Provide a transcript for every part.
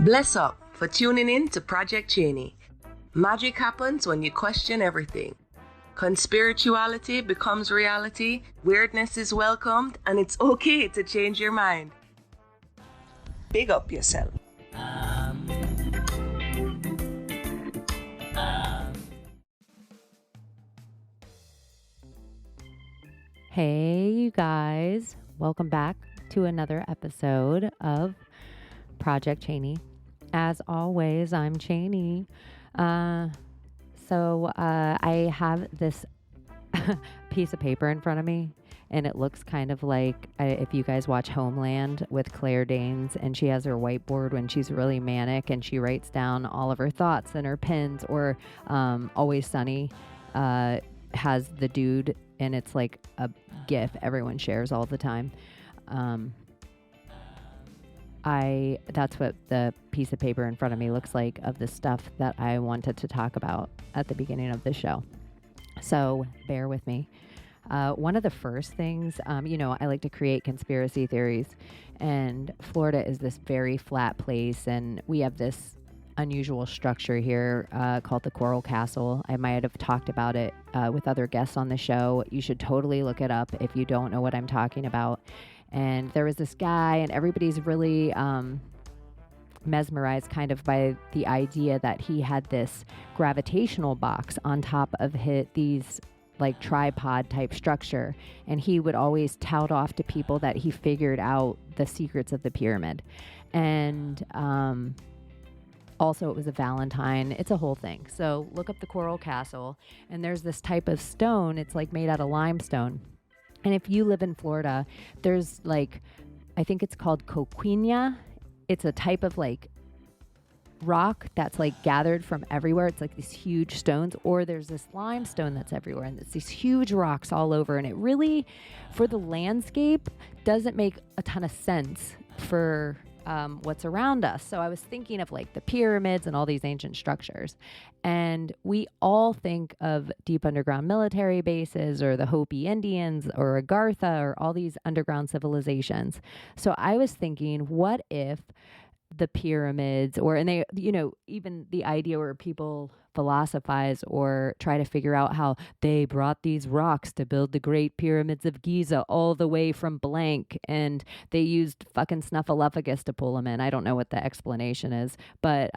Bless up for tuning in to Project Chaney. Magic happens when you question everything. Conspirituality becomes reality, weirdness is welcomed, and it's okay to change your mind. Big up yourself. Hey, you guys. Welcome back to another episode of Project Chaney. As always, I'm Chaney. I have this piece of paper in front of me, and it looks kind of like if you guys watch Homeland with Claire Danes, and she has her whiteboard when she's really manic, and she writes down all of her thoughts and her pins, or Always Sunny has the dude, and it's like a GIF everyone shares all the time. That's what the piece of paper in front of me looks like of the stuff that I wanted to talk about at the beginning of the show. So bear with me. One of the first things, I like to create conspiracy theories, and Florida is this very flat place, and we have this unusual structure here called the Coral Castle. I might have talked about it with other guests on the show. You should totally look it up if you don't know what I'm talking about. And there was this guy, and everybody's really mesmerized kind of by the idea that he had this gravitational box on top of these like tripod type structure. And he would always tout off to people that he figured out the secrets of the pyramid. And also, it was a Valentine. It's a whole thing. So look up the Coral Castle, and there's this type of stone. It's like made out of limestone. And if you live in Florida, there's like, I think it's called coquina. It's a type of like rock that's like gathered from everywhere. It's like these huge stones, or there's this limestone that's everywhere, and it's these huge rocks all over. And it really, for the landscape, doesn't make a ton of sense for what's around us. So I was thinking of like the pyramids and all these ancient structures. And we all think of deep underground military bases, or the Hopi Indians, or Agartha, or all these underground civilizations. So I was thinking, what if the pyramids, and they, even the idea where people philosophize or try to figure out how they brought these rocks to build the great pyramids of Giza all the way from blank, and they used fucking snuffleupagus to pull them in. I don't know what the explanation is, but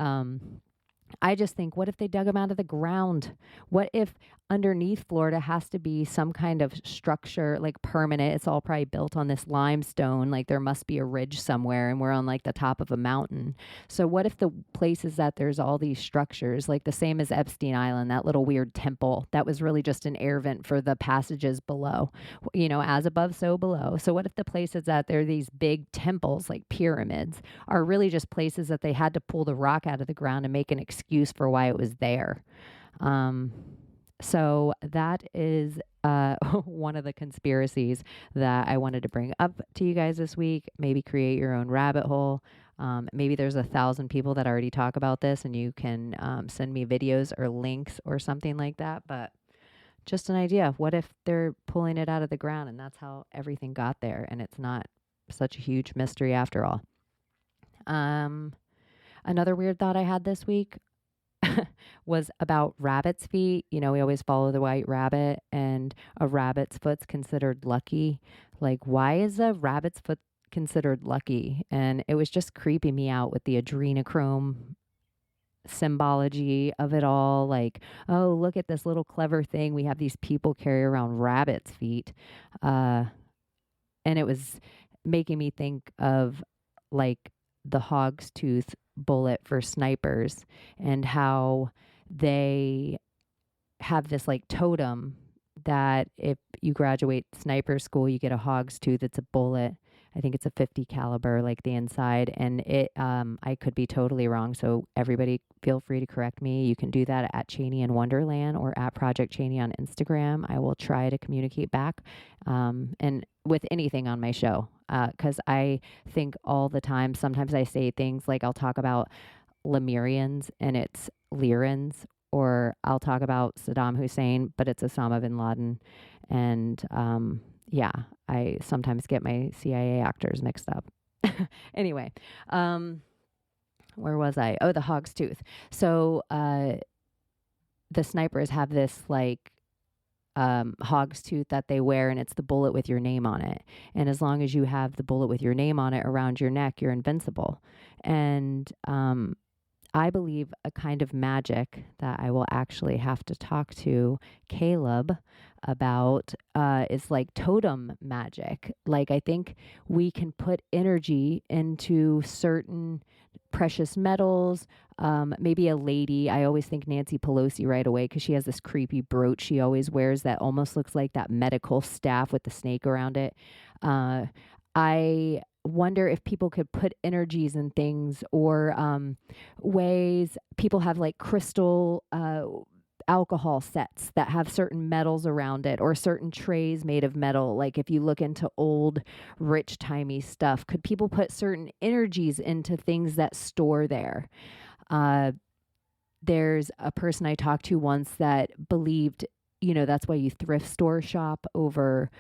I just think, what if they dug them out of the ground? What if underneath Florida has to be some kind of structure, like permanent? It's all probably built on this limestone. Like there must be a ridge somewhere, and we're on like the top of a mountain. So what if the places that there's all these structures, like the same as Epstein Island, that little weird temple, that was really just an air vent for the passages below, as above, so below. So what if the places that there are these big temples, like pyramids, are really just places that they had to pull the rock out of the ground and make an excuse for why it was there? So that is one of the conspiracies that I wanted to bring up to you guys this week. Maybe create your own rabbit hole. Maybe there's 1,000 people that already talk about this, and you can send me videos or links or something like that. But just an idea. What if they're pulling it out of the ground, and that's how everything got there, and it's not such a huge mystery after all? Another weird thought I had this week was about rabbit's feet. We always follow the white rabbit, and a rabbit's foot's considered lucky. Like, why is a rabbit's foot considered lucky? And it was just creeping me out with the adrenochrome symbology of it all. Like, oh, look at this little clever thing we have these people carry around rabbit's feet. And it was making me think of like the hog's tooth bullet for snipers, and how they have this like totem that if you graduate sniper school, you get a hog's tooth. It's a bullet. I think it's a 50 caliber, like the inside. And it, I could be totally wrong. So everybody feel free to correct me. You can do that at Chaney in Wonderland or at Project Chaney on Instagram. I will try to communicate back. And with anything on my show, because I think all the time, sometimes I say things like I'll talk about Lemurians and it's Lyrans, or I'll talk about Saddam Hussein, but it's Osama bin Laden. And yeah, I sometimes get my CIA actors mixed up. Anyway, where was I? Oh, the hog's tooth. So the snipers have this like hog's tooth that they wear, and it's the bullet with your name on it. And as long as you have the bullet with your name on it around your neck, you're invincible. And I believe a kind of magic that I will actually have to talk to Caleb about is like totem magic. Like, I think we can put energy into certain precious metals. Maybe a lady. I always think Nancy Pelosi right away because she has this creepy brooch she always wears that almost looks like that medical staff with the snake around it. I wonder if people could put energies in things, or ways people have like crystal alcohol sets that have certain metals around it, or certain trays made of metal. Like if you look into old rich timey stuff, could people put certain energies into things that store there? There's a person I talked to once that believed, that's why you thrift store shop over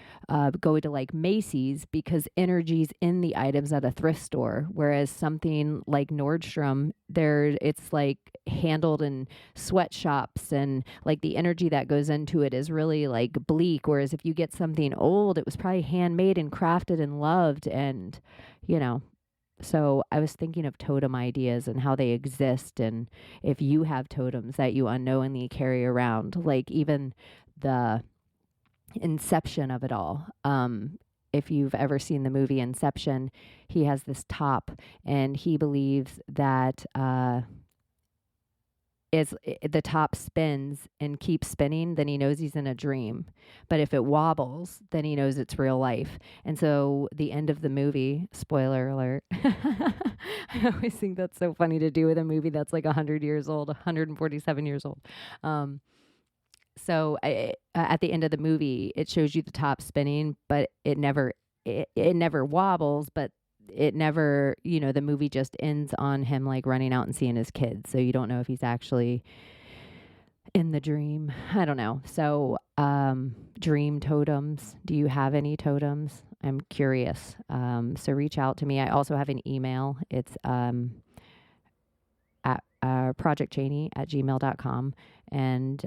go to like Macy's, because energy's in the items at a thrift store. Whereas something like Nordstrom, it's like handled in sweatshops, and like the energy that goes into it is really like bleak. Whereas if you get something old, it was probably handmade and crafted and loved, and So I was thinking of totem ideas and how they exist, and if you have totems that you unknowingly carry around, like even the inception of it all. If you've ever seen the movie Inception, he has this top, and he believes that the top spins and keeps spinning, then he knows he's in a dream. But if it wobbles, then he knows it's real life. And so the end of the movie, spoiler alert, I always think that's so funny to do with a movie that's like 100 years old, 147 years old. At the end of the movie, it shows you the top spinning, but it never wobbles, but it never, the movie just ends on him like running out and seeing his kids. So you don't know if he's actually in the dream. I don't know. So, dream totems. Do you have any totems? I'm curious. So reach out to me. I also have an email. It's, at projectchaney@gmail.com. And,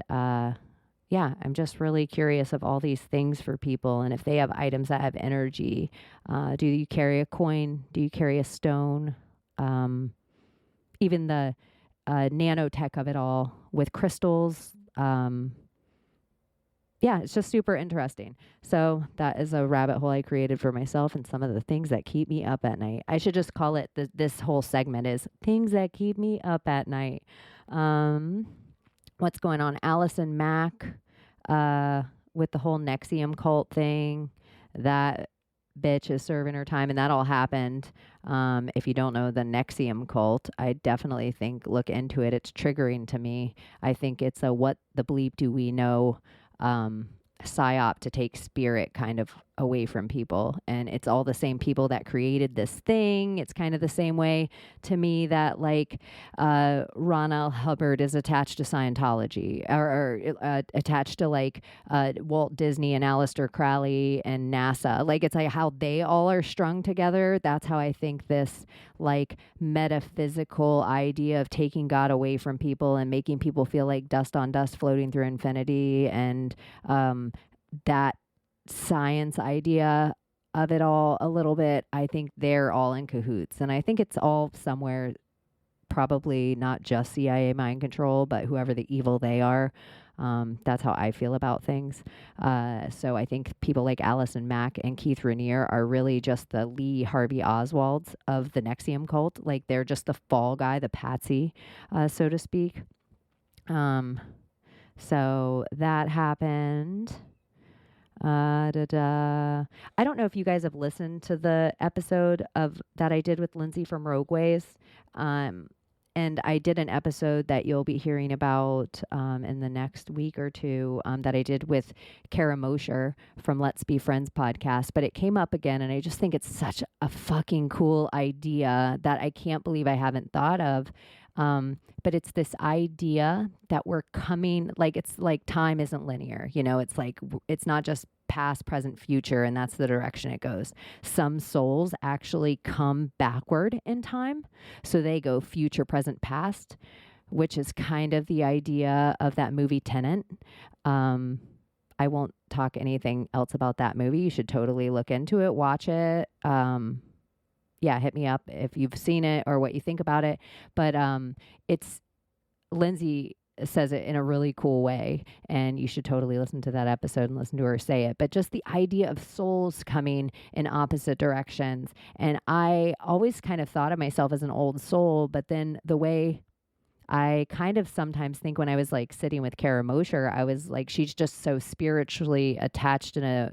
yeah, I'm just really curious of all these things for people, and if they have items that have energy. Do you carry a coin? Do you carry a stone? Even the nanotech of it all with crystals. Yeah, it's just super interesting. So that is a rabbit hole I created for myself, and some of the things that keep me up at night. I should just call it, this whole segment is things that keep me up at night. What's going on? Allison Mack, with the whole Nexium cult thing. That bitch is serving her time, and that all happened. If you don't know the Nexium cult, I definitely think look into it. It's triggering to me. I think it's a what the bleep do we know psyop to take spirit kind of away from people. And it's all the same people that created this thing. It's kind of the same way to me that like Ron L. Hubbard is attached to Scientology, or attached to like Walt Disney and Aleister Crowley and NASA. Like it's like how they all are strung together. That's how I think this like metaphysical idea of taking God away from people and making people feel like dust on dust floating through infinity, and that science idea of it all a little bit, I think they're all in cahoots. And I think it's all somewhere, probably not just CIA mind control, but whoever the evil they are. That's how I feel about things. So I think people like Allison Mack and Keith Raniere are really just the Lee Harvey Oswalds of the Nexium cult. Like they're just the fall guy, the patsy, so to speak. So that happened. I don't know if you guys have listened to the episode of that I did with Lindsay from Rogueways. And I did an episode that you'll be hearing about in the next week or two that I did with Kara Mosher from Let's Be Friends podcast. But it came up again, and I just think it's such a fucking cool idea that I can't believe I haven't thought of. But it's this idea that we're coming, like, it's like time isn't linear. It's like, it's not just past, present, future, and that's the direction it goes. Some souls actually come backward in time. So they go future, present, past, which is kind of the idea of that movie Tenet. I won't talk anything else about that movie. You should totally look into it, watch it. Yeah, hit me up if you've seen it or what you think about it. But it's Lindsay says it in a really cool way, and you should totally listen to that episode and listen to her say it. But just the idea of souls coming in opposite directions. And I always kind of thought of myself as an old soul, but then the way I kind of sometimes think when I was like sitting with Kara Mosher, I was like, she's just so spiritually attached in a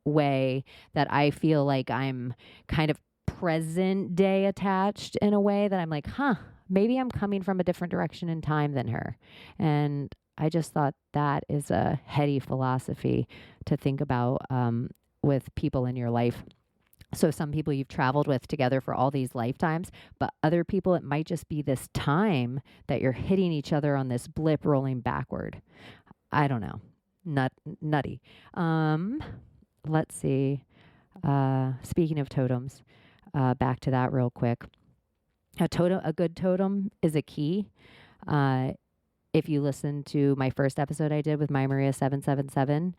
way that I feel like I'm kind of present day attached in a way that I'm like, maybe I'm coming from a different direction in time than her. And I just thought that is a heady philosophy to think about with people in your life. So some people you've traveled with together for all these lifetimes, but other people, it might just be this time that you're hitting each other on this blip rolling backward. I don't know. Nutty. Let's see. Speaking of totems, back to that real quick. A good totem is a key. If you listen to my first episode I did with My Maria 777,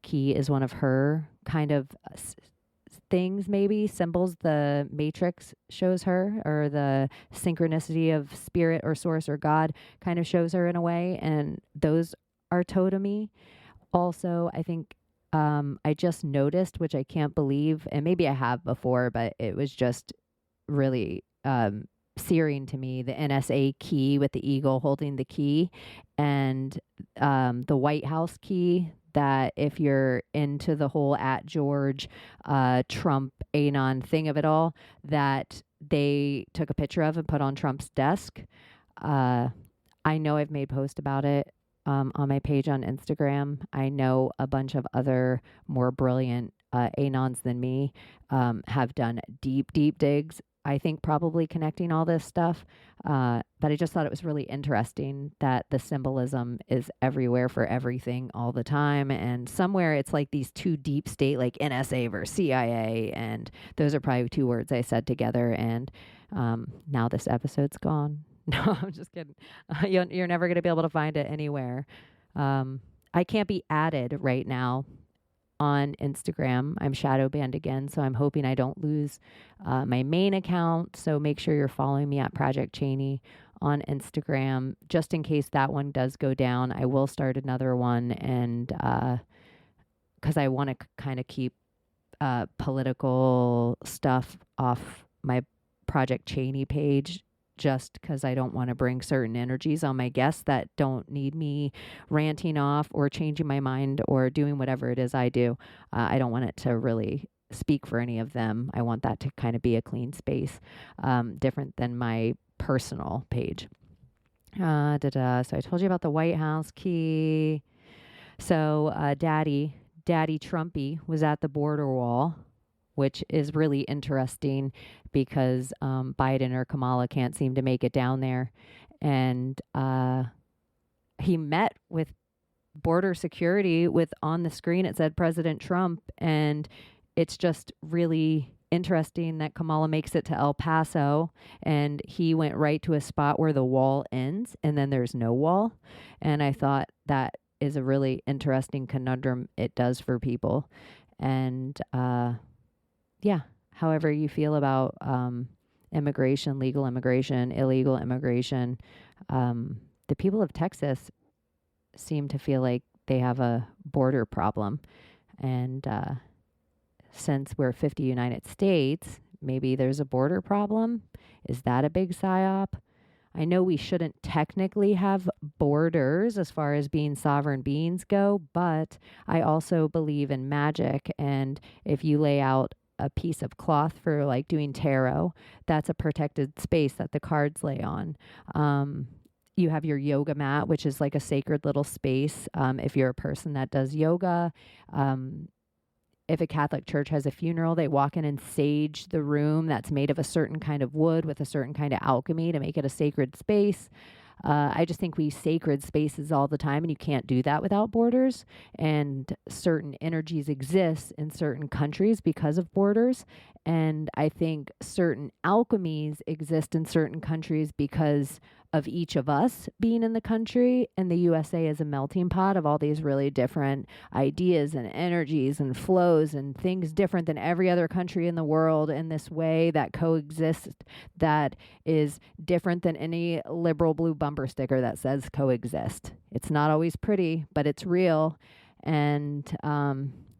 key is one of her kind of things, maybe symbols the matrix shows her, or the synchronicity of spirit or source or God kind of shows her in a way, and those are totemy. Also, I think I just noticed, which I can't believe, and maybe I have before, but it was just really searing to me, the NSA key with the eagle holding the key, and the White House key, that if you're into the whole at George Trump Anon thing of it all, that they took a picture of and put on Trump's desk. I know I've made posts about it on my page on Instagram. I know a bunch of other more brilliant Anons than me have done deep digs, I think, probably connecting all this stuff. But I just thought it was really interesting that the symbolism is everywhere for everything all the time. And somewhere it's like these two deep state, like NSA versus CIA. And those are probably two words I said together. And now this episode's gone. No, I'm just kidding. You're never going to be able to find it anywhere. I can't be added right now on Instagram. I'm shadow banned again, so I'm hoping I don't lose my main account. So make sure you're following me at Project Chaney on Instagram, just in case that one does go down. I will start another one, and because I want to kind of keep political stuff off my Project Chaney page, just because I don't want to bring certain energies on my guests that don't need me ranting off or changing my mind or doing whatever it is I do. I don't want it to really speak for any of them. I want that to kind of be a clean space, different than my personal page. So I told you about the White House key. So Daddy Trumpy was at the border wall, which is really interesting because Biden or Kamala can't seem to make it down there. And he met with border security with, on the screen, it said President Trump. And it's just really interesting that Kamala makes it to El Paso and he went right to a spot where the wall ends and then there's no wall. And I thought that is a really interesting conundrum it does for people. And yeah, however you feel about immigration, legal immigration, illegal immigration, the people of Texas seem to feel like they have a border problem. And since we're 50 United States, maybe there's a border problem. Is that a big psyop? I know we shouldn't technically have borders as far as being sovereign beings go, but I also believe in magic. And if you lay out a piece of cloth for like doing tarot, that's a protected space that the cards lay on. You have your yoga mat, which is like a sacred little space. If you're a person that does yoga, if a Catholic church has a funeral, they walk in and sage the room that's made of a certain kind of wood with a certain kind of alchemy to make it a sacred space. I just think we sacred spaces all the time, and you can't do that without borders. And certain energies exist in certain countries because of borders. And I think certain alchemies exist in certain countries because of each of us being in the country. And the USA is a melting pot of all these really different ideas and energies and flows and things different than every other country in the world in this way that coexists, that is different than any liberal blue bumper sticker that says coexist. It's not always pretty, but it's real. And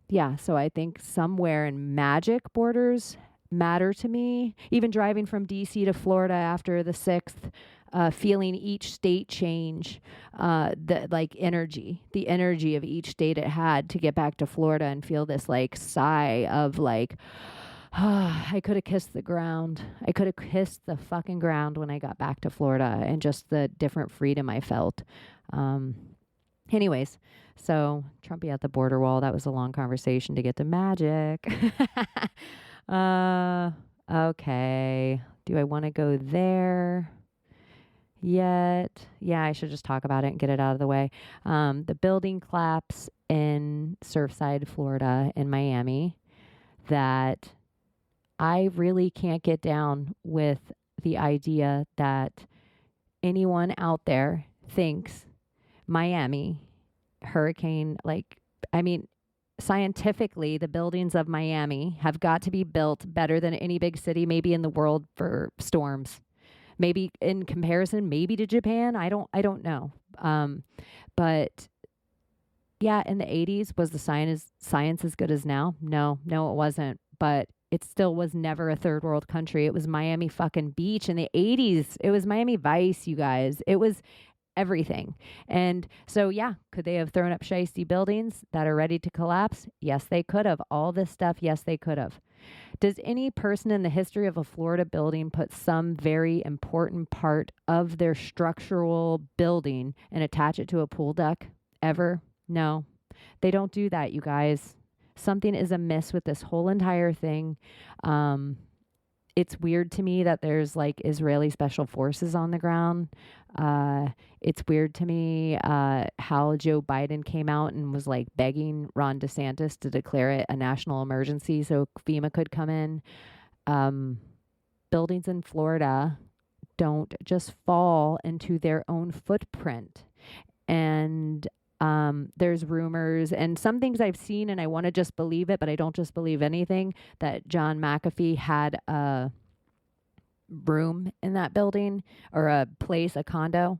yeah, so I think somewhere in magic borders matter to me. Even driving from DC to Florida after the 6th, feeling each state change, the energy of each state it had to get back to Florida and feel this like sigh of like, I could have kissed the ground. I could have kissed the fucking ground when I got back to Florida, and just the different freedom I felt. Anyways, so Trumpy at the border wall, that was a long conversation to get to magic. Okay. Do I want to go there yet? Yeah, I should just talk about it and get it out of the way. The building collapse in Surfside, Florida, in Miami, that I really can't get down with the idea that anyone out there thinks Miami hurricane, scientifically, the buildings of Miami have got to be built better than any big city, maybe in the world, for storms. Maybe in comparison, maybe to Japan. I don't know. But yeah, in the 80s, was the science as good as now? No, it wasn't. But it still was never a third world country. It was Miami fucking Beach in the 80s. It was Miami Vice, you guys. It was everything. And so, yeah, could they have thrown up shiesty buildings that are ready to collapse? Yes, they could have. All this stuff, yes, they could have. Does any person in the history of a Florida building put some very important part of their structural building and attach it to a pool deck ever? No, they don't do that, you guys. Something is amiss with this whole entire thing. It's weird to me that there's like Israeli special forces on the ground. It's weird to me how Joe Biden came out and was like begging Ron DeSantis to declare it a national emergency so FEMA could come in. Buildings in Florida don't just fall into their own footprint. And there's rumors and some things I've seen, and I want to just believe it, but I don't just believe anything, that John McAfee had a room in that building, or a place, a condo.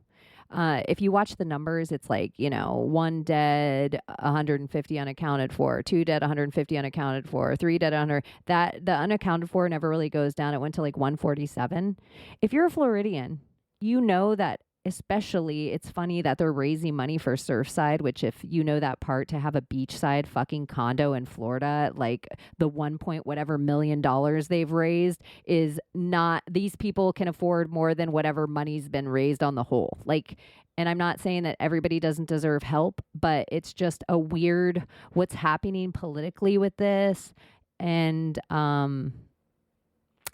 If you watch the numbers, it's like, 1 dead, 150 unaccounted for, 2 dead, 150 unaccounted for, 3 dead, 100. That the unaccounted for never really goes down. It went to like 147. If you're a Floridian, you know that. Especially, it's funny that they're raising money for Surfside, which, if you know that part, to have a beachside fucking condo in Florida, like the 1 point whatever $million they've raised is not, these people can afford more than whatever money's been raised on the whole. Like, and I'm not saying that everybody doesn't deserve help, but it's just a weird what's happening politically with this. And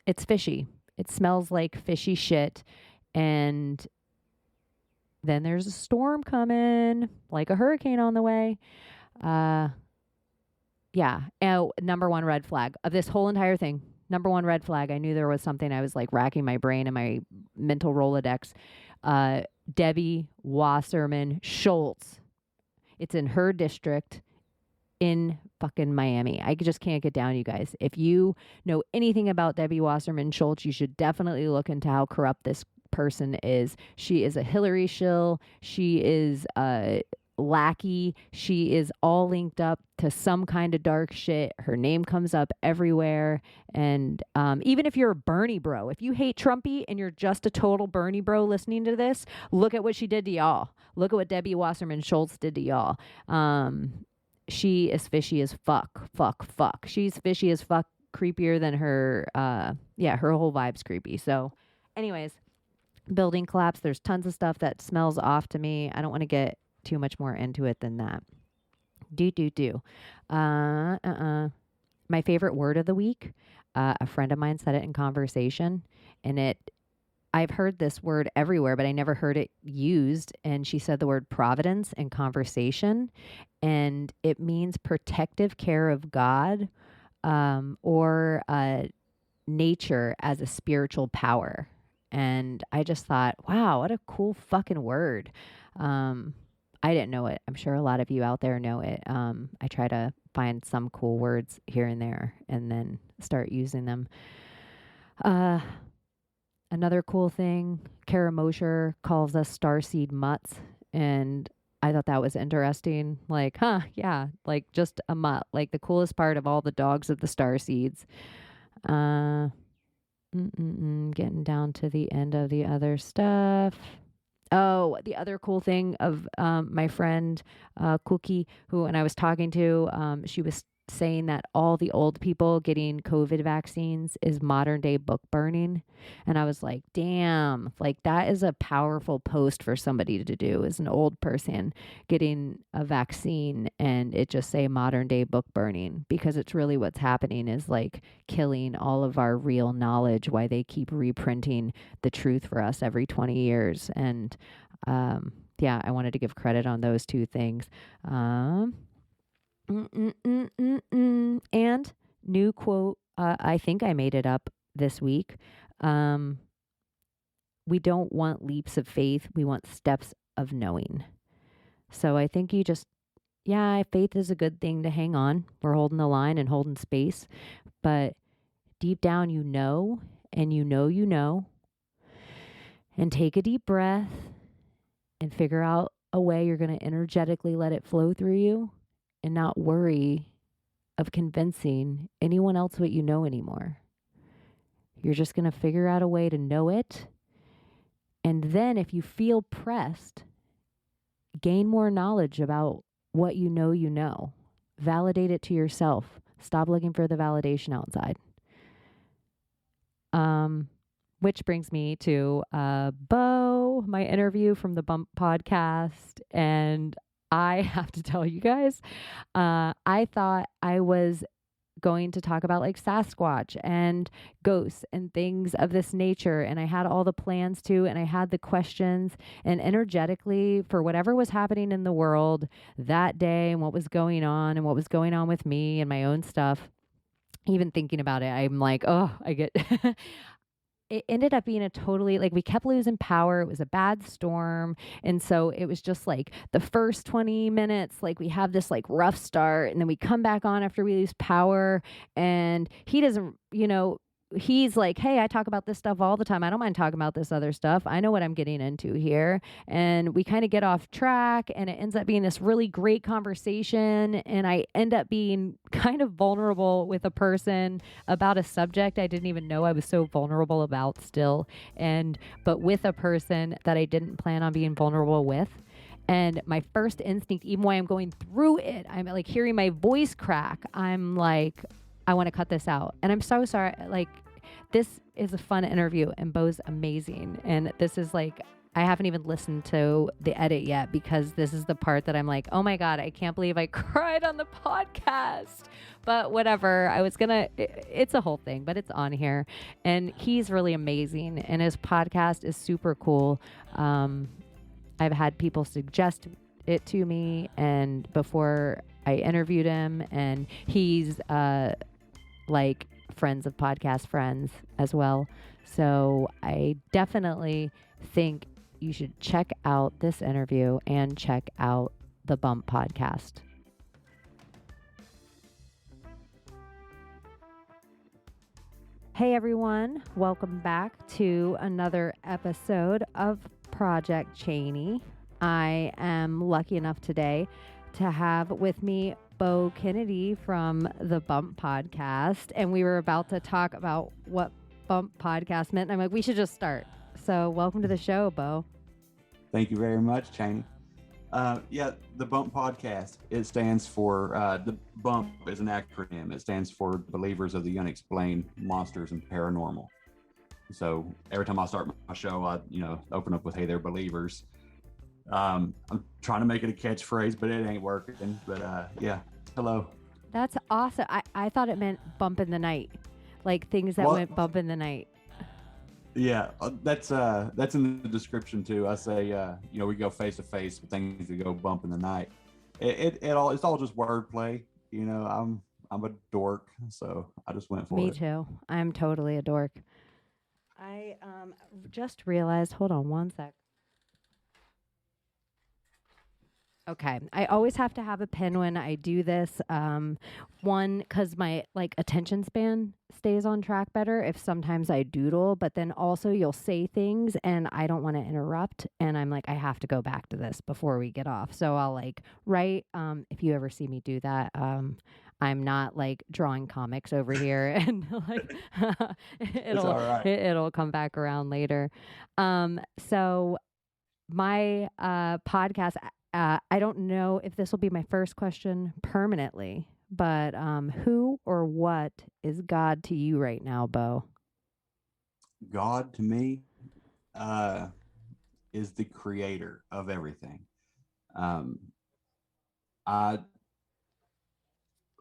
it's fishy. It smells like fishy shit. And then there's a storm coming, like a hurricane on the way. Yeah. Number one red flag of this whole entire thing. Number one red flag. I knew there was something. I was like racking my brain in my mental Rolodex. Debbie Wasserman Schultz. It's in her district in fucking Miami. I just can't get down, you guys. If you know anything about Debbie Wasserman Schultz, you should definitely look into how corrupt this person is. She is a Hillary shill. She is a lackey. She is all linked up to some kind of dark shit. Her name comes up everywhere. And even if you're a Bernie bro, if you hate Trumpy and you're just a total Bernie bro listening to this, look at what she did to y'all. Look at what Debbie Wasserman Schultz did to y'all. She is fishy as fuck. She's fishy as fuck, creepier than her, her whole vibe's creepy. So anyways, building collapse. There's tons of stuff that smells off to me. I don't want to get too much more into it than that. my favorite word of the week. A friend of mine said it in conversation, and I've heard this word everywhere, but I never heard it used. And she said the word providence in conversation, and it means protective care of God, or nature as a spiritual power. And I just thought, wow, what a cool fucking word. I didn't know it. I'm sure a lot of you out there know it. I try to find some cool words here and there and then start using them. Another cool thing, Kara Mosher calls us starseed mutts. And I thought that was interesting. Like, yeah, like just a mutt, like the coolest part of all the dogs of the starseeds. Getting down to the end of the other stuff. Oh, the other cool thing of my friend Cookie, who, when I was talking to, she was saying that all the old people getting COVID vaccines is modern day book burning. And I was like, damn, like that is a powerful post for somebody to do, as an old person getting a vaccine and it just say modern day book burning, because it's really what's happening is like killing all of our real knowledge, why they keep reprinting the truth for us every 20 years. And yeah, I wanted to give credit on those two things. And new quote, I think I made it up this week. We don't want leaps of faith. We want steps of knowing. So I think faith is a good thing to hang on. We're holding the line and holding space. But deep down, you know, and you know, and take a deep breath and figure out a way you're going to energetically let it flow through you and not worry of convincing anyone else what you know anymore. You're just going to figure out a way to know it. And then if you feel pressed, gain more knowledge about what you know. Validate it to yourself. Stop looking for the validation outside. Which brings me to Bo, my interview from the Bump podcast. And I have to tell you guys, I thought I was going to talk about like Sasquatch and ghosts and things of this nature. And I had all the plans to, and I had the questions, and energetically, for whatever was happening in the world that day and what was going on with me and my own stuff, even thinking about it, I'm like, oh, I get it ended up being a totally, like, we kept losing power. It was a bad storm. And so it was just like the first 20 minutes, like we have this like rough start, and then we come back on after we lose power, and he doesn't, he's like, hey, I talk about this stuff all the time. I don't mind talking about this other stuff. I know what I'm getting into here. And we kind of get off track, and it ends up being this really great conversation. And I end up being kind of vulnerable with a person about a subject I didn't even know I was so vulnerable about still. But with a person that I didn't plan on being vulnerable with. And my first instinct, even while I'm going through it, I'm like hearing my voice crack. I'm like, I want to cut this out. And I'm so sorry. Like, this is a fun interview, and Bo's amazing. And this is like, I haven't even listened to the edit yet, because this is the part that I'm like, oh my God, I can't believe I cried on the podcast. But whatever, it's a whole thing, but it's on here. And he's really amazing, and his podcast is super cool. I've had people suggest it to me, and before I interviewed him, and he's like friends of podcast friends as well. So I definitely think you should check out this interview and check out the Bump podcast. Hey everyone, welcome back to another episode of Project Chaney. I am lucky enough today to have with me Bo Kennedy from the Bump podcast, and we were about to talk about what Bump podcast meant, and I'm like, we should just start. So welcome to the show, Bo. Thank you very much, Chaney. The Bump podcast, it stands for, the Bump is an acronym. It stands for Believers of the Unexplained, Monsters, and Paranormal. So every time I start my show, I open up with, hey, they're believers. I'm trying to make it a catchphrase, but it ain't working. But hello. That's awesome. I thought it meant bump in the night, like things that Well, went bump in the night. yeah, that's in the description too. I say, we go face to face with things that go bump in the night. It's all just wordplay. I'm a dork, so I just went for Me it. too. I'm totally a dork. I just realized. Hold on one sec. Okay. I always have to have a pen when I do this. One, because my like attention span stays on track better if sometimes I doodle, but then also you'll say things and I don't want to interrupt. And I'm like, I have to go back to this before we get off. So I'll like write. If you ever see me do that, I'm not like drawing comics over here and like It's all right. it'll come back around later. So my podcast. I don't know if this will be my first question permanently, but who or what is God to you right now, Bo? God to me uh, is the creator of everything. Um, I,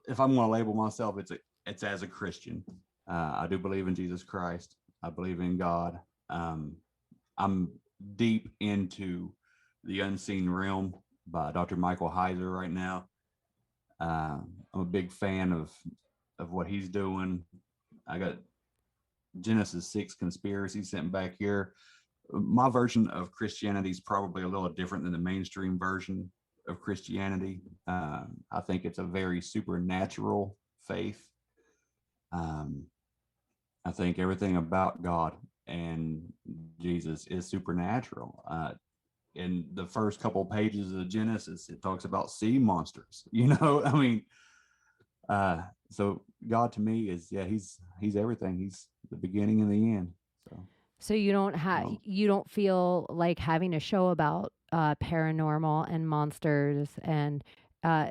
if I'm going to label myself, it's as a Christian. I do believe in Jesus Christ. I believe in God. I'm deep into the Unseen Realm by Dr. Michael Heiser right now. I'm a big fan of what he's doing. I got Genesis 6 conspiracy sitting back here. My version of Christianity is probably a little different than the mainstream version of Christianity. I think it's a very supernatural faith. I think everything about God and Jesus is supernatural. In the first couple of pages of Genesis, it talks about sea monsters. I mean, so God to me is he's everything. He's the beginning and the end. So you don't feel like having a show about paranormal and monsters and uh,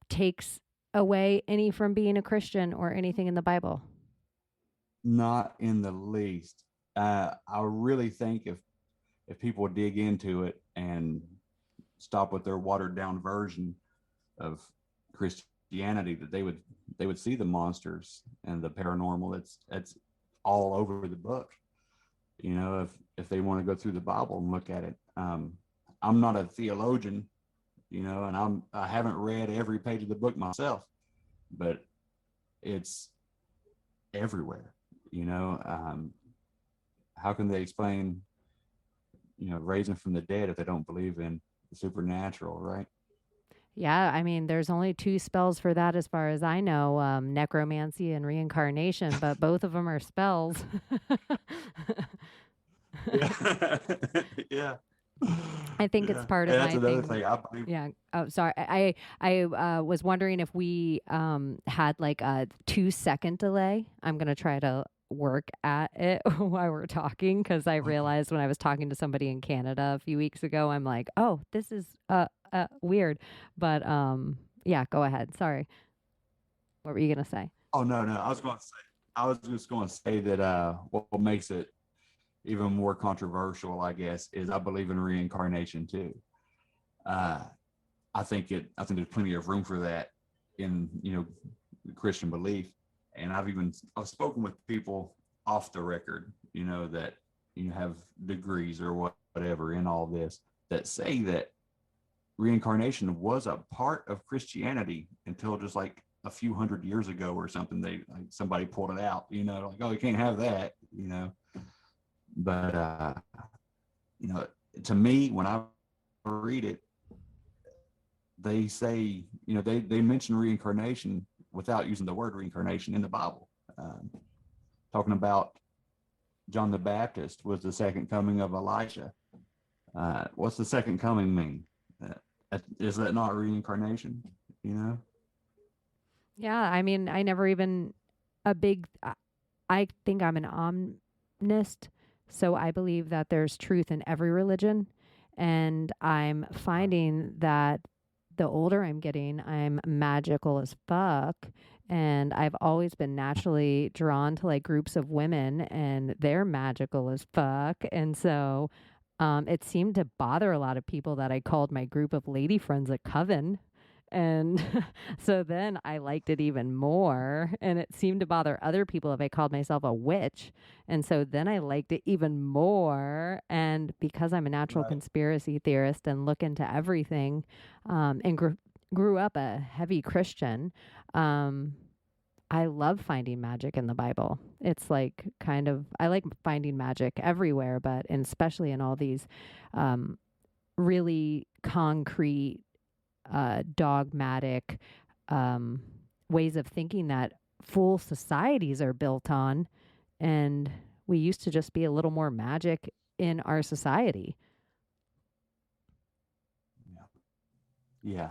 takes away any from being a Christian or anything in the Bible. Not in the least. I really think if people dig into it and stop with their watered down version of Christianity, that they would see the monsters and the paranormal. It's all over the book. If they want to go through the Bible and look at it. I'm not a theologian, and I haven't read every page of the book myself, but it's everywhere. How can they explain, raising from the dead if they don't believe in the supernatural, right? Yeah, I mean, there's only two spells for that as far as I know, necromancy and reincarnation, but both of them are spells. Yeah. Yeah. I think it's part of and that's my another thing. thing I believe. Yeah. Oh, sorry. I was wondering if we had like a 2-second delay. I'm gonna try to work at it while we're talking because I realized when I was talking to somebody in Canada a few weeks ago, I'm like, oh, this is weird. But yeah, go ahead. Sorry. What were you gonna say? Oh no, I was just going to say that what makes it even more controversial, I guess, is I believe in reincarnation too. Uh, I think there's plenty of room for that in Christian belief, and I've spoken with people off the record, that have degrees or whatever in all this, that say that reincarnation was a part of Christianity until just like a few hundred years ago or something. Somebody pulled it out, like, oh, you can't have that, but to me, when I read it, they say, they mention reincarnation without using the word reincarnation in the Bible. Talking about John the Baptist was the second coming of Elijah. What's the second coming mean? Is that not reincarnation? Yeah, I mean, I never even a big. I think I'm an omnist, so I believe that there's truth in every religion, and I'm finding that the older I'm getting, I'm magical as fuck. And I've always been naturally drawn to like groups of women and they're magical as fuck. And so it seemed to bother a lot of people that I called my group of lady friends a coven. And so then I liked it even more. And it seemed to bother other people if I called myself a witch. And so then I liked it even more. And because I'm a natural Right. conspiracy theorist and look into everything, and grew up a heavy Christian, um, I love finding magic in the Bible. It's like I like finding magic everywhere, but and especially in all these um, really concrete, dogmatic um, ways of thinking that full societies are built on. And we used to just be a little more magic in our society. Yeah. Yeah.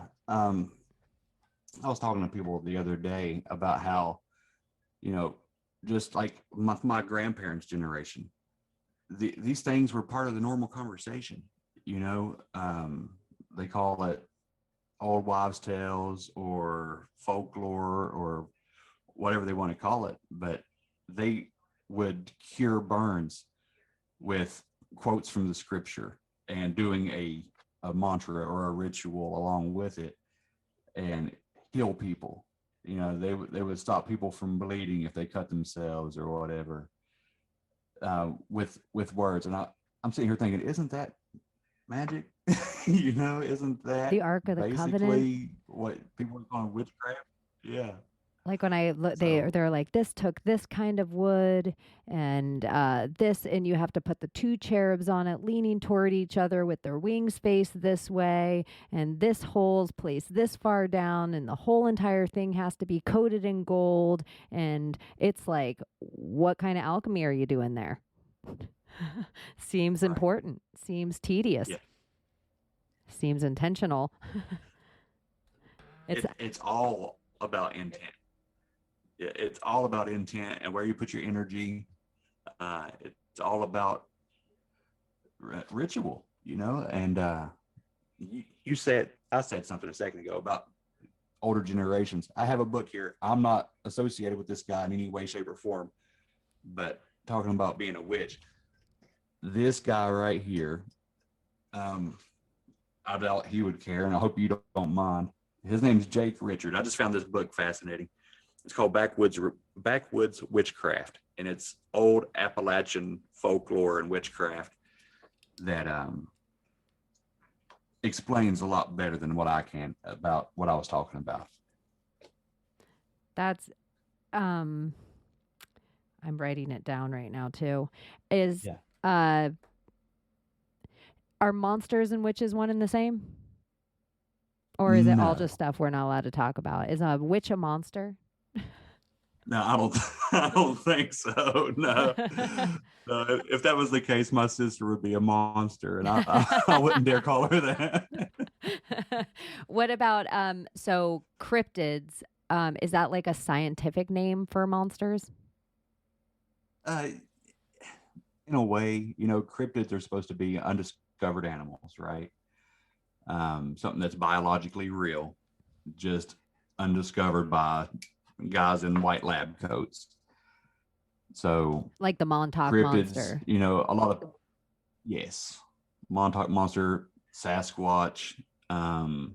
I was talking to people the other day about how, you know, just like my grandparents' generation, these things were part of the normal conversation. You know, they call it old wives' tales or folklore or whatever they want to call it, but they would cure burns with quotes from the scripture and doing a mantra or a ritual along with it and heal people. You know, they would stop people from bleeding if they cut themselves or whatever, with words. And I'm sitting here thinking, isn't that magic? You know, isn't The that Ark of the Covenant. basically what people are calling witchcraft? Yeah. Like when I look, So they're like, this took this kind of wood and this, and you have to put the two cherubs on it, leaning toward each other with their wings faced this way, and this hole's placed this far down, and the whole entire thing has to be coated in gold. And it's like, what kind of alchemy are you doing there? Seems right. important, seems tedious, Yeah. seems intentional. It's It's all about intent. It's all about intent and where you put your energy. It's all about ritual, you know. And you said, I said something a second ago about older generations. I have a book here. I'm not associated with this guy in any way, shape, or form, but talking about being a witch, this guy right here, um, I doubt he would care, and I hope you don't mind. His name's Jake Richard. I just found this book fascinating. It's called Backwoods Witchcraft, and it's old Appalachian folklore and witchcraft that explains a lot better than what I can about what I was talking about. that's um I'm writing it down right now too. Is Yeah. uh are monsters and witches one and the same? Or is it all just No, stuff we're not allowed to talk about? Is a witch a monster? no, I don't. I don't think so. No, no. If that was the case, my sister would be a monster, and I wouldn't dare call her that. What about so cryptids? Is that like a scientific name for monsters? uh, in a way, you know, cryptids are supposed to be undiscovered animals, right? Something that's biologically real, just undiscovered by guys in white lab coats. So Like the Montauk cryptids, monster. you know, a lot of, yes, Montauk monster, Sasquatch, um,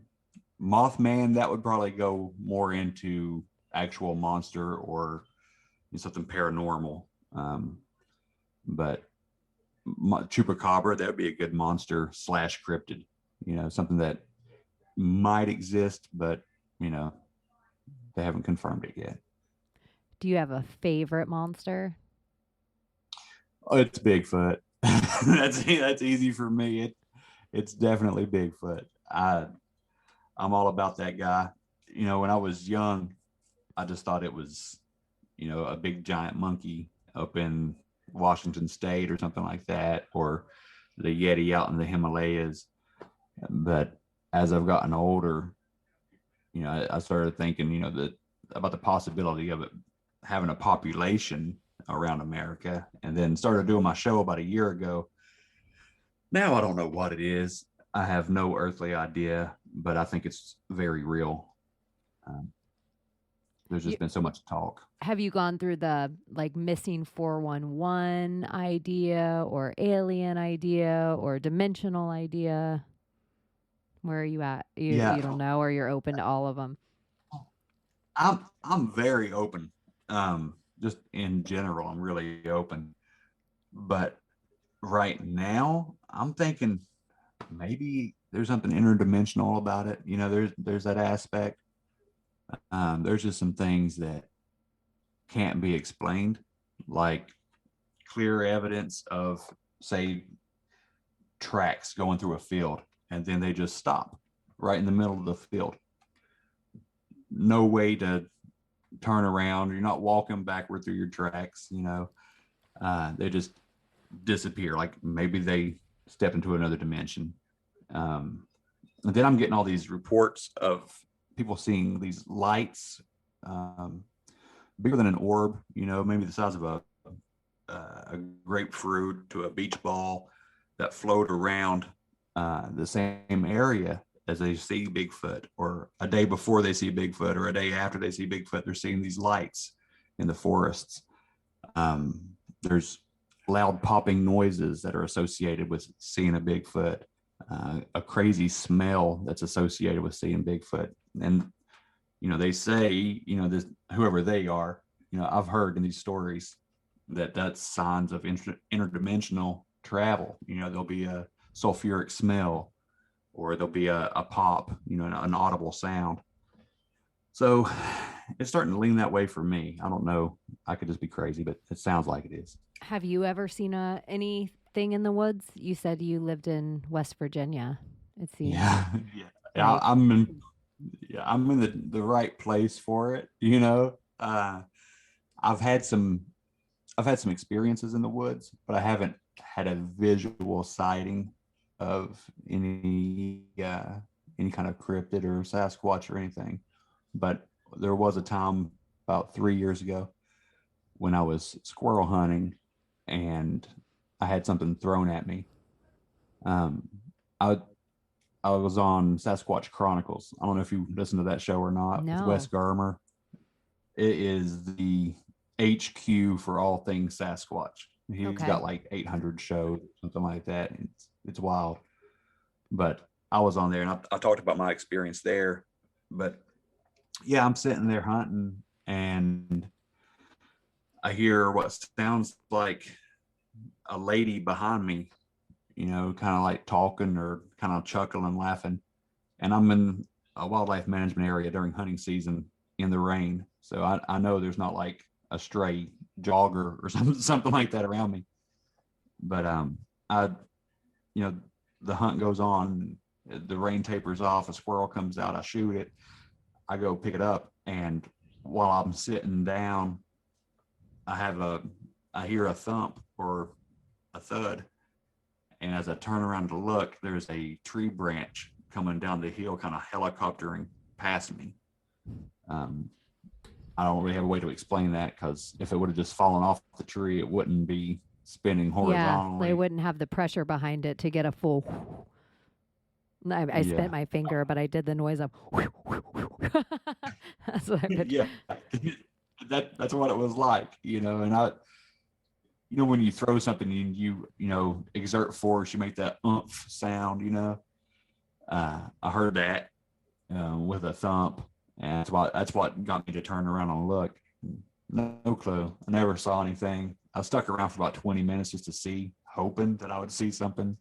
Mothman. That would probably go more into actual monster or something paranormal. But chupacabra, that would be a good monster slash cryptid. You know, something that might exist, but you know, they haven't confirmed it yet. Do you have a favorite monster? Oh, it's Bigfoot. That's easy for me. It's definitely Bigfoot. I'm all about that guy. You know, when I was young, I just thought it was, you know, a big giant monkey up in Washington State or something like that, or the Yeti out in the Himalayas. But as I've gotten older, you know, I started thinking, you know, about the possibility of it having a population around America, and then started doing my show about a year ago. Now I don't know what it is. I have no earthly idea, but I think it's very real. Um, there's You, just been so much talk. have you gone through the like missing 411 idea or alien idea or dimensional idea? Where are you at? You Yeah, don't know, or you're open to all of them? I'm very open. Just in general, I'm really open. But right now, I'm thinking maybe there's something interdimensional about it. There's that aspect. There's just some things that can't be explained, like clear evidence of, say, tracks going through a field, and then they just stop right in the middle of the field. No way to turn around. You're not walking backward through your tracks. They just disappear. Like maybe they step into another dimension. And then I'm getting all these reports of people seeing these lights, bigger than an orb, maybe the size of a grapefruit to a beach ball, that float around the same area as they see Bigfoot, or a day before they see Bigfoot, or a day after they see Bigfoot. They're seeing these lights in the forests. There's loud popping noises that are associated with seeing a Bigfoot, a crazy smell that's associated with seeing Bigfoot. And, they say, this, whoever they are, I've heard in these stories that that's signs of interdimensional travel. There'll be a sulfuric smell, or there'll be a pop, an audible sound. So it's starting to lean that way for me. I don't know. I could just be crazy, but it sounds like it is. Have you ever seen anything in the woods? You said you lived in West Virginia. It seems Yeah. Yeah. Yeah. like I'm in the right place for it. I've had some I've had some experiences in the woods, but I haven't had a visual sighting of any kind of cryptid or Sasquatch or anything. But there was a time about 3 years ago when I was squirrel hunting, and I had something thrown at me. Um, I I was on Sasquatch Chronicles. I don't know if you listen to that show or not, with Wes no. Garmer. It is the HQ for all things Sasquatch. He's Okay. got like 800 shows, something like that. It's wild. But I was on there, and I talked about my experience there. But yeah, I'm sitting there hunting, and I hear what sounds like a lady behind me, kind of like talking or kind of chuckling, laughing. And I'm in a wildlife management area during hunting season in the rain. So I know there's not like a stray jogger or something like that around me. But I, you know, the hunt goes on, the rain tapers off, a squirrel comes out, I shoot it, I go pick it up, and while I'm sitting down, I hear a thump or a thud, and as I turn around to look, there's a tree branch coming down the hill, kind of helicoptering past me. Um, I don't really have a way to explain that, because if it would have just fallen off the tree, it wouldn't be spinning Yeah, they horizontally. wouldn't have the pressure behind it to get a full. I spit Yeah, my finger, but I did the noise of. That's what I could. yeah, that's what it was like, And when you throw something and you exert force, you make that oomph sound, I heard that with a thump, and that's what got me to turn around and look. No clue. I never saw anything. I stuck around for about 20 minutes just to see, hoping that I would see something,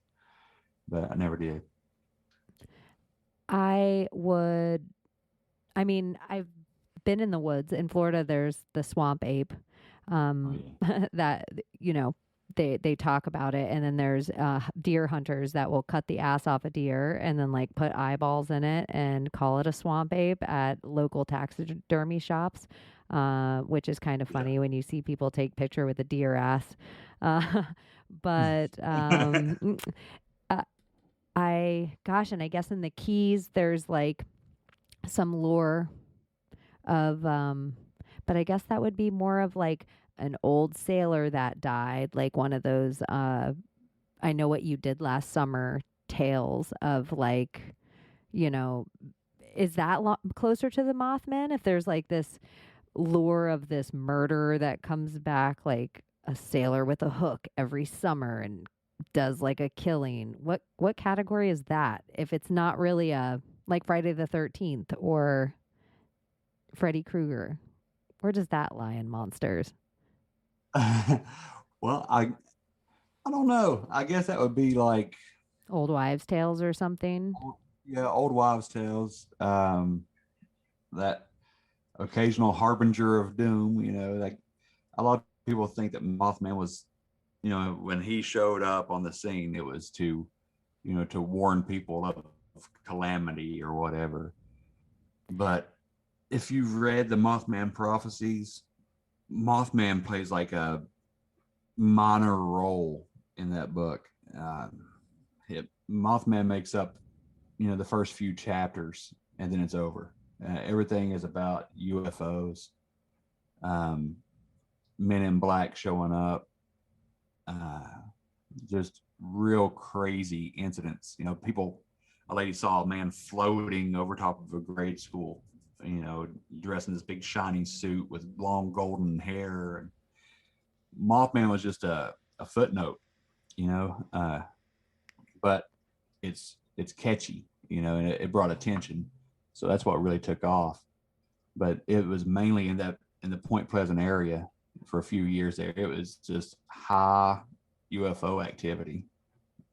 but I never did. I would. I mean, I've been in the woods in Florida. There's the swamp ape, Oh um, yeah. that they talk about it, and then there's deer hunters that will cut the ass off a deer and then like put eyeballs in it and call it a swamp ape at local taxidermy shops, which is kind of funny when you see people take picture with a deer ass. Uh, but uh, and I guess in the Keys there's like some lore of but I guess that would be more of like an old sailor that died, like one of those I know what you did last summer tales of like, you know, is that closer to the Mothman, if there's like this lore of this murderer that comes back, like a sailor with a hook every summer and does like a killing, what category is that? If it's not really a like Friday the 13th or Freddy Krueger, where does that lie in monsters? Well, I don't know. I guess that would be like, Old wives' tales or something? yeah, old wives' tales. That occasional harbinger of doom. Like a lot of people think that Mothman was, when he showed up on the scene, it was to warn people of calamity or whatever. But if you've read the Mothman prophecies, Mothman plays like a minor role in that book. Mothman makes up, the first few chapters, and then it's over. Everything is about UFOs, um, men in black showing up, uh, just real crazy incidents. A lady saw a man floating over top of a grade school, dressed in this big shiny suit with long golden hair. And Mothman was just a footnote, but it's catchy, and it brought attention. So that's what really took off. But it was mainly in the Point Pleasant area for a few years there. It was just high UFO activity.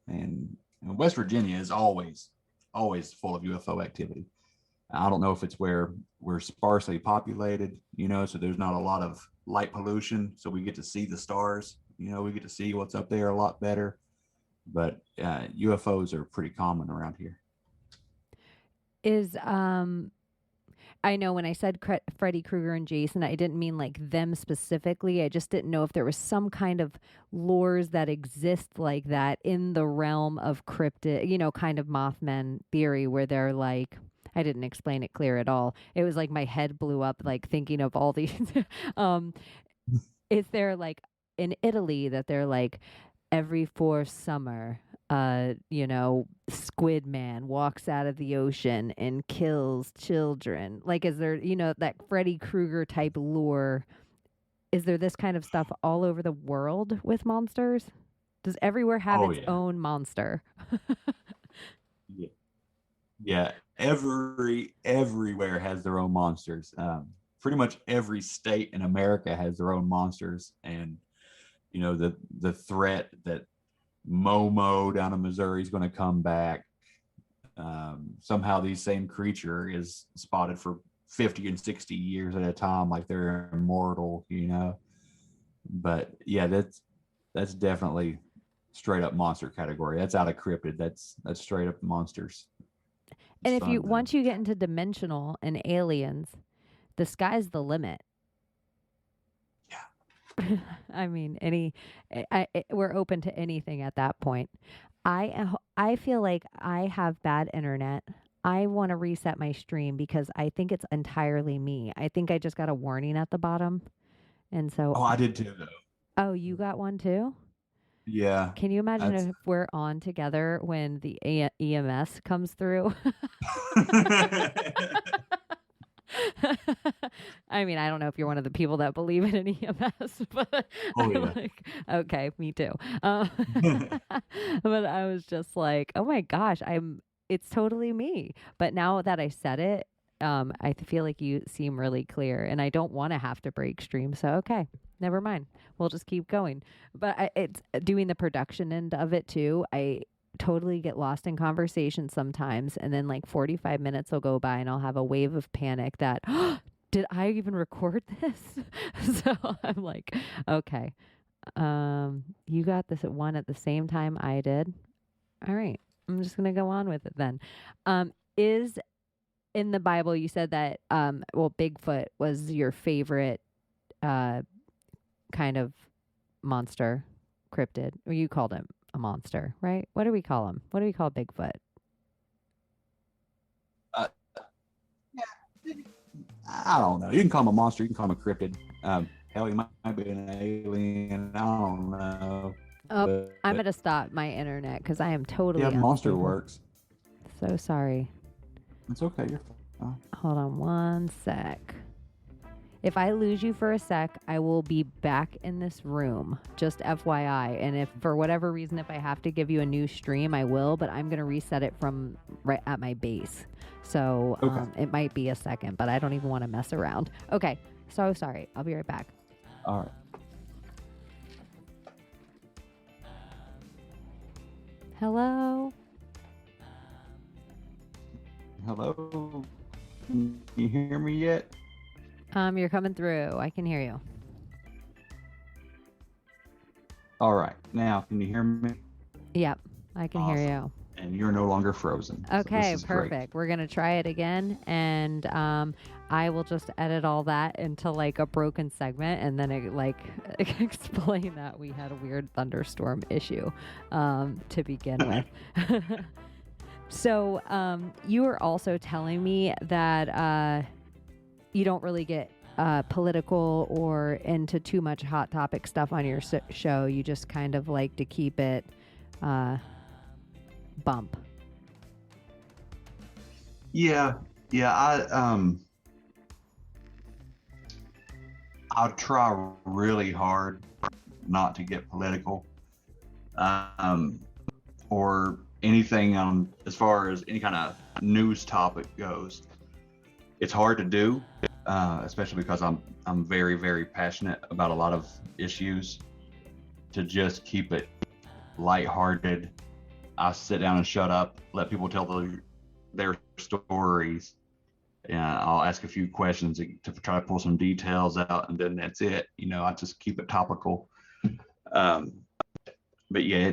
And West Virginia is always full of UFO activity. I don't know if it's where we're sparsely populated, so there's not a lot of light pollution. So we get to see the stars, we get to see what's up there a lot better. But UFOs are pretty common around here. Is I know when I said Freddy Krueger and Jason, I didn't mean like them specifically. I just didn't know if there was some kind of lores that exist like that in the realm of cryptid, kind of Mothman theory where they're like, I didn't explain it clear at all. It was like my head blew up like thinking of all these. um, is there like in Italy that they're like every fourth summer, Squid Man walks out of the ocean and kills children. Like, is there, that Freddy Krueger type lore? Is there this kind of stuff all over the world with monsters? Does everywhere have its own monster? Yeah. Yeah. Everywhere has their own monsters. Pretty much every state in America has their own monsters. And, the threat that Momo down in Missouri is going to come back. Somehow these same creature is spotted for 50 and 60 years at a time, like they're immortal, But yeah, that's definitely straight up monster category. That's out of cryptid. That's straight up monsters. And if once you get into dimensional and aliens, the sky's the limit. I mean, we're open to anything at that point. I feel like I have bad internet. I want to reset my stream because I think it's entirely me. I think I just got a warning at the bottom, and so. Oh, I did too, though. Oh, you got one too? Yeah. Can you imagine if we're on together when the EMS comes through? I mean, I don't know if you're one of the people that believe in an EMS, but okay, me too. But I was just like, oh my gosh, it's totally me. But now that I said it, I feel like you seem really clear, and I don't want to have to break stream. So okay, never mind. We'll just keep going. But it's doing the production end of it too. I totally get lost in conversation sometimes, and then like 45 minutes will go by and I'll have a wave of panic that did I even record this? So I'm like, okay, you got this at one at the same time I did. All right, I'm just gonna go on with it then. Is in the Bible you said that Bigfoot was your favorite kind of monster, cryptid, or you called him a monster, right? What do we call him? What do we call Bigfoot? I don't know. You can call him a monster. You can call him a cryptid. Hell, he might be an alien. I don't know. Oh, I'm going to stop my internet because I am totally. Yeah, monster works. So sorry. It's okay. You're fine. Hold on one sec. If I lose you for a sec, I will be back in this room, just FYI. And if for whatever reason, if I have to give you a new stream, I will, but I'm going to reset it from right at my base. So it might be a second, but I don't even want to mess around. Okay. So sorry. I'll be right back. All right. Hello? Hello? Can you hear me yet? You're coming through. I can hear you. All right. Now, can you hear me? Yep. I can hear you. And you're no longer frozen. Okay, so perfect. Great. We're going to try it again. And I will just edit all that into like a broken segment and then explain that we had a weird thunderstorm issue to begin with. So you were also telling me that you don't really get political or into too much hot topic stuff on your show. You just kind of like to keep it bump. Yeah. I'll try really hard not to get political, or anything on as far as any kind of news topic goes. It's hard to do, especially because I'm very, very passionate about a lot of issues. To just keep it lighthearted, I sit down and shut up, let people tell their stories, and I'll ask a few questions to try to pull some details out, and then that's it. I just keep it topical. But yeah,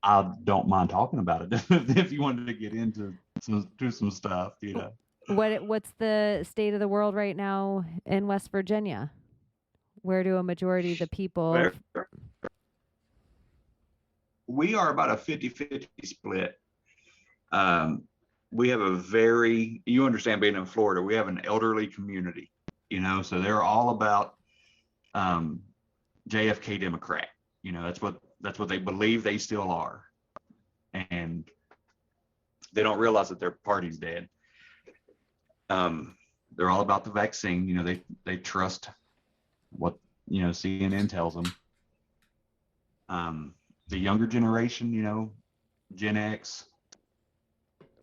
I don't mind talking about it if you wanted to get into some stuff. What's the state of the world right now in West Virginia? Where do a majority of the people? We are about a 50-50 split. We have you understand, being in Florida, we have an elderly community, so they're all about JFK Democrat. That's what they believe they still are. And they don't realize that their party's dead. They're all about the vaccine. They trust what CNN tells them. The younger generation, Gen X,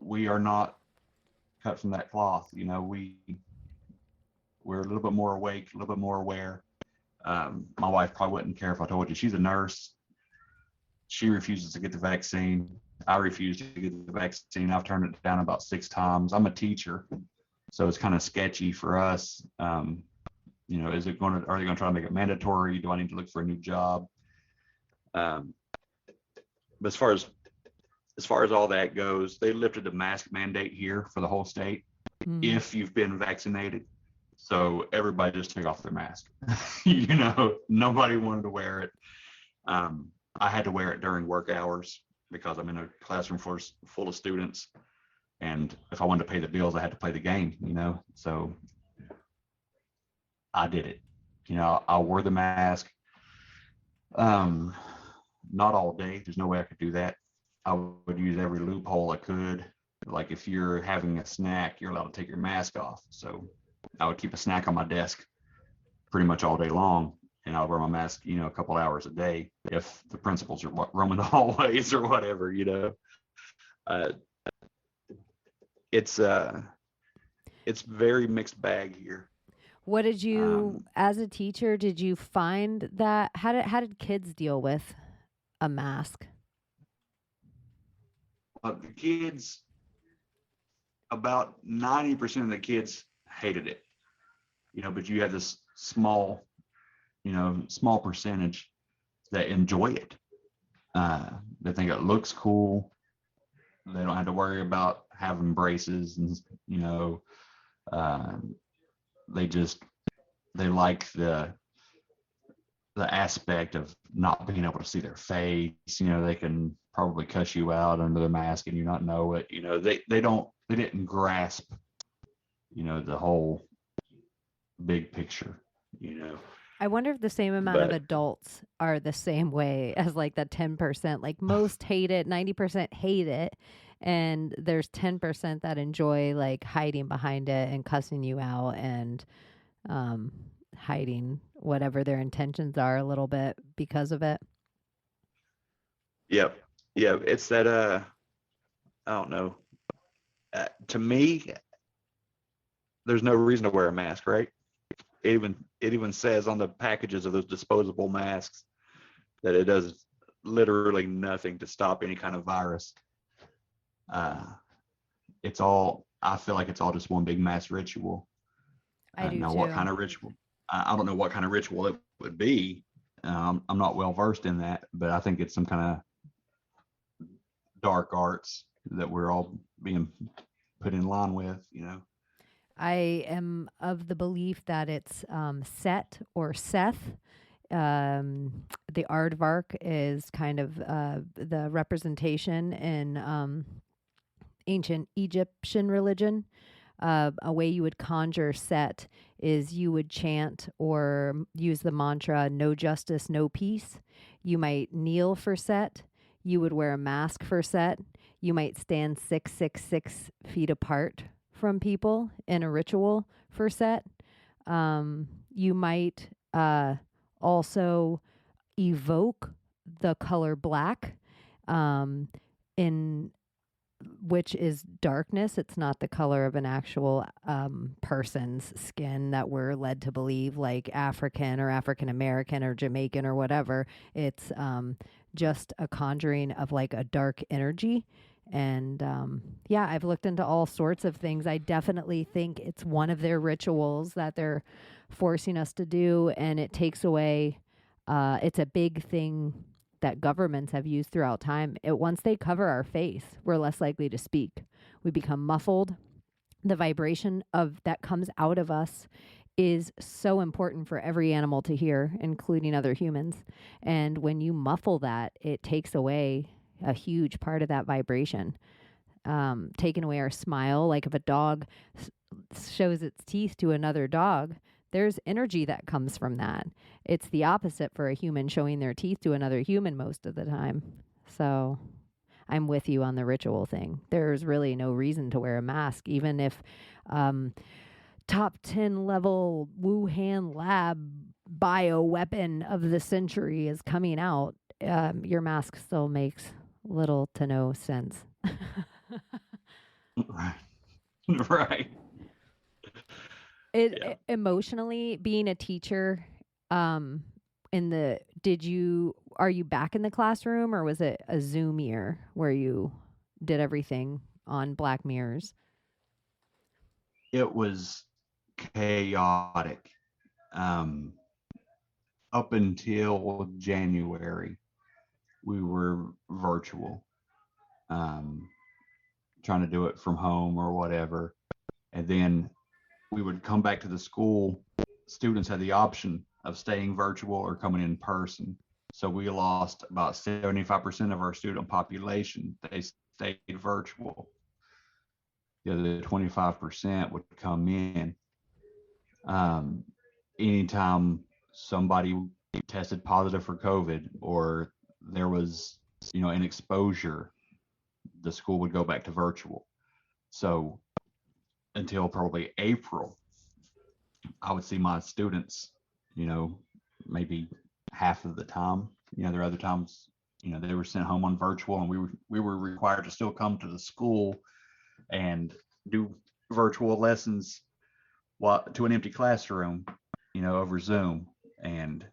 we are not cut from that cloth. We're a little bit more awake, a little bit more aware. My wife probably wouldn't care if I told you she's a nurse. She refuses to get the vaccine. I refuse to get the vaccine. I've turned it down about 6 times. I'm a teacher, so it's kind of sketchy for us. Are they going to try to make it mandatory? Do I need to look for a new job? But as far as all that goes, they lifted the mask mandate here for the whole state. If you've been vaccinated. So everybody just took off their mask. Nobody wanted to wear it. I had to wear it during work hours because I'm in a classroom full of students. And if I wanted to pay the bills, I had to play the game, So I did it. I wore the mask. Not all day. There's no way I could do that. I would use every loophole I could. Like if you're having a snack, you're allowed to take your mask off. So I would keep a snack on my desk pretty much all day long, and I'll wear my mask, a couple hours a day if the principals are roaming the hallways or whatever, It's very mixed bag here. What did you, as a teacher, did you find that? How did kids deal with a mask? The kids, about 90% of the kids hated it, but you have this small percentage that enjoy it. They think it looks cool. They don't have to worry about having braces, and they like the aspect of not being able to see their face. They can probably cuss you out under the mask and you not know it. They didn't grasp the whole big picture. I wonder if the same amount of adults are the same way as like the 10%. Like most hate it, 90% hate it, and there's 10% that enjoy like hiding behind it and cussing you out and um, hiding whatever their intentions are a little bit because of it. Yep. Yeah. It's that, I don't know. To me, there's no reason to wear a mask, right? It even says on the packages of those disposable masks that it does literally nothing to stop any kind of virus. Uh, it's all, I feel like it's all just one big mass ritual. I do Now, what too. kind of ritual? I don't know what kind of ritual it would be. I'm not well versed in that, but I think it's some kind of dark arts that we're all being put in line with. I am of the belief that it's Set or Seth. The aardvark is kind of the representation in ancient Egyptian religion. A way you would conjure Set is you would chant or use the mantra, no justice, no peace. You might kneel for Set. You would wear a mask for Set. You might stand 666 feet apart from people in a ritual for Set. You might also evoke the color black, um, in which is darkness. It's not the color of an actual person's skin that we're led to believe, like African or African American or Jamaican or whatever. It's just a conjuring of like a dark energy. And yeah, I've looked into all sorts of things. I definitely think it's one of their rituals that they're forcing us to do, and it takes away. It's a big thing that governments have used throughout time. Once they cover our face, we're less likely to speak. We become muffled. The vibration of that comes out of us is so important for every animal to hear, including other humans. And when you muffle that, it takes away a huge part of that vibration. Taking away our smile, like if a dog shows its teeth to another dog, there's energy that comes from that. It's the opposite for a human showing their teeth to another human most of the time. So I'm with you on the ritual thing. There's really no reason to wear a mask, even if top 10 level Wuhan lab bioweapon of the century is coming out. Your mask still makes little to no sense. Right. Right. Yeah. Emotionally, being a teacher, um are you back in the classroom, or was it a Zoom year where you did everything on black mirrors? It was chaotic. Um, Up until January, we were virtual, um, trying to do it from home or whatever. And then we would come back to the school. Students had the option of staying virtual or coming in person. So we lost about 75% of our student population. They stayed virtual. The other 25% would come in. Um, Anytime somebody tested positive for COVID or there was, an exposure, the school would go back to virtual. So until probably April, I would see my students, you know, maybe half of the time. There are other times, they were sent home on virtual, and we were required to still come to the school and do virtual lessons to an empty classroom, over Zoom. And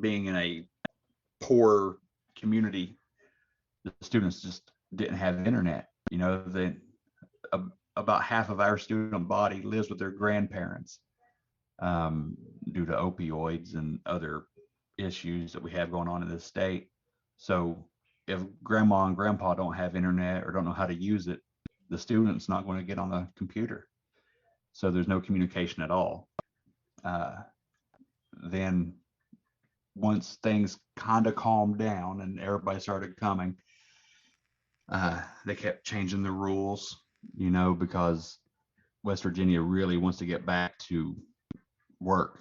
being in a poor community, the students just didn't have internet. About half of our student body lives with their grandparents, due to opioids and other issues that we have going on in this state. So if grandma and grandpa don't have internet or don't know how to use it, the student's not going to get on the computer. So there's no communication at all. Then once things kind of calmed down and everybody started coming, they kept changing the rules, because West Virginia really wants to get back to work.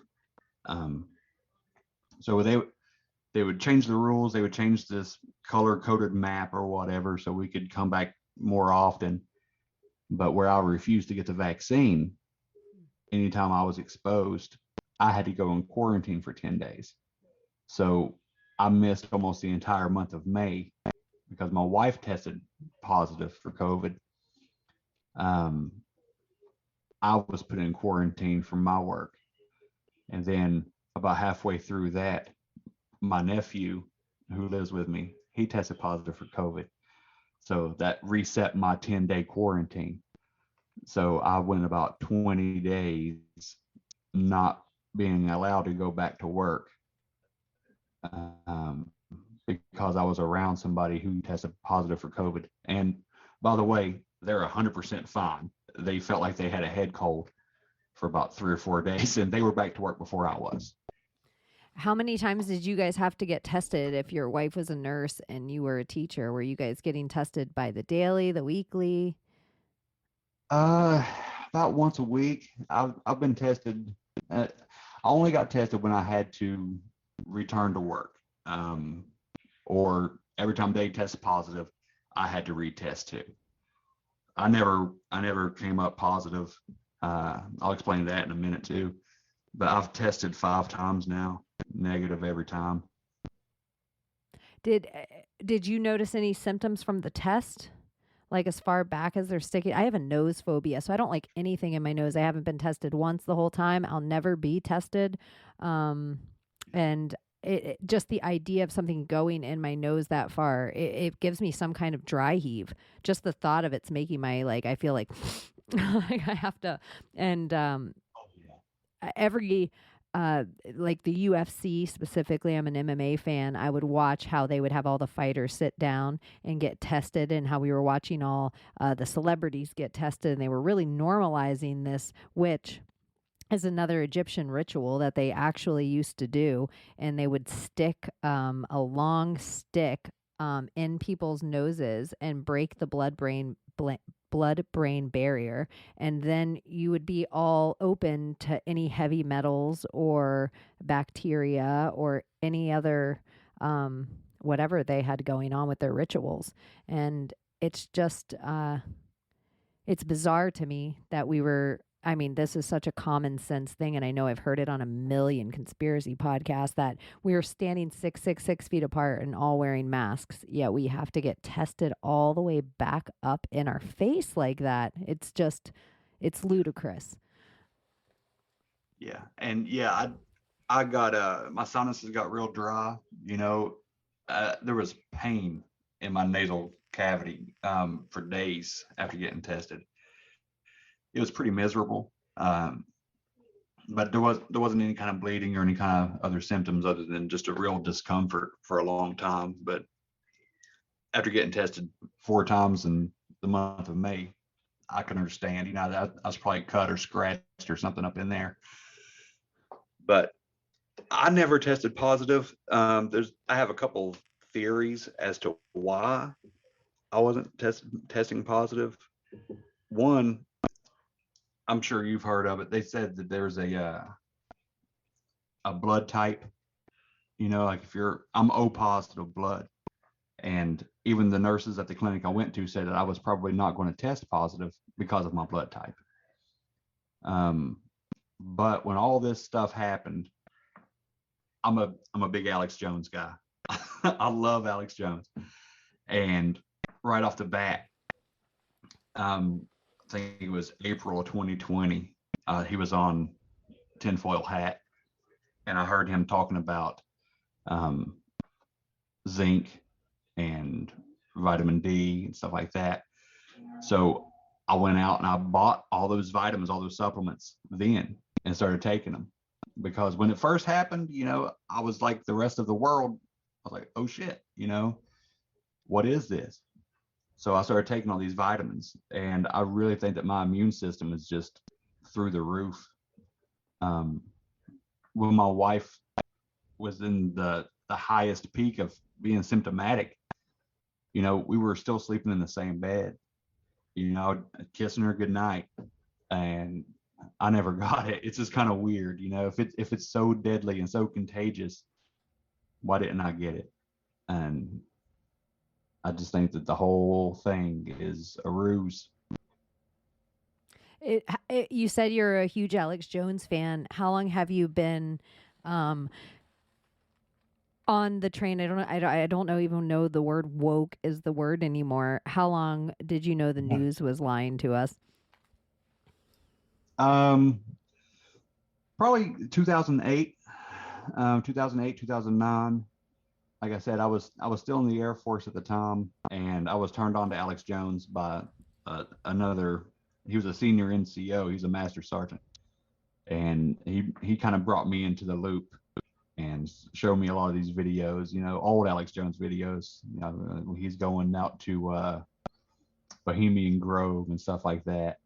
So they would change the rules. They would change this color coded map or whatever, so we could come back more often. But where I refused to get the vaccine anytime I was exposed, I had to go in quarantine for 10 days. So I missed almost the entire month of May because my wife tested positive for COVID. Um, I was put in quarantine from my work. And then about halfway through that, my nephew who lives with me, he tested positive for COVID. So that reset my 10-day quarantine. So I went about 20 days not being allowed to go back to work um, because I was around somebody who tested positive for COVID. And by the way, they're 100% fine. They felt like they had a head cold for about 3 or 4 days, and they were back to work before I was. How many times did you guys have to get tested if your wife was a nurse and you were a teacher? Were you guys getting tested by the daily, the weekly? Uh, about once a week. I've been tested. I only got tested when I had to return to work, or every time they tested positive, I had to retest too. I never came up positive. I'll explain that in a minute too. But I've tested 5 times now, negative every time. Did you notice any symptoms from the test? Like as far back as they're sticking? I have a nose phobia, so I don't like anything in my nose. I haven't been tested once the whole time. I'll never be tested. And just the idea of something going in my nose that far, it gives me some kind of dry heave. Just the thought of it's making my, like, I feel like, like I have to, and every like the UFC specifically, I'm an MMA fan. I would watch how they would have all the fighters sit down and get tested, and how we were watching all the celebrities get tested, and they were really normalizing this, which is another Egyptian ritual that they actually used to do. And they would stick a long stick in people's noses and break the blood-brain barrier, and then you would be all open to any heavy metals or bacteria or any other whatever they had going on with their rituals. And it's just it's bizarre to me that we were, I mean, this is such a common sense thing, and I know I've heard it on a million conspiracy podcasts, that we are standing 6 feet apart and all wearing masks, yet we have to get tested all the way back up in our face like that. It's just, it's ludicrous. Yeah, and yeah, I got my sinuses got real dry. There was pain in my nasal cavity for days after getting tested. It was pretty miserable. But there wasn't any kind of bleeding or any kind of other symptoms other than just a real discomfort for a long time. But after getting tested 4 times in the month of May, I can understand. That I was probably cut or scratched or something up in there. But I never tested positive. I have a couple theories as to why I wasn't testing positive. One, I'm sure you've heard of it. They said that there's a blood type. Like I'm O positive blood, and even the nurses at the clinic I went to said that I was probably not going to test positive because of my blood type. But when all this stuff happened, I'm a big Alex Jones guy. I love Alex Jones, and right off the bat, I think it was April of 2020. He was on Tinfoil Hat, and I heard him talking about zinc and vitamin D and stuff like that. So I went out and I bought all those vitamins, all those supplements then, and started taking them. Because when it first happened, I was like the rest of the world. I was like, oh shit, what is this? So I started taking all these vitamins, and I really think that my immune system is just through the roof. When my wife was in the highest peak of being symptomatic, we were still sleeping in the same bed, kissing her goodnight, and I never got it. It's just kind of weird, if it's so deadly and so contagious, why didn't I get it? And I just think that the whole thing is a ruse. You said you're a huge Alex Jones fan. How long have you been um, on the train? I don't know even know the word woke is the word anymore. How long did you know the news was lying to us? Um, Probably 2008, 2008, 2009. Like I said, I was still in the Air Force at the time, and I was turned on to Alex Jones by another. He was a senior NCO. He's a master sergeant, and he kind of brought me into the loop and showed me a lot of these videos. Old Alex Jones videos. When he's going out to Bohemian Grove and stuff like that,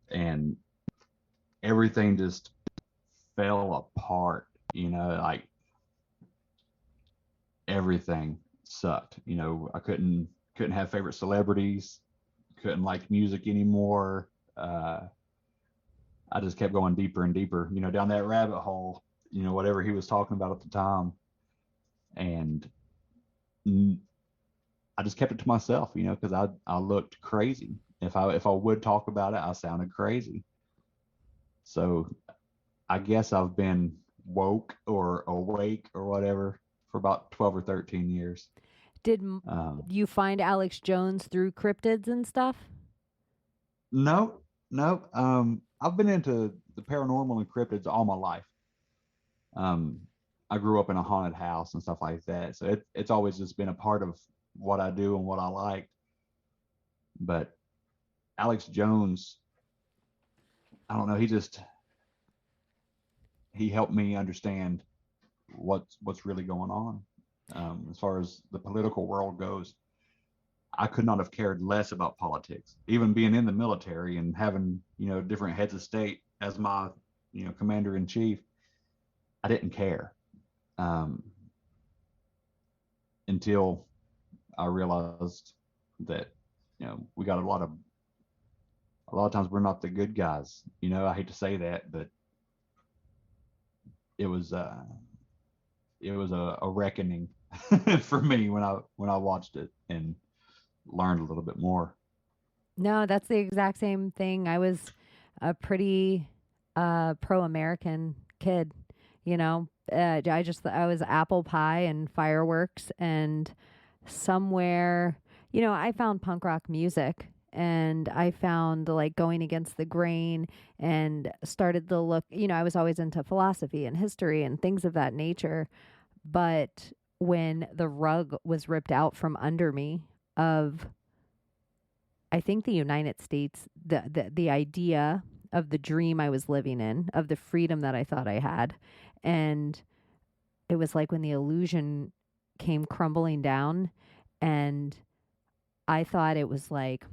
and everything just fell apart. Like everything sucked. I couldn't have favorite celebrities, couldn't like music anymore. I just kept going deeper and deeper, down that rabbit hole, whatever he was talking about at the time. And I just kept it to myself, because I looked crazy. If I would talk about it, I sounded crazy. So I guess I've been woke or awake or whatever for about 12 or 13 years. Did Um, you find Alex Jones through cryptids and stuff? no, no. I've been into the paranormal and cryptids all my life. Um, I grew up in a haunted house and stuff like that, so it's always just been a part of what I do and what I like. But Alex Jones, I don't know. He helped me understand what's really going on. As far as the political world goes, I could not have cared less about politics. Even being in the military and having different heads of state as my commander in chief, I didn't care until I realized that we got a lot of times we're not the good guys. I hate to say that, but it was a reckoning for me when I watched it and learned a little bit more. No, that's the exact same thing. I was a pretty pro-American kid, you know. I was apple pie and fireworks and somewhere, I found punk rock music and I found like going against the grain and started to look, I was always into philosophy and history and things of that nature. But when the rug was ripped out from under me of I think the United States, the idea of the dream I was living in, of the freedom that I thought I had, and it was like when the illusion came crumbling down, and I thought it was like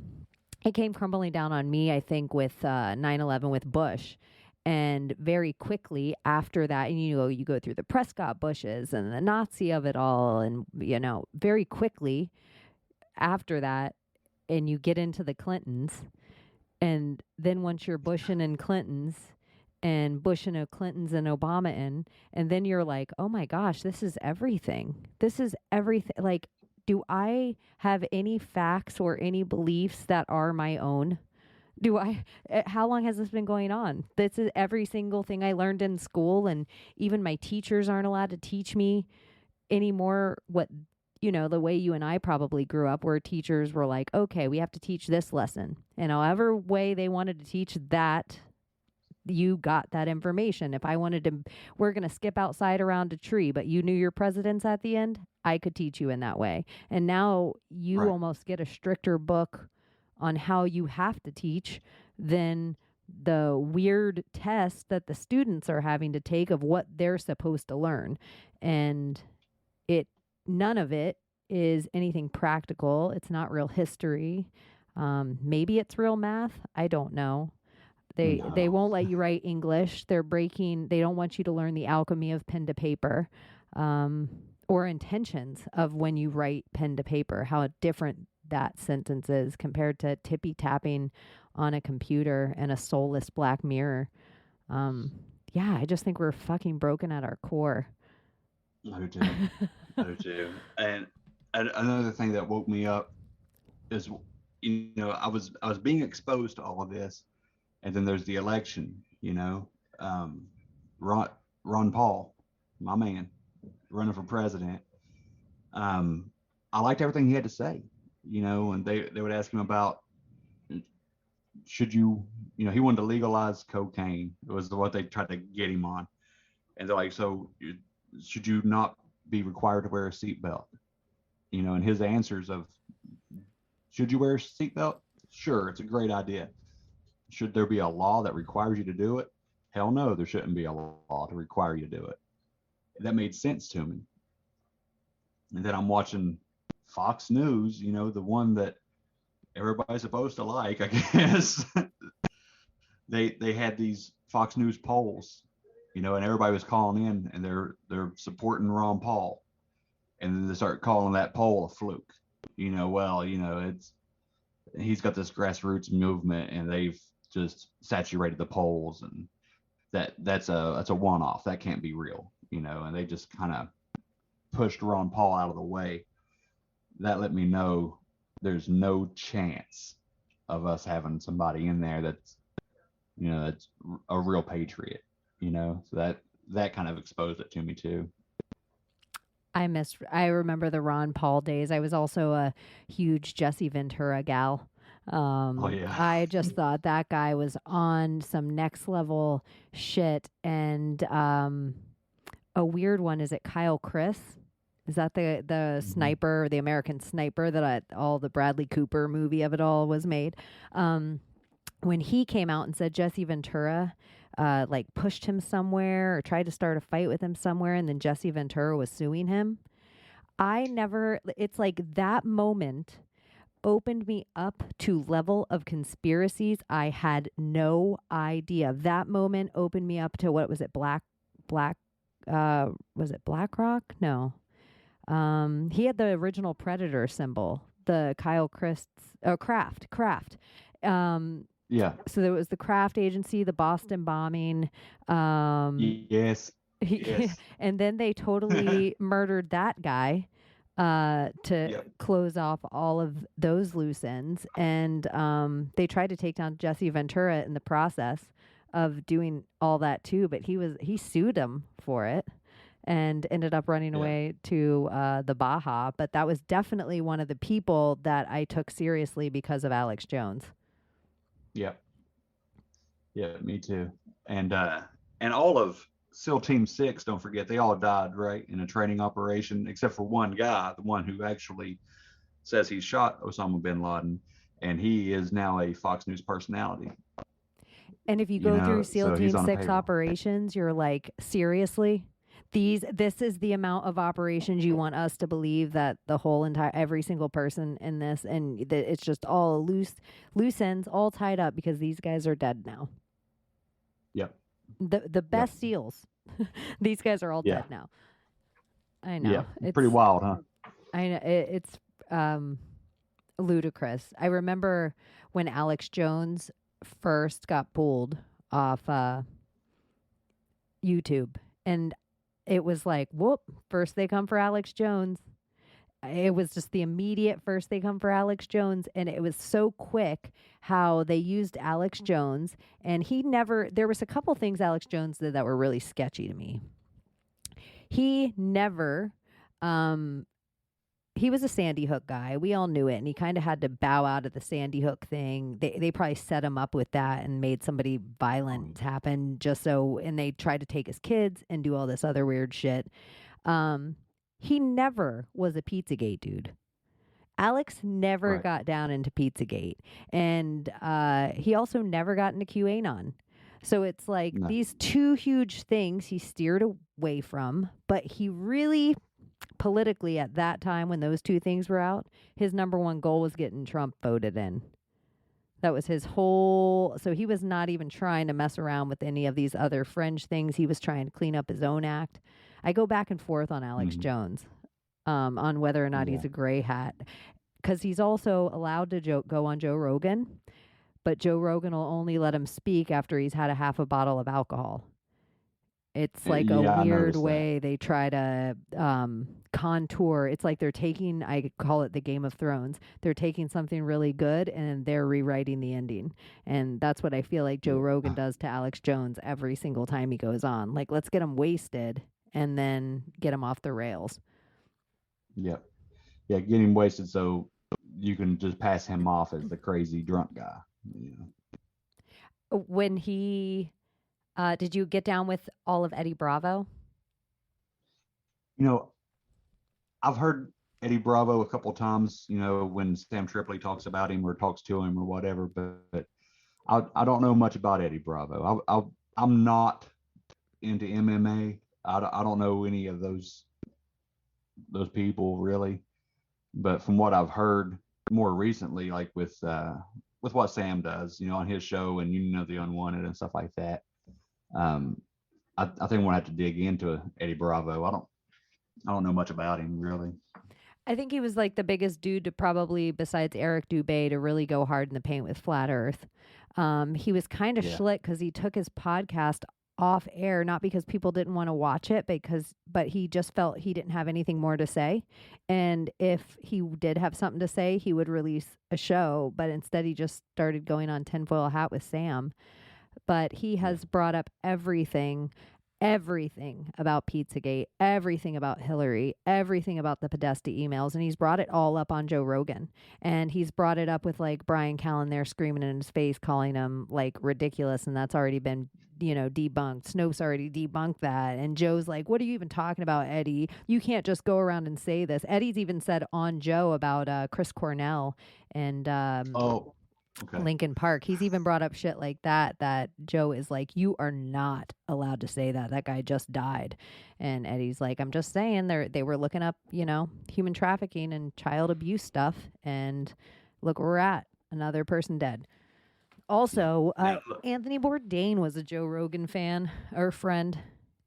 it came crumbling down on me. I think with 9/11 with Bush. And very quickly after that, and you go through the Prescott Bushes and the Nazi of it all, and very quickly after that, and you get into the Clintons, and then once you're Bushin' and Clintons, and Bush and Clintons and Obama and then you're like, oh my gosh, this is everything. This is everything. Like, do I have any facts or any beliefs that are my own? Do I? How long has this been going on? This is every single thing I learned in school, and even my teachers aren't allowed to teach me anymore what the way you and I probably grew up, where teachers were like, okay, we have to teach this lesson. And however way they wanted to teach that, you got that information. If I wanted to, we're going to skip outside around a tree, but you knew your presidents at the end, I could teach you in that way. And now you Right. almost get a stricter book on how you have to teach than the weird test that the students are having to take of what they're supposed to learn. And it none of it is anything practical. It's not real history. Maybe it's real math. I don't know. They No. won't let you write English. They don't want you to learn the alchemy of pen to paper, or intentions of when you write pen to paper, how different that sentence is compared to tippy tapping on a computer and a soulless black mirror. Yeah, I just think we're fucking broken at our core. I do too. I do too. And another thing that woke me up is, I was being exposed to all of this, And then there's the election, um, Ron, Ron Paul, my man, running for president. Um, I liked everything he had to say, and they would ask him about should he wanted to legalize cocaine. It was what they tried to get him on. And they're like, so should you not be required to wear a seatbelt? And his answers of, should you wear a seatbelt? Sure, it's a great idea. Should there be a law that requires you to do it? Hell no, there shouldn't be a law to require you to do it. That made sense to me. And then I'm watching Fox News, the one that everybody's supposed to like, I guess. they had these Fox News polls, and everybody was calling in and they're supporting Ron Paul. And then they start calling that poll a fluke. It's he's got this grassroots movement and they've just saturated the polls, and that's a one-off. That can't be real, and they just kind of pushed Ron Paul out of the way. That let me know there's no chance of us having somebody in there that's a real patriot, so that kind of exposed it to me too. I remember the Ron Paul days. I was also a huge Jesse Ventura gal. Oh yeah. I just thought that guy was on some next level shit. And a weird one, is it Kyle Chris? Is that the sniper, the American sniper that all the Bradley Cooper movie of it all was made? When he came out and said Jesse Ventura pushed him somewhere or tried to start a fight with him somewhere, and then Jesse Ventura was suing him. It's like that moment opened me up to level of conspiracies I had no idea. That moment opened me up to, what was it, was it BlackRock? No. He had the original Predator symbol, the Kyle Christ, Kraft. Yeah. So there was the Kraft agency, the Boston bombing. Yes. Yes. And then they totally murdered that guy to close off all of those loose ends. And they tried to take down Jesse Ventura in the process of doing all that too. But he sued him for it and ended up running away to the Baja. But that was definitely one of the people that I took seriously because of Alex Jones. Yeah. Yeah, me too. And all of SEAL Team 6, don't forget, they all died, right, in a training operation, except for one guy, the one who actually says he shot Osama bin Laden, and he is now a Fox News personality. And if you go through SEAL Team 6 operations, you're like, seriously? This is the amount of operations you want us to believe that the whole every single person in this, and that it's just all loose ends all tied up because these guys are dead now. Yep. The best SEALs, these guys are all dead now. I know. Yeah, it's pretty wild, huh? I know it's ludicrous. I remember when Alex Jones first got pulled off YouTube, and it was like, whoop, first they come for Alex Jones. It was just the immediate first they come for Alex Jones. And it was so quick how they used Alex Jones. And there was a couple things Alex Jones did that were really sketchy to me. He never, he was a Sandy Hook guy. We all knew it. And he kind of had to bow out of the Sandy Hook thing. They probably set him up with that and made somebody violent happen and they tried to take his kids and do all this other weird shit. He never was a Pizzagate dude. Alex never got down into Pizzagate. And he also never got into QAnon. So it's like these two huge things he steered away from, but he really politically at that time when those two things were out, his number one goal was getting Trump voted in. That was his whole, so he was not even trying to mess around with any of these other fringe things. He was trying to clean up his own act. I go back and forth on Alex Jones on whether or not he's a gray hat, because he's also allowed to go on Joe Rogan, but Joe Rogan will only let him speak after he's had a half a bottle of alcohol. It's like a Yeah, I weird noticed that. way they try to contour. It's like they're taking, I call it the Game of Thrones. They're taking something really good and they're rewriting the ending. And that's what I feel like Joe Rogan Yeah. does to Alex Jones every single time he goes on. Like, let's get him wasted and then get him off the rails. Yeah. Yeah. Get him wasted so you can just pass him off as the crazy drunk guy. You know. When he, did you get down with all of Eddie Bravo? You know, I've heard Eddie Bravo a couple times, when Sam Tripoli talks about him or talks to him or whatever, but I don't know much about Eddie Bravo. I'm not into MMA. I don't know any of those people really, but from what I've heard more recently, like with what Sam does, on his show and the Unwanted and stuff like that, I think we'll have to dig into Eddie Bravo. I don't know much about him really. I think he was like the biggest dude to probably, besides Eric Dubé, to really go hard in the paint with Flat Earth. He was kind of Yeah. schlick because he took his podcast off air, not because people didn't want to watch it, but he just felt he didn't have anything more to say. And if he did have something to say, he would release a show. But instead, he just started going on Tinfoil Hat with Sam. But he Yeah. has brought up everything about Pizzagate, everything about Hillary, everything about the Podesta emails, and he's brought it all up on Joe Rogan. And he's brought it up with like Brian Callen there screaming in his face, calling him like ridiculous, and that's already been debunked. Snopes already debunked that. And Joe's like, what are you even talking about, Eddie? You can't just go around and say this. Eddie's even said on Joe about Chris Cornell and Oh, okay. Lincoln Park. He's even brought up shit like that Joe is like, you are not allowed to say that. That guy just died. And Eddie's like, I'm just saying they were looking up, human trafficking and child abuse stuff. And look where we're at. Another person dead. Also, Anthony Bourdain was a Joe Rogan fan or friend.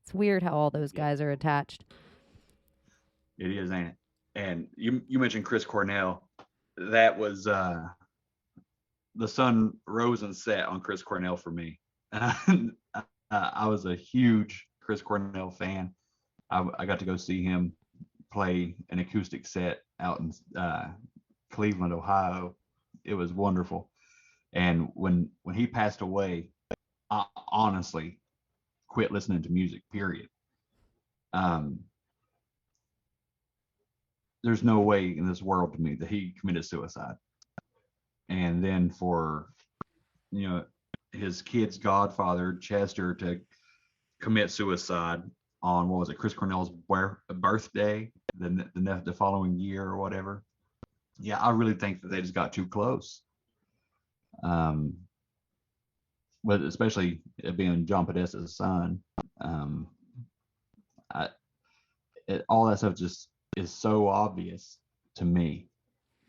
It's weird how all those Yeah. guys are attached. It is, ain't it? And you mentioned Chris Cornell. That was the sun rose and set on Chris Cornell for me. I was a huge Chris Cornell fan. I got to go see him play an acoustic set out in Cleveland, Ohio. It was wonderful. And when he passed away, I honestly quit listening to music. Period. There's no way in this world to me that he committed suicide. And then for his kid's godfather Chester to commit suicide on, what was it, Chris Cornell's birthday, the following year or whatever. Yeah, I really think that they just got too close. But especially it being John Podesta's son, all that stuff just is so obvious to me.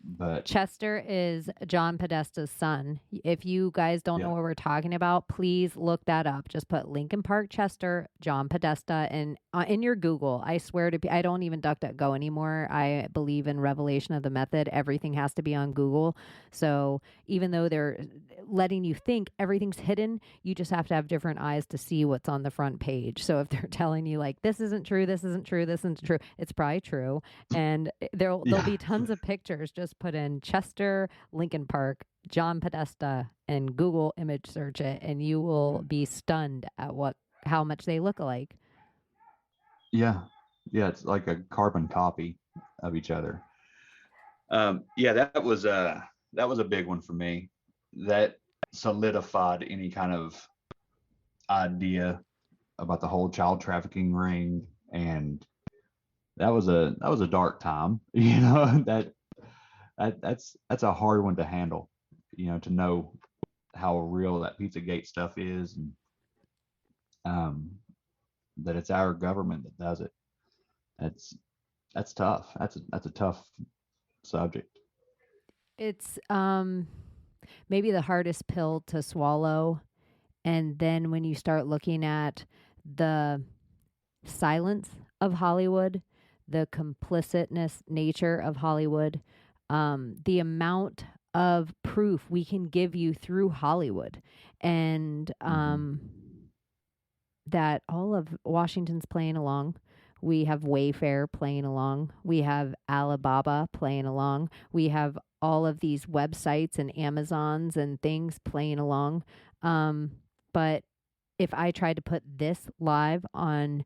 But Chester is John Podesta's son. If you guys don't know Yeah. what we're talking about, please look that up. Just put Lincoln Park Chester, John Podesta, and in your Google. I swear I don't even DuckDuckGo anymore. I believe in revelation of the method. Everything has to be on Google. So even though they're letting you think everything's hidden, you just have to have different eyes to see what's on the front page. So if they're telling you like this isn't true, this isn't true, this isn't true, it's probably true. And there'll be tons of pictures. Just put in Chester, Lincoln Park, John Podesta, and Google image search it, and you will be stunned at how much they look alike. Yeah, it's like a carbon copy of each other. That was a big one for me. That solidified any kind of idea about the whole child trafficking ring, and that was a dark time. That's a hard one to handle. To know how real that Pizzagate stuff is, and that it's our government that does it. That's tough. That's a tough subject. It's maybe the hardest pill to swallow. And then when you start looking at the silence of Hollywood, the complicitness nature of Hollywood, the amount of proof we can give you through Hollywood, and that all of Washington's playing along. We have Wayfair playing along. We have Alibaba playing along. We have all of these websites and Amazons and things playing along. But if I tried to put this live on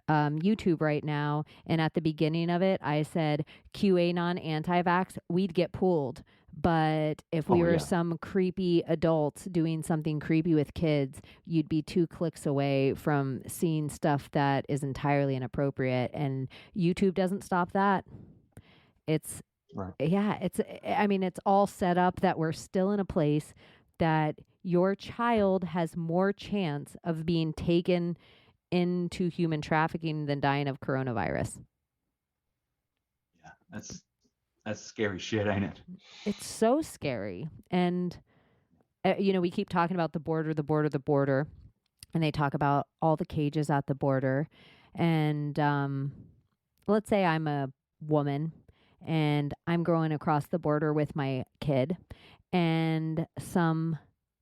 YouTube right now, and at the beginning of it, I said QAnon anti-vax, we'd get pulled. But if we were some creepy adults doing something creepy with kids, you'd be 2 clicks away from seeing stuff that is entirely inappropriate. And YouTube doesn't stop that. It's, Right. yeah, it's all set up that we're still in a place that your child has more chance of being taken into human trafficking than dying of coronavirus. Yeah, that's scary shit, ain't it? It's so scary. And, we keep talking about the border, and they talk about all the cages at the border. And let's say I'm a woman and I'm going across the border with my kid, and some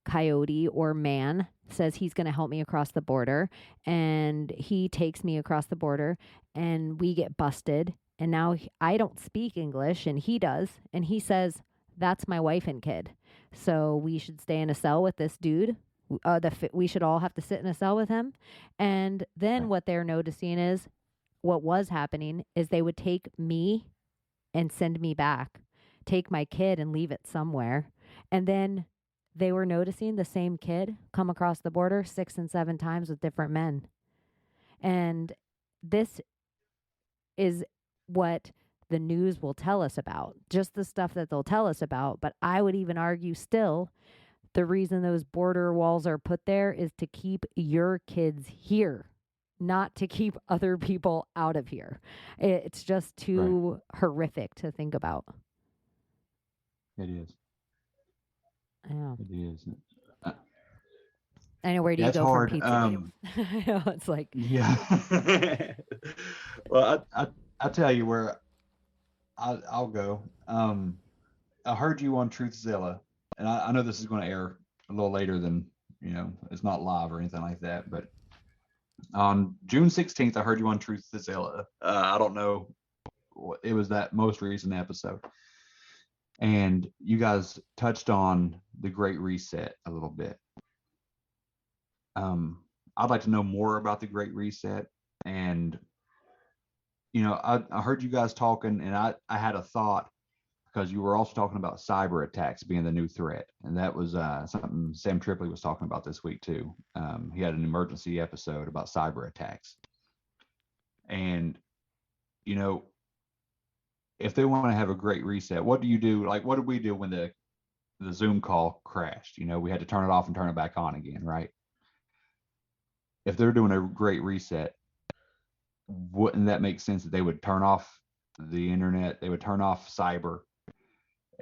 coyote or man says he's going to help me across the border, and he takes me across the border, and we get busted. And now I don't speak English and he does. And he says, that's my wife and kid. So we should stay in a cell with this dude. We should all have to sit in a cell with him. And then what they're noticing is what was happening is they would take me and send me back, take my kid and leave it somewhere. And then they were noticing the same kid come across the border 6 and 7 times with different men. And this is what the news will tell us about, just the stuff that they'll tell us about. But I would even argue still the reason those border walls are put there is to keep your kids here, not to keep other people out of here. It's just too horrific to think about. It is. Yeah. It is. I know, where do you go hard. for pizza? I know, it's like, yeah. Well, I'll tell you where I'll go. I heard you on Truthzilla, and I know this is going to air a little later than, it's not live or anything like that, but on June 16th, I heard you on Truthzilla. I don't know, it was that most recent episode. And you guys touched on the Great Reset a little bit. I'd like to know more about the Great Reset. And, I heard you guys talking, and I had a thought, because you were also talking about cyber attacks being the new threat. And that was something Sam Tripoli was talking about this week too. He had an emergency episode about cyber attacks. And, if they want to have a great reset, what do you do? Like, what did we do when the Zoom call crashed? We had to turn it off and turn it back on again, right? If they're doing a great reset, wouldn't that make sense that they would turn off the internet, they would turn off cyber,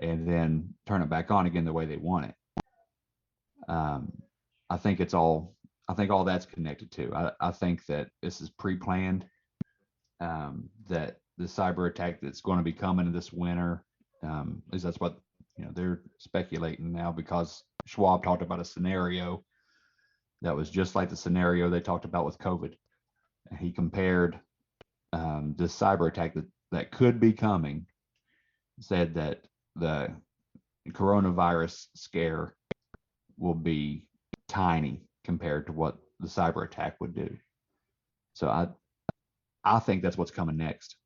and then turn it back on again the way they want it? I think all that's connected to. I think that this is pre-planned, that the cyber attack that's going to be coming this winter, at least that's what they're speculating now, because Schwab talked about a scenario that was just like the scenario they talked about with COVID. He compared this cyber attack that could be coming, said that the coronavirus scare will be tiny compared to what the cyber attack would do. So I think that's what's coming next.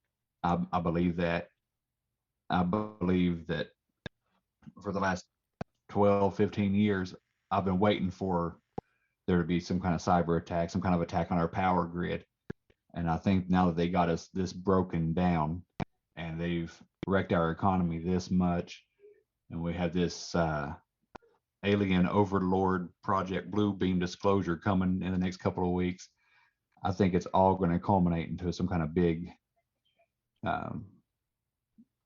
I believe that. I believe that for the last 12, 15 years, I've been waiting for there to be some kind of cyber attack, some kind of attack on our power grid. And I think now that they got us this broken down, and they've wrecked our economy this much, and we have this alien overlord Project Blue Beam disclosure coming in the next couple of weeks, I think it's all going to culminate into some kind of big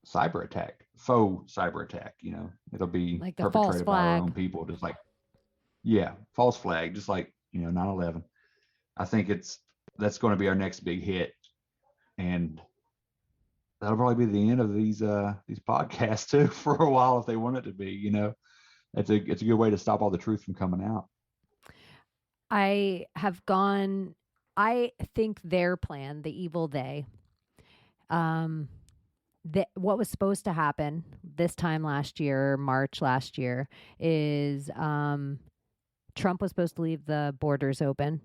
cyber attack, faux cyber attack. It'll be like the perpetrated false by our flag. own people, just like, false flag, just like 9/11. I think that's going to be our next big hit, and that'll probably be the end of these podcasts too for a while, if they want it to be. It's a good way to stop all the truth from coming out. I have gone I think their plan, the evil they, um, what was supposed to happen this time last year, March last year, is Trump was supposed to leave the borders open.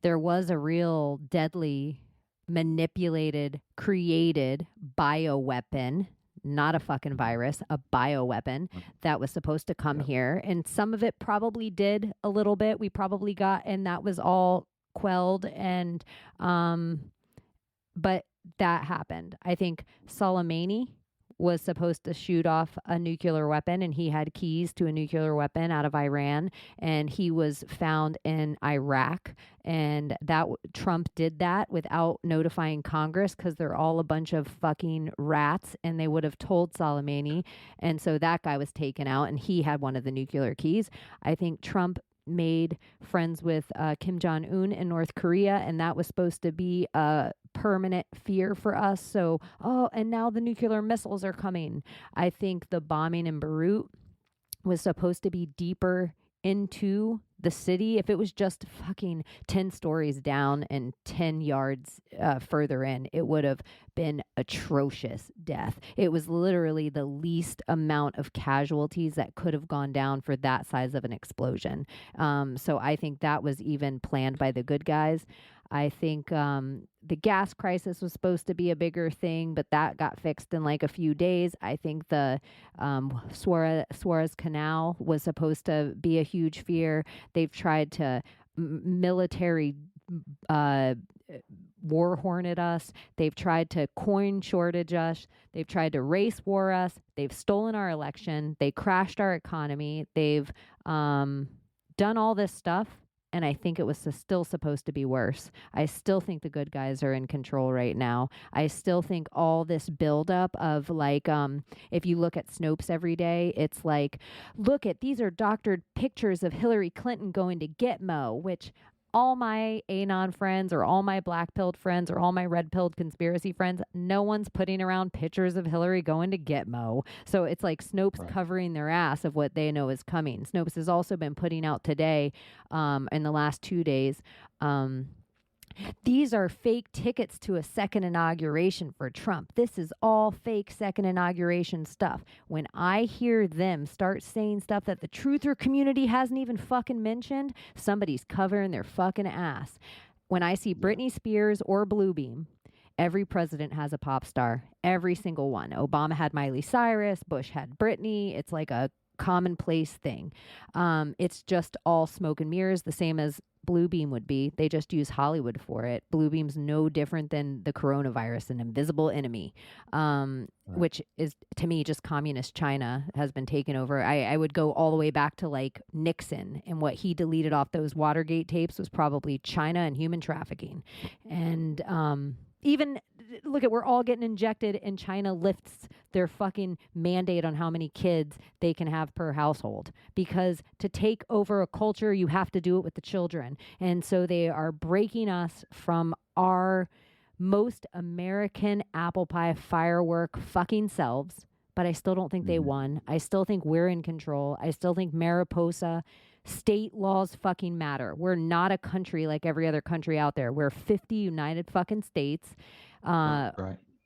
There was a real deadly, manipulated, created bioweapon, not a fucking virus, a bioweapon that was supposed to come here. And some of it probably did a little bit. We probably got, and that was all quelled. And, but that happened. I think Soleimani was supposed to shoot off a nuclear weapon, and he had keys to a nuclear weapon out of Iran, and he was found in Iraq, and Trump did that without notifying Congress because they're all a bunch of fucking rats, and they would have told Soleimani, and so that guy was taken out, and he had one of the nuclear keys. I think Trump made friends with Kim Jong-un in North Korea, and that was supposed to be a permanent fear for us. So, and now the nuclear missiles are coming. I think the bombing in Beirut was supposed to be deeper into the city. If it was just fucking 10 stories down and 10 yards further in, it would have been atrocious death. It was literally the least amount of casualties that could have gone down for that size of an explosion. So I think that was even planned by the good guys. I think the gas crisis was supposed to be a bigger thing, but that got fixed in like a few days. I think the Suez Canal was supposed to be a huge fear. They've tried to military war hornet us. They've tried to coin shortage us. They've tried to race war us. They've stolen our election. They crashed our economy. They've done all this stuff. And I think it was still supposed to be worse. I still think the good guys are in control right now. I still think all this buildup of like, if you look at Snopes every day, it's like, look at, these are doctored pictures of Hillary Clinton going to Gitmo, which all my Anon friends or all my black-pilled friends or all my red-pilled conspiracy friends, no one's putting around pictures of Hillary going to Gitmo. So it's like Snopes covering their ass of what they know is coming. Snopes has also been putting out today, in the last 2 days, these are fake tickets to a second inauguration for Trump. This is all fake second inauguration stuff. When I hear them start saying stuff that the truther community hasn't even fucking mentioned, somebody's covering their fucking ass. When I see Britney Spears or Bluebeam, every president has a pop star. Every single one. Obama had Miley Cyrus. Bush had Britney. It's like a commonplace thing. It's just all smoke and mirrors, the same as Bluebeam would be. They just use Hollywood for it. Bluebeam's no different than the coronavirus, an invisible enemy, which is, to me, just communist China has been taken over. I would go all the way back to like Nixon, and what he deleted off those Watergate tapes was probably China and human trafficking. And even look at, we're all getting injected, and China lifts their fucking mandate on how many kids they can have per household, because to take over a culture, you have to do it with the children. And so they are breaking us from our most American apple pie firework fucking selves. But I still don't think they won. I still think we're in control. I still think Mariposa, state laws fucking matter. We're not a country like every other country out there. We're 50 united fucking states.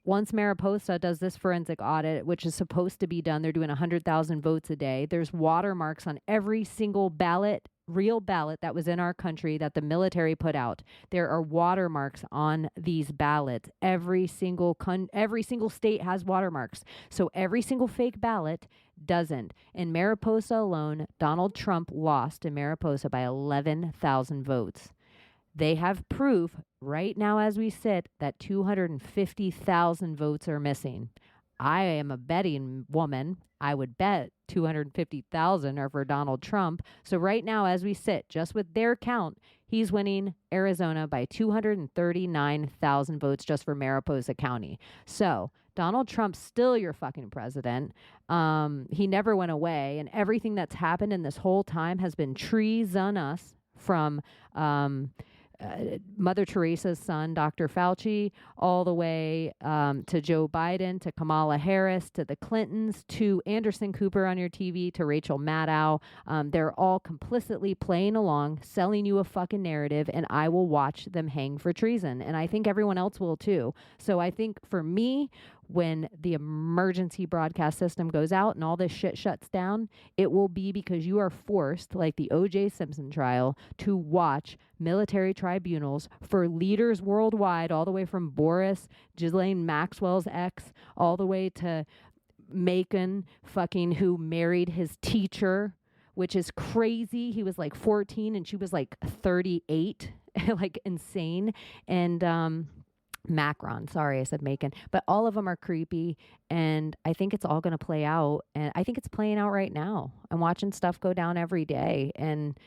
Once Mariposa does this forensic audit, which is supposed to be done, they're doing 100,000 votes a day. There's watermarks on every single ballot, real ballot that was in our country that the military put out. There are watermarks on these ballots. Every single state has watermarks. So every single fake ballot doesn't. In Mariposa alone, Donald Trump lost in Mariposa by 11,000 votes. They have proof right now as we sit that 250,000 votes are missing. I am a betting woman. I would bet 250,000 are for Donald Trump. So right now as we sit, just with their count, he's winning Arizona by 239,000 votes just for Mariposa County. So Donald Trump's still your fucking president. He never went away. And everything that's happened in this whole time has been treasonous from Mother Teresa's son, Dr. Fauci, all the way to Joe Biden, to Kamala Harris, to the Clintons, to Anderson Cooper on your TV, to Rachel Maddow. They're all complicitly playing along, selling you a fucking narrative, and I will watch them hang for treason. And I think everyone else will too. So I think for me, when the emergency broadcast system goes out and all this shit shuts down, it will be because you are forced, like the O.J. Simpson trial, to watch military tribunals for leaders worldwide, all the way from Boris, Ghislaine Maxwell's ex, all the way to Macon, fucking, who married his teacher, which is crazy. He was like 14 and she was like 38, like insane. And, Macron. Sorry, I said Macon. But all of them are creepy, and I think it's all going to play out, and I think it's playing out right now. I'm watching stuff go down every day, and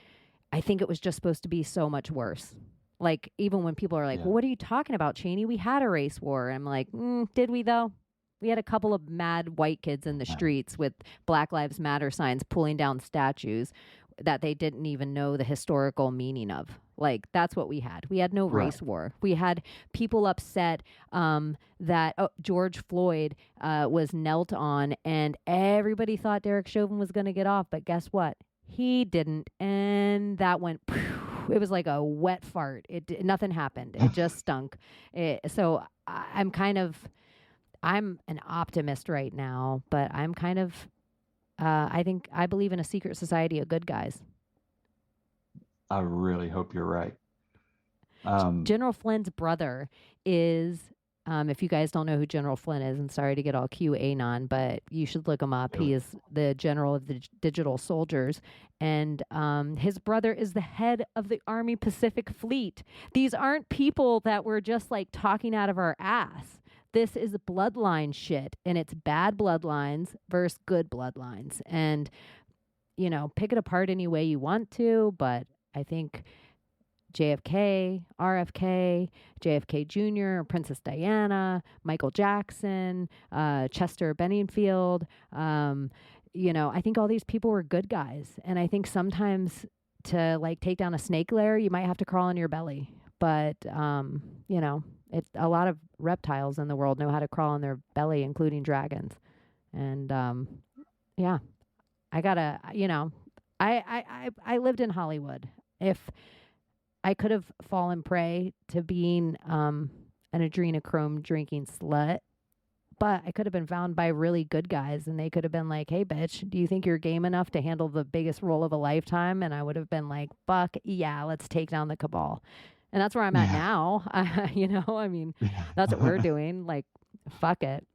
I think it was just supposed to be so much worse. Like, even when people are like, well, what are you talking about, Chaney? We had a race war. I'm like, did we though? We had a couple of mad white kids in the streets with Black Lives Matter signs pulling down statues that they didn't even know the historical meaning of. Like, that's what we had. We had no race war. We had people upset that George Floyd was knelt on, and everybody thought Derek Chauvin was going to get off. But guess what? He didn't. And that went, it was like a wet fart. Nothing happened. It just stunk. So I'm an optimist right now, but I'm kind of, I believe in a secret society of good guys. I really hope you're right. General Flynn's brother is, if you guys don't know who General Flynn is, and sorry to get all QAnon, but you should look him up. He is the general of the digital soldiers, and his brother is the head of the Army Pacific Fleet. These aren't people that we're just like talking out of our ass. This is bloodline shit, and it's bad bloodlines versus good bloodlines. And, you know, pick it apart any way you want to, but I think JFK, RFK, JFK Jr., Princess Diana, Michael Jackson, Chester Benningfield, you know, I think all these people were good guys. And I think sometimes to like take down a snake lair, you might have to crawl on your belly. But, you know, a lot of reptiles in the world know how to crawl on their belly, including dragons. And, yeah, I gotta, you know, I lived in Hollywood. If I could have fallen prey to being an adrenochrome drinking slut, but I could have been found by really good guys, and they could have been like, hey, bitch, do you think you're game enough to handle the biggest role of a lifetime? And I would have been like, fuck, yeah, let's take down the cabal. And that's where I'm at now. You know, I mean, that's what we're doing. Like, fuck it.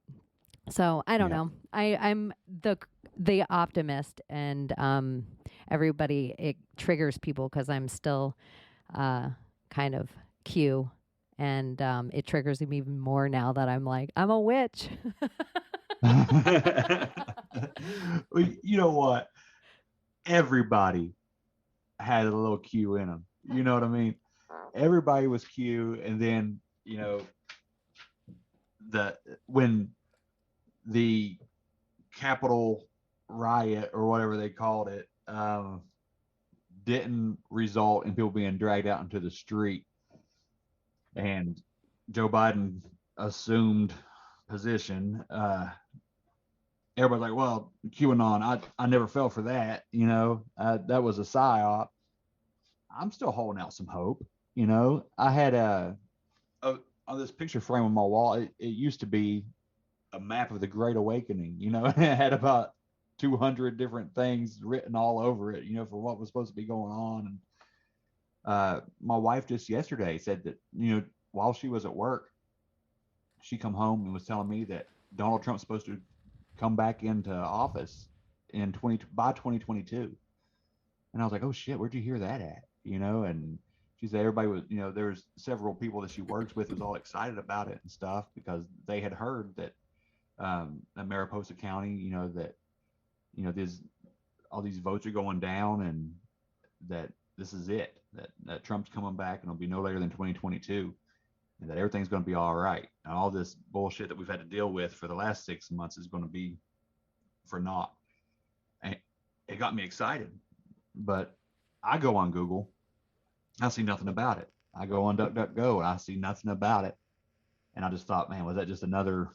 So I don't know. I'm the optimist, and everybody, it triggers people because I'm still kind of Q, and it triggers him even more now that I'm like, I'm a witch. Well, you know what? Everybody had a little Q in them. You know what I mean? Everybody was Q, and then, you know, when the Capitol riot or whatever they called it didn't result in people being dragged out into the street, and Joe Biden assumed position, everybody's like, well, QAnon, I never fell for that, you know, that was a psyop. I'm still holding out some hope. You know, I had on this picture frame on my wall, it used to be a map of the Great Awakening. You know, it had about 200 different things written all over it, you know, for what was supposed to be going on. And my wife just yesterday said that, you know, while she was at work, she come home and was telling me that Donald Trump's supposed to come back into office by 2022. And I was like, oh shit, where'd you hear that at? You know, and she said everybody was, you know, there's several people that she works with was all excited about it and stuff because they had heard that Mariposa County, you know, that, you know, all these votes are going down, and that this is it, that Trump's coming back and it'll be no later than 2022, and that everything's going to be all right. And all this bullshit that we've had to deal with for the last 6 months is going to be for naught. And it got me excited, but I go on Google, I see nothing about it. I go on DuckDuckGo and I see nothing about it. And I just thought, man, was that just another,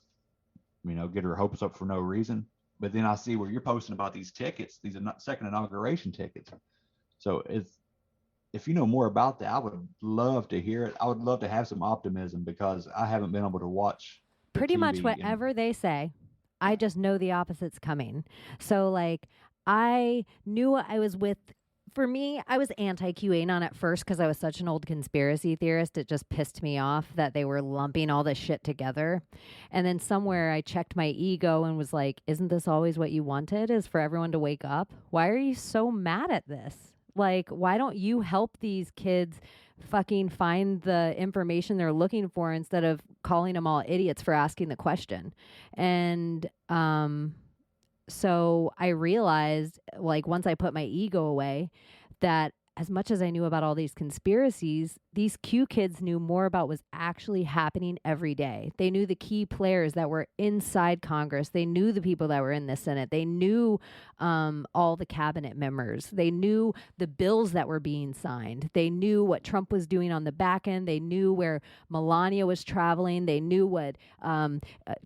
get her hopes up for no reason? But then I see where you're posting about these tickets, these are not second inauguration tickets. So if you know more about that, I would love to hear it. I would love to have some optimism because I haven't been able to watch the Pretty much TV. whatever they say, I just know the opposite's coming. So, like, I knew I was with. For me, I was anti-QAnon at first because I was such an old conspiracy theorist. It just pissed me off that they were lumping all this shit together. And then somewhere I checked my ego and was like, isn't this always what you wanted, is for everyone to wake up? Why are you so mad at this? Like, why don't you help these kids fucking find the information they're looking for instead of calling them all idiots for asking the question? And so I realized, like, once I put my ego away, that as much as I knew about all these conspiracies, these Q kids knew more about what's actually happening every day. They knew the key players that were inside Congress. They knew the people that were in the Senate. They knew all the cabinet members. They knew the bills that were being signed. They knew what Trump was doing on the back end. They knew where Melania was traveling. They knew what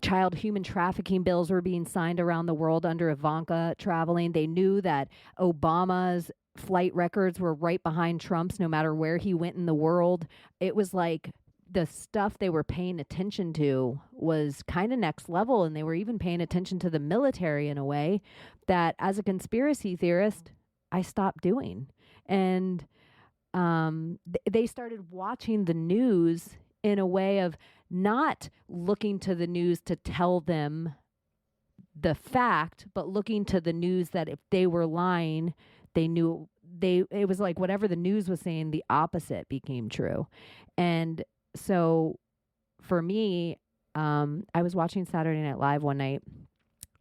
child human trafficking bills were being signed around the world under Ivanka traveling. They knew that Obama's flight records were right behind Trump's no matter where he went in the world. It was like the stuff they were paying attention to was kind of next level, and they were even paying attention to the military in a way that, as a conspiracy theorist, I stopped doing. And they started watching the news in a way of not looking to the news to tell them the fact, but looking to the news that if they were lying, they knew it was like whatever the news was saying, the opposite became true. And so for me, I was watching Saturday Night Live one night,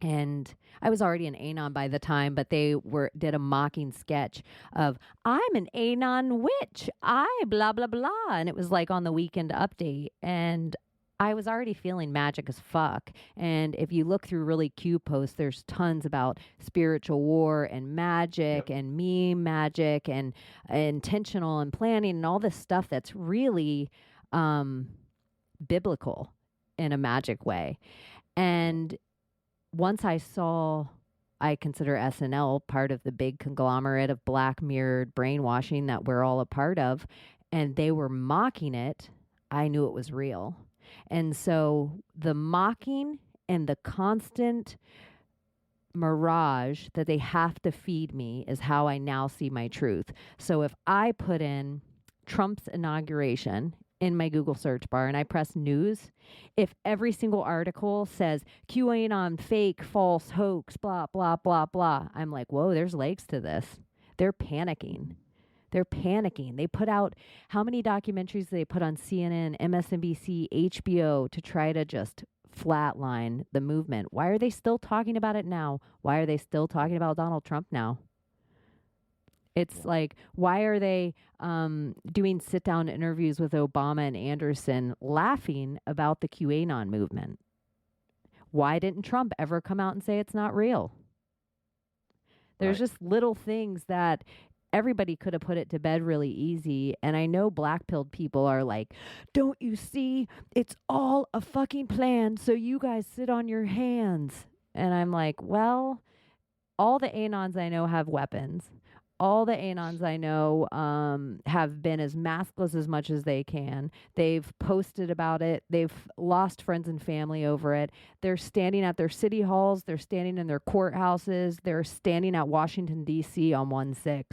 and I was already an Anon by the time, but they did a mocking sketch of, I'm an Anon witch, I blah, blah, blah. And it was like on the Weekend Update. And I was already feeling magic as fuck. And if you look through really Q posts, there's tons about spiritual war and magic and meme magic and intentional and planning and all this stuff that's really biblical in a magic way. And once I consider SNL part of the big conglomerate of black mirrored brainwashing that we're all a part of, and they were mocking it, I knew it was real. And so the mocking and the constant mirage that they have to feed me is how I now see my truth. So if I put in Trump's inauguration in my Google search bar and I press news, if every single article says QAnon, fake, false, hoax, blah, blah, blah, blah, I'm like, whoa, there's legs to this. They're panicking. They're panicking. They put out, how many documentaries they put on CNN, MSNBC, HBO to try to just flatline the movement? Why are they still talking about it now? Why are they still talking about Donald Trump now? It's like, why are they doing sit-down interviews with Obama and Anderson laughing about the QAnon movement? Why didn't Trump ever come out and say it's not real? There's just little things that everybody could have put it to bed really easy. And I know black-pilled people are like, don't you see? It's all a fucking plan, so you guys sit on your hands. And I'm like, well, all the Anons I know have weapons. All the Anons I know have been as maskless as much as they can. They've posted about it. They've lost friends and family over it. They're standing at their city halls. They're standing in their courthouses. They're standing at Washington, D.C. on 1/6.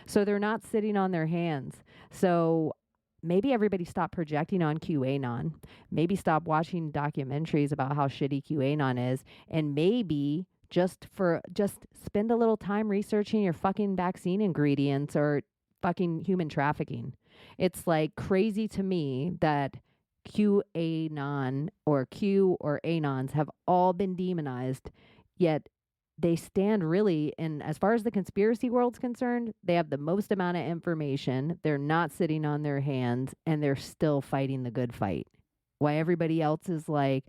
So they're not sitting on their hands. So maybe everybody stop projecting on QAnon. Maybe stop watching documentaries about how shitty QAnon is. And maybe just spend a little time researching your fucking vaccine ingredients or fucking human trafficking. It's like crazy to me that QAnon or Q or Anons have all been demonized, yet they stand really, and as far as the conspiracy world's concerned, they have the most amount of information. They're not sitting on their hands, and they're still fighting the good fight. Why everybody else is like,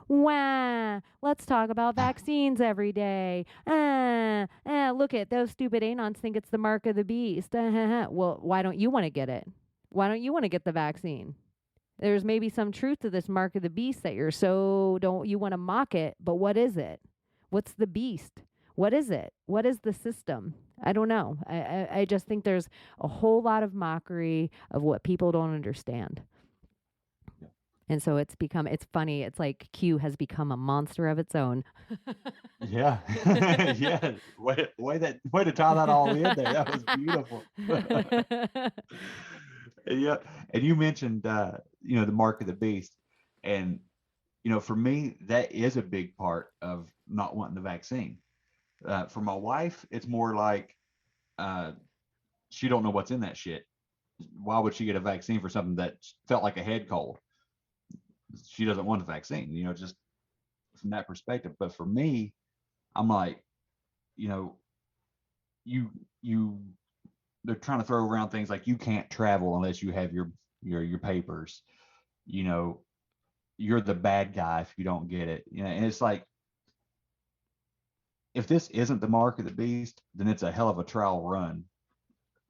wah, let's talk about vaccines every day. Look at those stupid Anons think it's the mark of the beast. Well, why don't you want to get it? Why don't you want to get the vaccine? There's maybe some truth to this mark of the beast that you're so don't you want to mock it, but what is it? What's the beast? What is it? What is the system? I don't know. I just think there's a whole lot of mockery of what people don't understand. And so it's funny. It's like Q has become a monster of its own. Yeah. Yeah. Way to tie that all in there. That was beautiful. Yeah. And you mentioned the mark of the beast. And for me, that is a big part of not wanting the vaccine. For my wife, it's more like she don't know what's in that shit. Why would she get a vaccine for something that felt like a head cold? She doesn't want the vaccine, just from that perspective. But for me, I'm like, you they're trying to throw around things like you can't travel unless you have your papers. You're the bad guy if you don't get it. And it's like, if this isn't the mark of the beast, then it's a hell of a trial run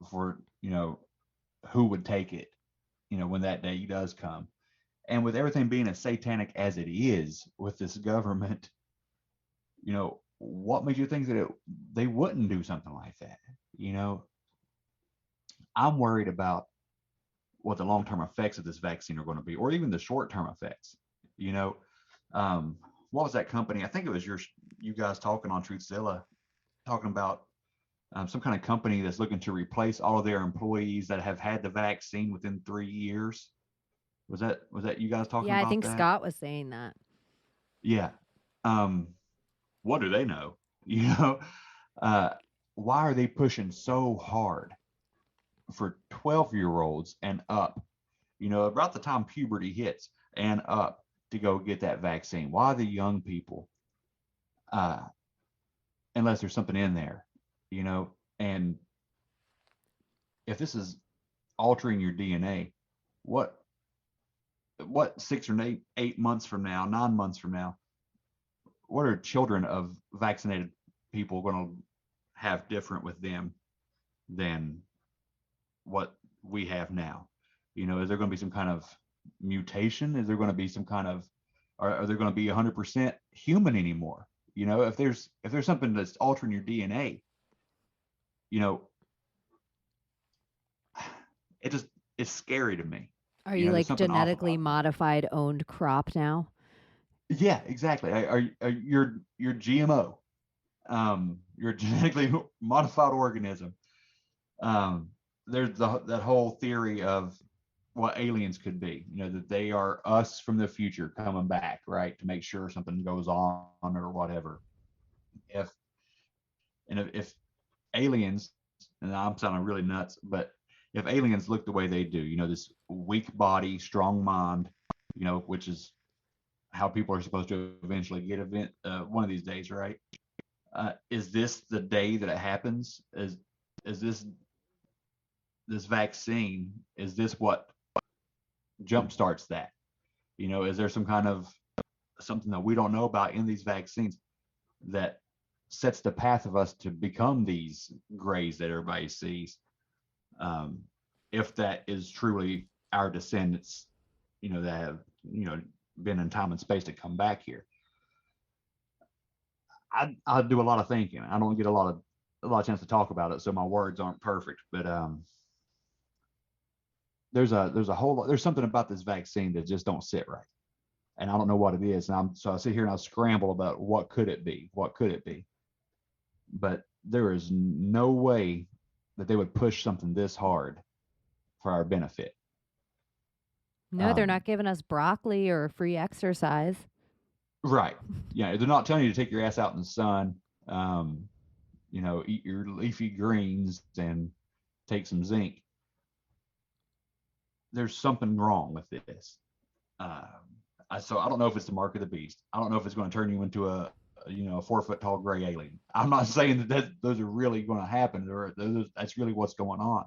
for who would take it, when that day does come. And with everything being as satanic as it is with this government, what makes you think that they wouldn't do something like that? I'm worried about what the long-term effects of this vaccine are going to be, or even the short-term effects. What was that company? I think it was you guys talking on Truthzilla, talking about some kind of company that's looking to replace all of their employees that have had the vaccine within 3 years. Was that you guys talking about? Yeah, I think that? Scott was saying that. Yeah. What do they know? Why are they pushing so hard for 12-year-olds and up, about the time puberty hits and up, to go get that vaccine? Why the young people? Unless there's something in there, and if this is altering your DNA, what 6 or 8 months from now, 9 months from now, what are children of vaccinated people going to have different with them than what we have now? Is there going to be some kind of mutation? Is there going to be some kind of, are there going to be 100% human anymore? If there's something that's altering your DNA, it's scary to me. Are you like genetically modified owned crop now? Yeah, exactly. You're GMO. You're a genetically modified organism. There's that whole theory of what aliens could be, that they are us from the future coming back, right, to make sure something goes on or whatever. If aliens, and I'm sounding really nuts, but if aliens look the way they do, this weak body, strong mind, which is how people are supposed to eventually get one of these days, right? Is this the day that it happens? Is this vaccine? Is this what jumpstarts that? Is there some kind of something that we don't know about in these vaccines that sets the path of us to become these grays that everybody sees? If that is truly our descendants, that have, been in time and space to come back here. I do a lot of thinking. I don't get a lot of chance to talk about it, so my words aren't perfect. But there's something about this vaccine that just don't sit right, and I don't know what it is. And so I sit here and I scramble about what could it be, but there is no way that they would push something this hard for our benefit. No, they're not giving us broccoli or free exercise. Right. Yeah, they're not telling you to take your ass out in the sun, eat your leafy greens and take some zinc. There's something wrong with this. So I don't know if it's the mark of the beast. I don't know if it's going to turn you into a 4-foot tall gray alien. I'm not saying that those are really going to happen, or that's really what's going on,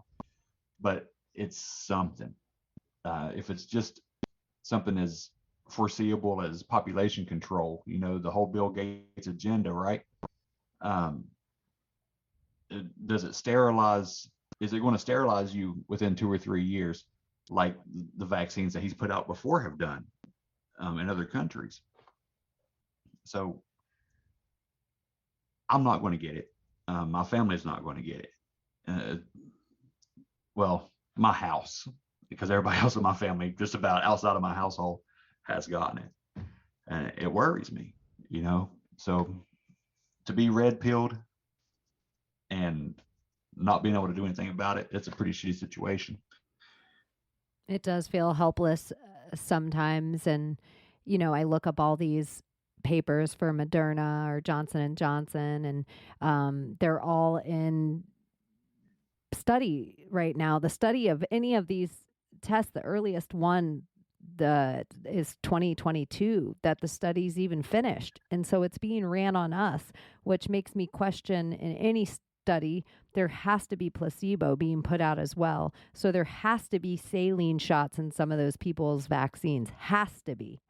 but it's something. If it's just something as foreseeable as population control, the whole Bill Gates agenda, right? Does it sterilize? Is it going to sterilize you within 2 or 3 years? like the vaccines that he's put out before have done in other countries. So I'm not going to get it. My family's not going to get it. Uh, well, my house, because everybody else in my family, just about outside of my household, has gotten it. And it worries me, you know? So to be red pilled and not being able to do anything about it, it's a pretty shitty situation. It does feel helpless sometimes, and I look up all these papers for Moderna or Johnson and Johnson, and they're all in study right now. The study of any of these tests, the earliest one is 2022 that the study's even finished, and so it's being ran on us, which makes me question in any study there has to be placebo being put out as well. So there has to be saline shots in some of those people's vaccines. Has to be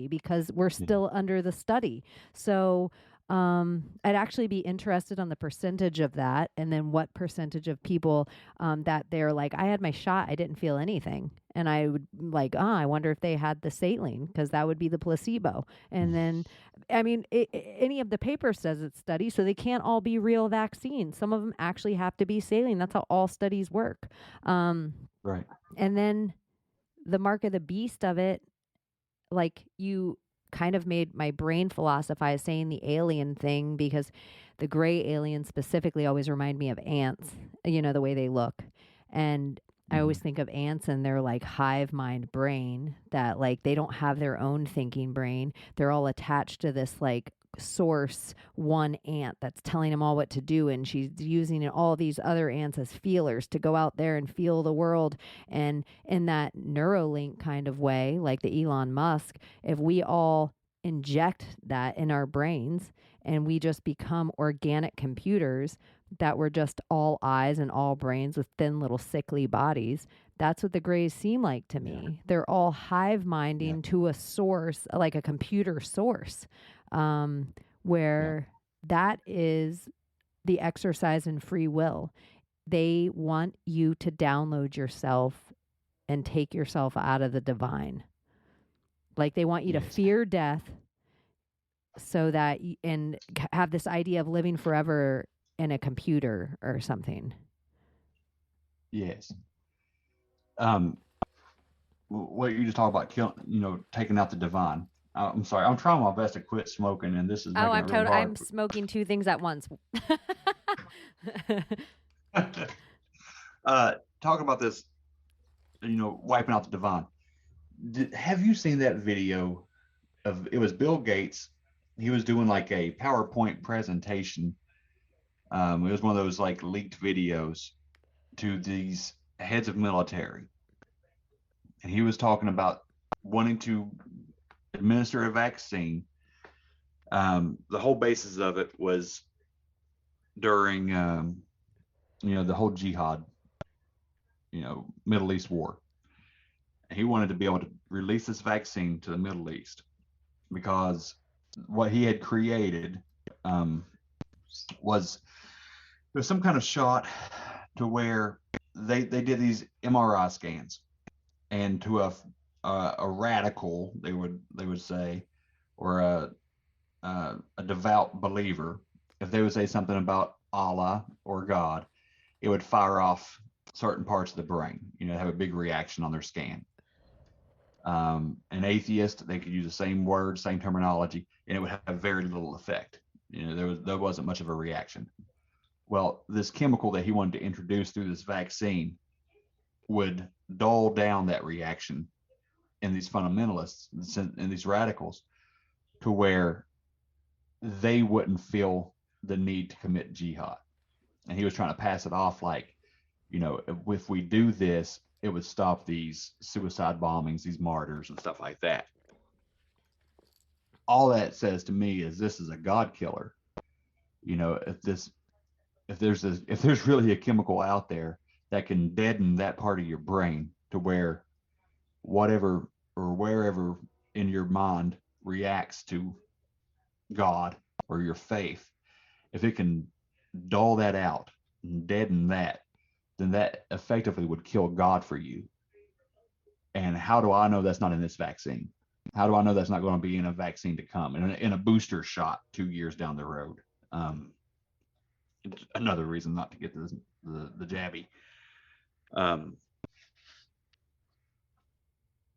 because we're still under the study. So I'd actually be interested on the percentage of that, and then what percentage of people that they're like, I had my shot, I didn't feel anything, and I would like, I wonder if they had the saline, because that would be the placebo. And then, I mean, any of the papers says it's study, so they can't all be real vaccines. Some of them actually have to be saline. That's how all studies work. Right. And then the mark of the beast of it, like you kind of made my brain philosophize saying the alien thing, because the gray aliens specifically always remind me of ants, the way they look. And I always think of ants and their like hive mind brain, that like they don't have their own thinking brain. They're all attached to this like source, one ant that's telling them all what to do, and she's using all these other ants as feelers to go out there and feel the world. And in that Neuralink kind of way, like the Elon Musk, if we all inject that in our brains and we just become organic computers that were just all eyes and all brains with thin little sickly bodies, that's what the grays seem like to me. Yeah. They're all hive minding to a source, like a computer source, where that is the exercise in free will. They want you to download yourself and take yourself out of the divine. Like they want you to fear death so that and have this idea of living forever in a computer or something. Yes. What you just talked about, taking out the divine. I'm sorry. I'm trying my best to quit smoking, and this is making it really hard. I'm smoking two things at once. Talk about this, wiping out the divine. Have you seen that video of, it was Bill Gates? He was doing like a PowerPoint presentation. It was one of those like leaked videos to these heads of military. And he was talking about wanting to administer a vaccine. The whole basis of it was during, the whole jihad, Middle East war. And he wanted to be able to release this vaccine to the Middle East because what he had created was there's some kind of shot to where they did these MRI scans, and to a radical, they would say, or a devout believer, if they would say something about Allah or God, it would fire off certain parts of the brain, have a big reaction on their scan. An atheist, they could use the same words, same terminology, and it would have very little effect. There wasn't much of a reaction. Well, this chemical that he wanted to introduce through this vaccine would dull down that reaction in these fundamentalists and these radicals to where they wouldn't feel the need to commit jihad. And he was trying to pass it off like, if we do this, it would stop these suicide bombings, these martyrs and stuff like that. All that says to me is this is a God killer. If there's really a chemical out there that can deaden that part of your brain to where whatever or wherever in your mind reacts to God or your faith, if it can dull that out and deaden that, then that effectively would kill God for you. And how do I know that's not in this vaccine? How do I know that's not going to be in a vaccine to come, in a booster shot 2 years down the road? Another reason not to get the jabby.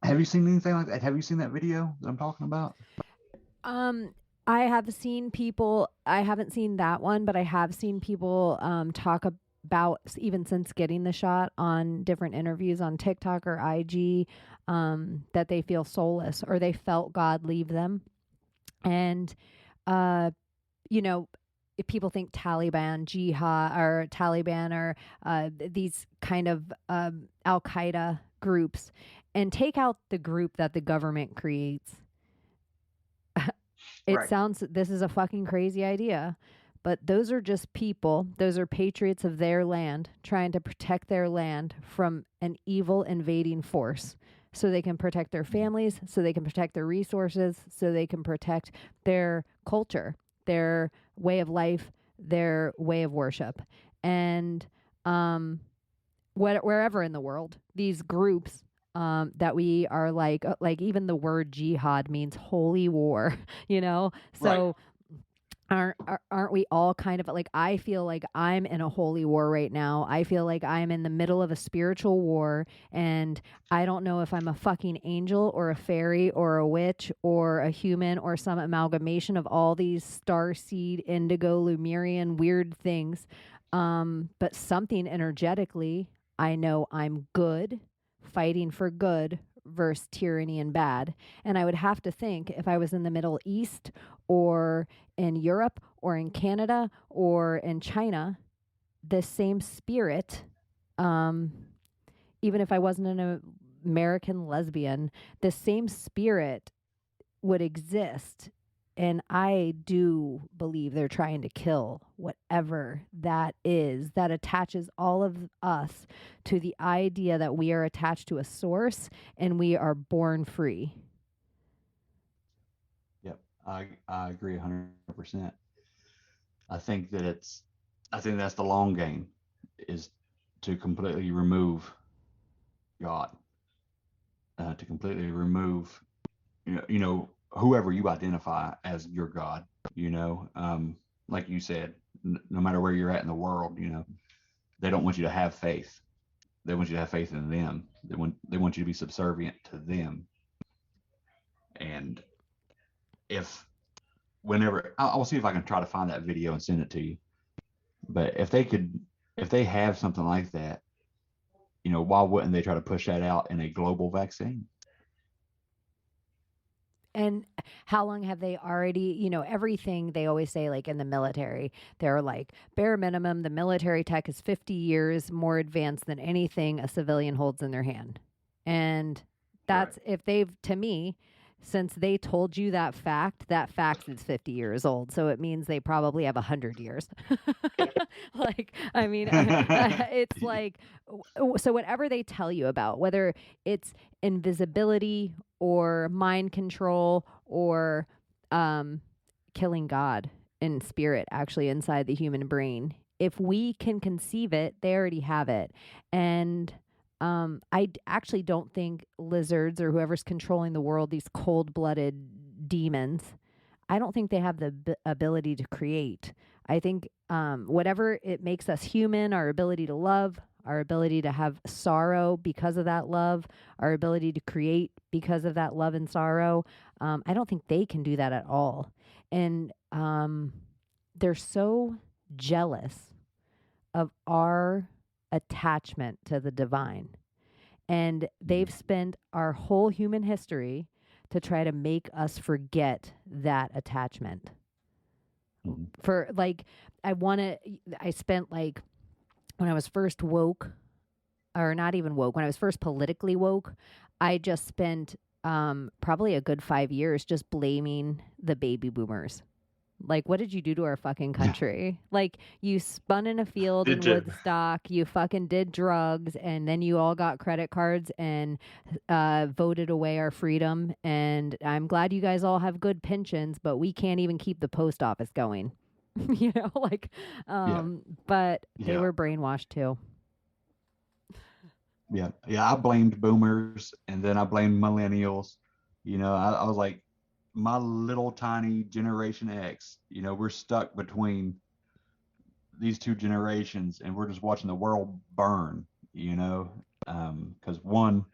Have you seen anything like that? Have you seen that video that I'm talking about? I have seen people, I haven't seen that one, but I have seen people talk about, even since getting the shot, on different interviews on TikTok or IG, that they feel soulless, or they felt God leave them. And, you know, if people think Taliban, jihad, or Taliban, or these kind of Al Qaeda groups, and take out the group that the government creates. It Right. sounds, this is a fucking crazy idea, but those are just people. Those are patriots of their land trying to protect their land from an evil invading force, so they can protect their families, so they can protect their resources, so they can protect their culture, their way of life, their way of worship. And wherever in the world, these groups that we are like even the word jihad means holy war, you know? So aren't we all kind of like, I feel like I'm in a holy war right now. I feel like I'm in the middle of a spiritual war, and I don't know if I'm a fucking angel or a fairy or a witch or a human or some amalgamation of all these starseed, indigo, Lemurian weird things. But something energetically, I know I'm good, fighting for good versus tyranny and bad. And I would have to think, if I was in the Middle East or in Europe or in Canada or in China, the same spirit, even if I wasn't an American lesbian, the same spirit would exist. And I do believe they're trying to kill whatever that is that attaches all of us to the idea that we are attached to a source and we are born free. Yep, I agree 100%. I think that's the long game, is to completely remove God, to completely remove, whoever you identify as your God. Like you said, no matter where you're at in the world, they don't want you to have faith. They want you to have faith in them. They want you to be subservient to them. And whenever I'll see if I can try to find that video and send it to you. But if they have something like that, why wouldn't they try to push that out in a global vaccine? And how long have they already, everything they always say, like in the military, they're like, bare minimum, the military tech is 50 years more advanced than anything a civilian holds in their hand. And that's, right. If they've, to me, since they told you that fact is 50 years old. So it means they probably have 100 years. Like, I mean, it's like, so whatever they tell you about, whether it's invisibility or mind control or killing God in spirit, actually inside the human brain, if we can conceive it, they already have it. And I actually don't think lizards or whoever's controlling the world, these cold-blooded demons, I don't think they have the ability to create. I think whatever it makes us human, our ability to love, our ability to have sorrow because of that love, our ability to create because of that love and sorrow, I don't think they can do that at all. And they're so jealous of our attachment to the divine. And they've spent our whole human history to try to make us forget that attachment. For like, I spent like, when I was first woke, or not even woke, when I was first politically woke, I just spent probably a good 5 years just blaming the baby boomers. Like, what did you do to our fucking country? Like, you spun in a field in Woodstock, you fucking did drugs, and then you all got credit cards and voted away our freedom. And I'm glad you guys all have good pensions, but we can't even keep the post office going. But they were brainwashed too. Yeah. I blamed boomers, and then I blamed millennials. I was like, my little tiny Generation X. We're stuck between these two generations, and we're just watching the world burn. You know, because one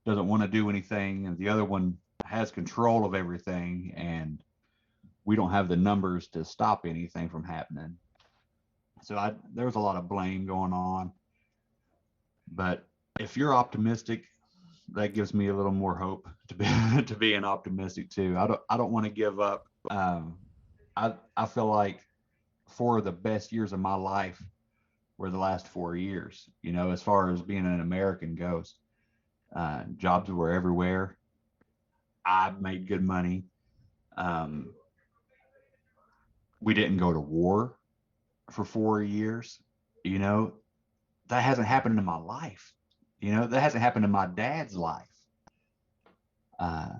doesn't want to do anything, and the other one has control of everything, and we don't have the numbers to stop anything from happening. So there was a lot of blame going on. But if you're optimistic, that gives me a little more hope to be to being optimistic too. I don't want to give up. I feel like 4 of the best years of my life were the last 4 years. As far as being an American goes, jobs were everywhere. I made good money. Um, we didn't go to war for 4 years. You know, that hasn't happened in my life. That hasn't happened in my dad's life. Uh,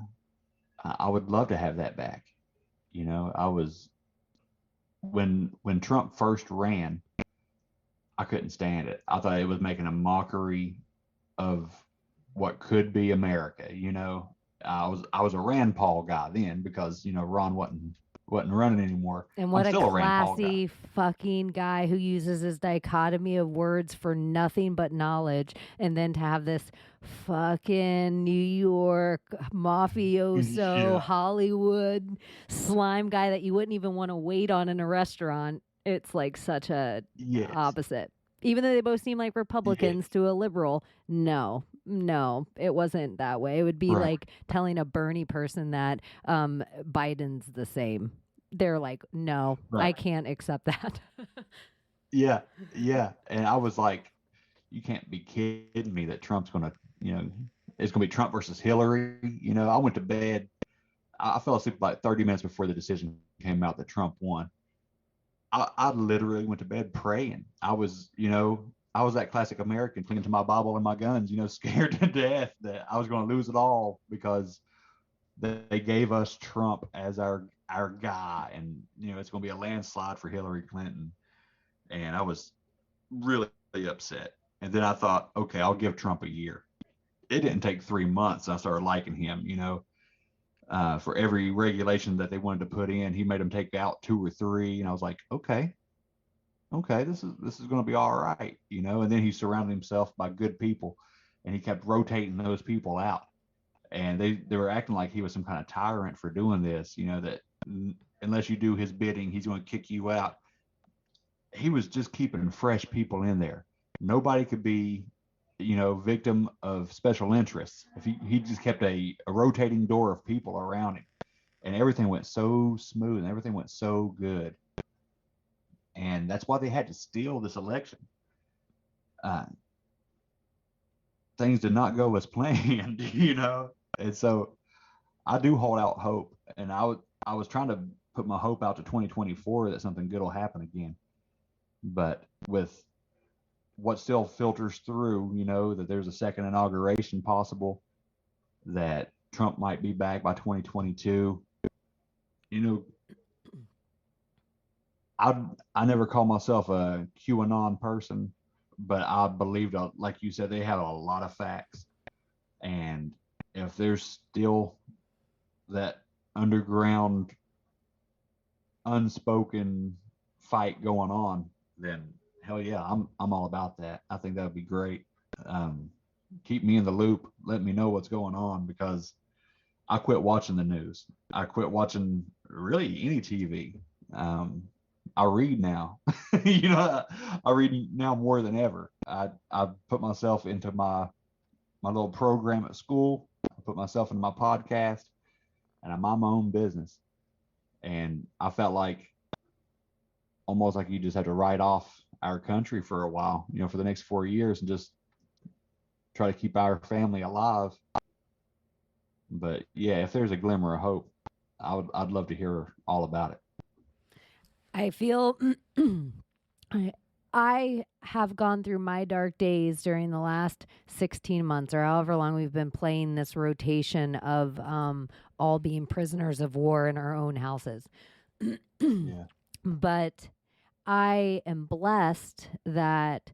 I would love to have that back. I was when Trump first ran, I couldn't stand it. I thought it was making a mockery of what could be America. I was a Rand Paul guy then because Ron wasn't running anymore. And I'm what a still a Rand Paul guy. classy fucking guy who uses his dichotomy of words for nothing but knowledge. And then to have this fucking New York mafioso, Yeah. Hollywood slime guy that you wouldn't even want to wait on in a restaurant. It's like such a Yes. opposite. Even though they both seem like Yeah. Republicans to a liberal, no, it wasn't that way. It would be Right. like telling a Bernie person that Biden's the same. They're like, no, I Right. can't accept that. Yeah. Yeah. And I was like, you can't be kidding me that Trump's gonna, it's gonna be Trump versus Hillary. I went to bed. I fell asleep about 30 minutes before the decision came out that Trump won. I literally went to bed praying. I was that classic American clinging to my Bible and my guns, scared to death that I was going to lose it all because they gave us Trump as our guy, and it's going to be a landslide for Hillary Clinton. And I was really upset. And then I thought, okay, I'll give Trump a year. It didn't take 3 months. I started liking him. For every regulation that they wanted to put in, he made them take out 2 or 3, and I was like, okay, this is going to be all right. And then he surrounded himself by good people, and he kept rotating those people out, and they were acting like he was some kind of tyrant for doing this. That unless you do his bidding, he's going to kick you out. He was just keeping fresh people in there. Nobody could be victim of special interests. If he just kept a rotating door of people around him, and everything went so smooth and everything went so good. And that's why they had to steal this election. Uh, Things did not go as planned, and so I do hold out hope. And I was trying to put my hope out to 2024 that something good will happen again. But with what still filters through, that there's a second inauguration possible, that Trump might be back by 2022. I never call myself a QAnon person, but I believed, like you said, they have a lot of facts. And if there's still that underground, unspoken fight going on, then hell yeah, I'm all about that. I think that would be great. Keep me in the loop. Let me know what's going on, because I quit watching the news. I quit watching really any TV. I read now. I read now more than ever. I put myself into my little program at school. I put myself into my podcast, and I mind my own business. And I felt like almost like you just had to write off our country for a while, for the next 4 years, and just try to keep our family alive. But yeah, if there's a glimmer of hope, I'd love to hear all about it. I feel I have gone through my dark days during the last 16 months or however long we've been playing this rotation of all being prisoners of war in our own houses. Yeah. But I am blessed that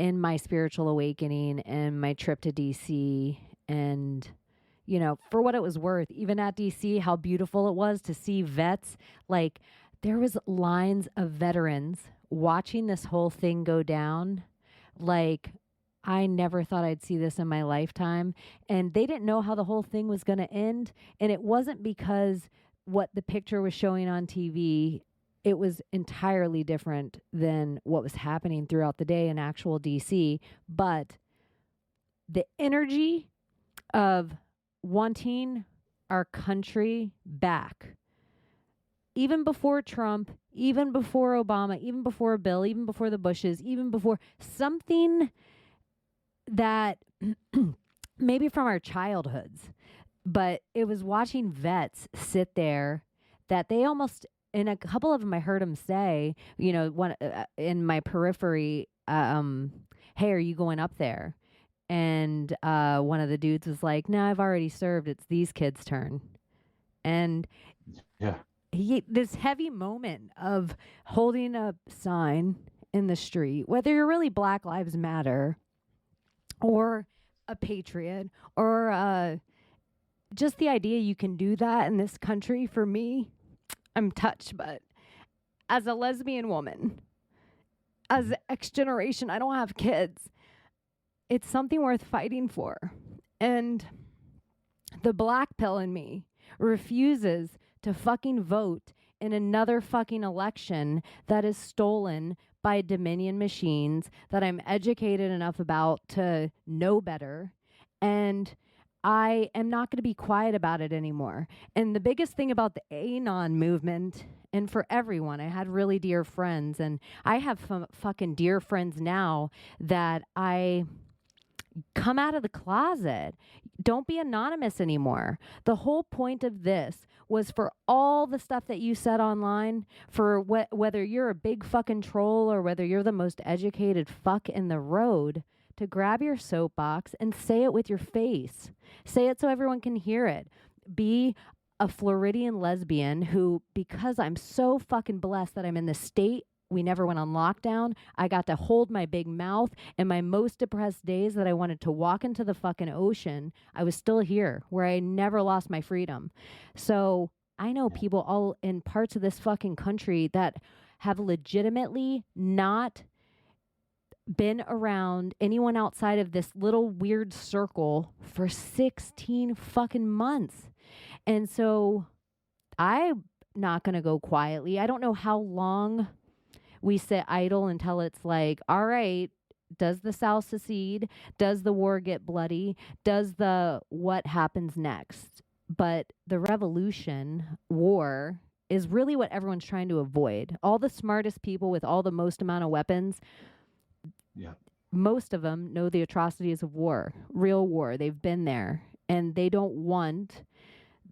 in my spiritual awakening and my trip to DC. And, you know, for what it was worth, even at DC, how beautiful it was to see vets. Like, there was lines of veterans watching this whole thing go down. Like, I never thought I'd see this in my lifetime. And they didn't know how the whole thing was going to end. And it wasn't because what the picture was showing on TV, it was entirely different than what was happening throughout the day in actual DC. But the energy of wanting our country back, even before Trump, even before Obama, even before Bill, even before the Bushes, even before something that maybe from our childhoods, but it was watching vets sit there that they almost, and a couple of them I heard them say, you know, one in my periphery, hey, are you going up there? And one of the dudes was like, no, I've already served. It's these kids' turn. And Yeah. This heavy moment of holding a sign in the street, whether you're really Black Lives Matter or a patriot or just the idea you can do that in this country, for me, I'm touched. But as a lesbian woman, as X generation, I don't have kids. It's something worth fighting for. And the black pill in me refuses to fucking vote in another fucking election that is stolen by Dominion machines that I'm educated enough about to know better. And I am not going to be quiet about it anymore. And the biggest thing about the Anon movement, and for everyone, I had really dear friends, and I have fucking dear friends now that I come out of the closet. Don't be anonymous anymore. The whole point of this was for all the stuff that you said online, for whether you're a big fucking troll or whether you're the most educated fuck in the road, to grab your soapbox and say it with your face. Say it so everyone can hear it. Be a Floridian lesbian who, because I'm so fucking blessed that I'm in the state, we never went on lockdown. I got to hold my big mouth. In my most depressed days that I wanted to walk into the fucking ocean, I was still here, where I never lost my freedom. So I know people all in parts of this fucking country that have legitimately not been around anyone outside of this little weird circle for 16 fucking months. And so I'm not going to go quietly. I don't know how long we sit idle until it's like, all right, does the South secede? Does the war get bloody? Does what happens next? But the revolution, war, is really what everyone's trying to avoid. All the smartest people with all the most amount of weapons, most of them know the atrocities of war, real war. They've been there, and they don't want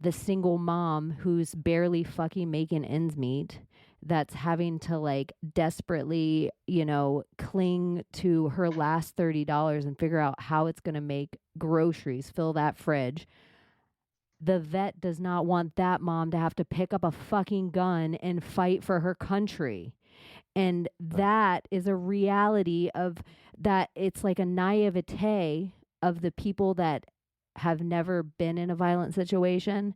the single mom who's barely fucking making ends meet, that's having to like desperately, you know, cling to her last $30 and figure out how it's going to make groceries, fill that fridge. The vet does not want that mom to have to pick up a fucking gun and fight for her country. And that is a reality of that. It's like a naivete of the people that have never been in a violent situation.